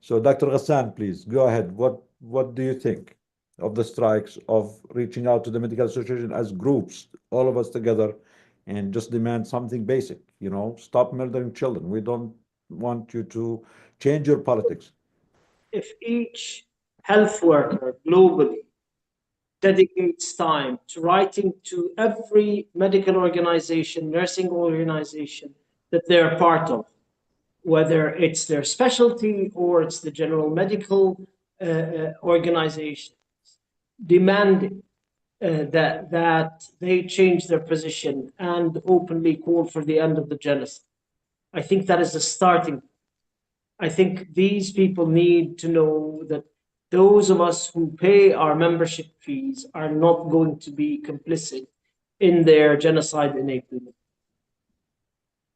So Dr. Ghassan, please go ahead. What do you think of the strikes, of reaching out to the medical association as groups, all of us together, and just demand something basic, stop murdering children. We don't want you to change your politics. If each health worker globally dedicates time to writing to every medical organization, nursing organization that they're part of, whether it's their specialty or it's the general medical organization, demanding that they change their position and openly call for the end of the genocide. I think that is a starting. I think these people need to know that those of us who pay our membership fees are not going to be complicit in their genocide enablement.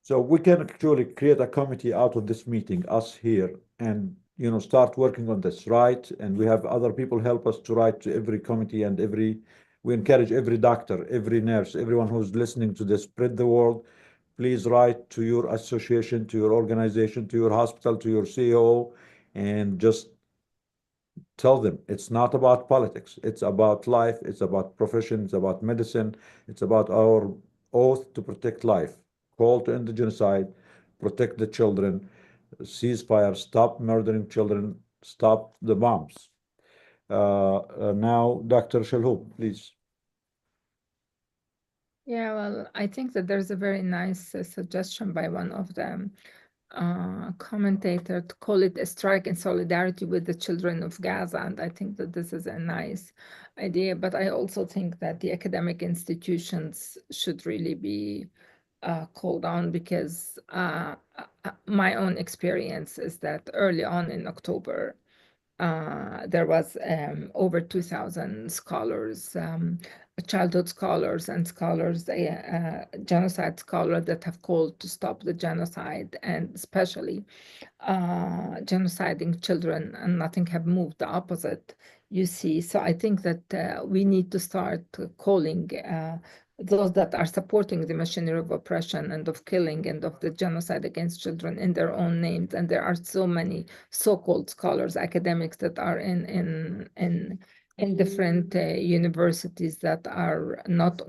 So we can actually create a committee out of this meeting, us here, and start working on this, right? And we have other people help us to write to every committee and we encourage every doctor, every nurse, everyone who's listening to this, spread the word. Please write to your association, to your organization, to your hospital, to your CEO, and just tell them it's not about politics. It's about life. It's about profession. It's about medicine. It's about our oath to protect life. Call to end the genocide, protect the children, ceasefire, stop murdering children, stop the bombs. Now, Dr. Shalhoub, please. Yeah, well, I think that there's a very nice suggestion by one of them. Commentator to call it a strike in solidarity with the children of Gaza. And I think that this is a nice idea, but I also think that the academic institutions should really be called on, because my own experience is that early on in October, there was over 2,000 scholars, childhood scholars and scholars, genocide scholars that have called to stop the genocide, and especially genociding children, and nothing have moved, the opposite, you see. So I think that we need to start calling those that are supporting the machinery of oppression and of killing and of the genocide against children in their own names. And there are so many so-called scholars, academics that are in in different universities that are not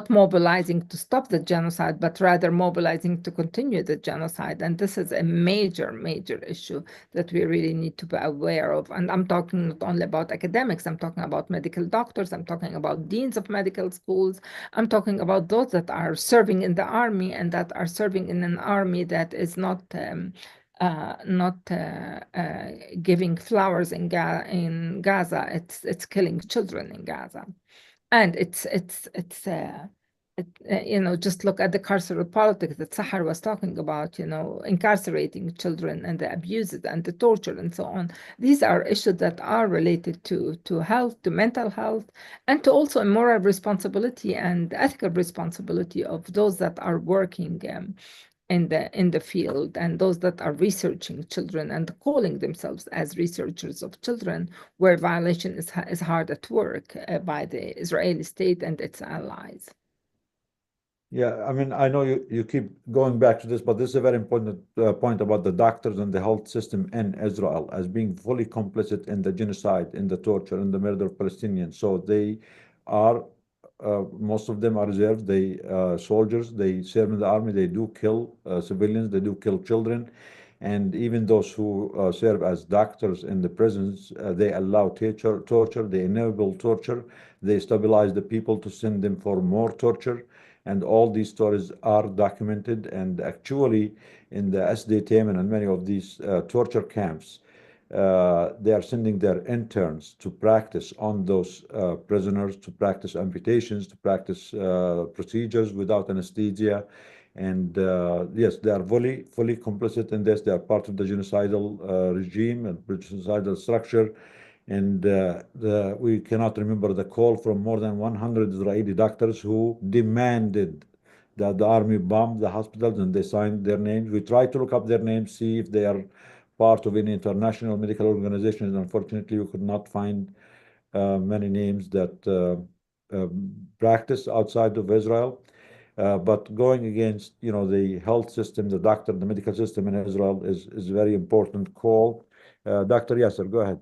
mobilizing to stop the genocide, but rather mobilizing to continue the genocide. And this is a major issue that we really need to be aware of. And I'm talking not only about academics, I'm talking about medical doctors, I'm talking about deans of medical schools, I'm talking about those that are serving in the army and that are serving in an army that is not giving flowers in Gaza. It's killing children in Gaza, and just look at the carceral politics that Sahar was talking about. Incarcerating children and the abuses and the torture and so on. These are issues that are related to health, to mental health, and to also a moral responsibility and ethical responsibility of those that are working in the field, and those that are researching children and calling themselves as researchers of children, where violation is hard at work by the Israeli state and its allies. Yeah, I mean, I know you keep going back to this, but this is a very important point about the doctors and the health system in Israel as being fully complicit in the genocide, in the torture, in the murder of Palestinians. So they are, most of them are reserved. They soldiers. They serve in the army. They do kill civilians. They do kill children, and even those who serve as doctors in the prisons, they allow torture. They enable torture. They stabilize the people to send them for more torture. And all these stories are documented. And actually, in the SDTM and many of these torture camps, they are sending their interns to practice on those prisoners, to practice amputations, to practice procedures without anesthesia. And yes, they are fully complicit in this. They are part of the genocidal regime and genocidal structure. And we cannot remember the call from more than 100 Israeli doctors who demanded that the army bomb the hospitals, and they signed their names. We tried to look up their names, see if they are part of any international medical organizations. Unfortunately, we could not find many names that practice outside of Israel. But going against, the health system, the medical system in Israel is a very important call. Dr. Yasser, go ahead.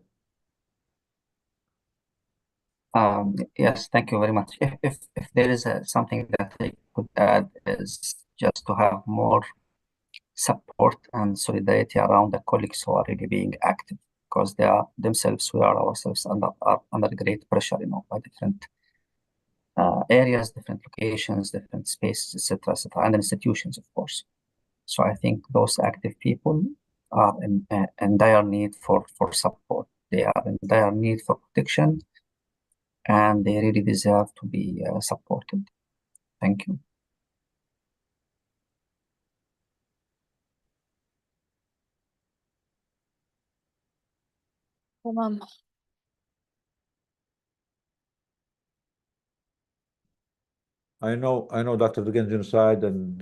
Yes, thank you very much. If there is something that I could add is just to have more support and solidarity around the colleagues who are really being active, because they are themselves, we are ourselves are under great pressure, by different areas, different locations, different spaces, etc., and institutions, of course. So I think those active people are in dire need for support. They are in dire need for protection, and they really deserve to be supported. Thank you. I know, Dr. Against Genocide and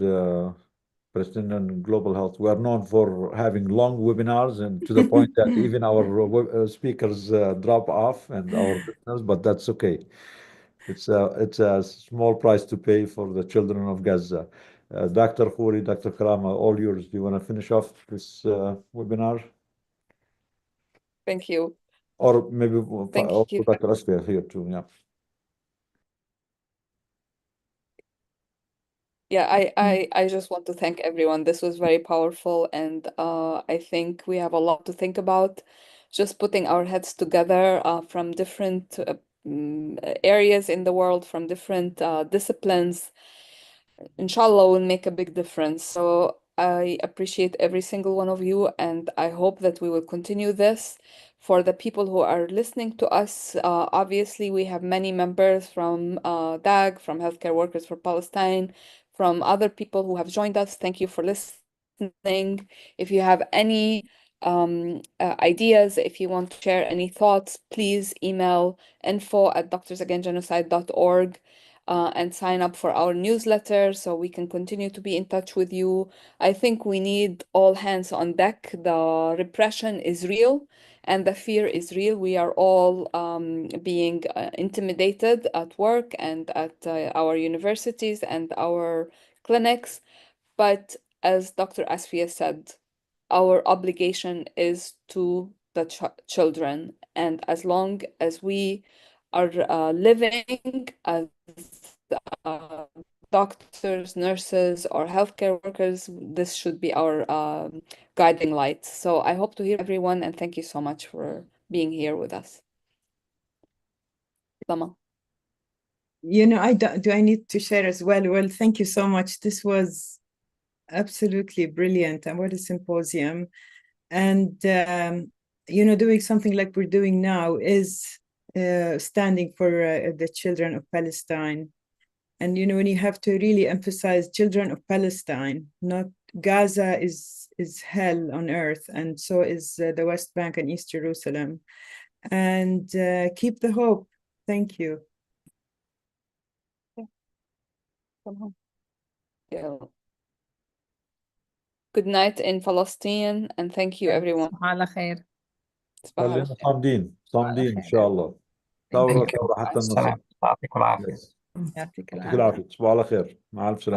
Palestinian Global Health. We are known for having long webinars, and to the point that even our speakers drop off and our listeners, but that's okay. It's a small price to pay for the children of Gaza. Dr. Khouri, Dr. Karama, all yours. Do you want to finish off this webinar? Thank you. Or maybe Thank also you. Dr. Asfia here too, yeah. Yeah, I just want to thank everyone. This was very powerful, and I think we have a lot to think about. Just putting our heads together from different areas in the world, from different disciplines, inshallah, will make a big difference. So I appreciate every single one of you, and I hope that we will continue this. For the people who are listening to us, obviously we have many members from DAG, from Healthcare Workers for Palestine, from other people who have joined us. Thank you for listening. If you have any ideas, if you want to share any thoughts, please email info@doctorsagainstgenocide.org and sign up for our newsletter so we can continue to be in touch with you. I think we need all hands on deck. The repression is real and the fear is real. We are all being intimidated at work and at our universities and our clinics. But as Dr. Asfia said, our obligation is to the children. And as long as we are living as doctors, nurses, or healthcare workers, this should be our guiding light. So I hope to hear everyone, and thank you so much for being here with us. Lama. You know, do I need to share as well? Well, thank you so much. This was absolutely brilliant, and what a symposium. And you know, doing something like we're doing now is standing for the children of Palestine. And you know, when you have to really emphasize children of Palestine, not Gaza is hell on earth, and so is the West Bank and East Jerusalem. And keep the hope. Thank you. Yeah. Good night in Palestine, and thank you everyone. صباح على خير. صباح خلينا الخير. صامدين إن شاء الله. ثورة حتى النصر. السلام، يعطيكم العافية. يعطيك يعطيك العافية. تصبحوا على خير. مع ألف سلامة.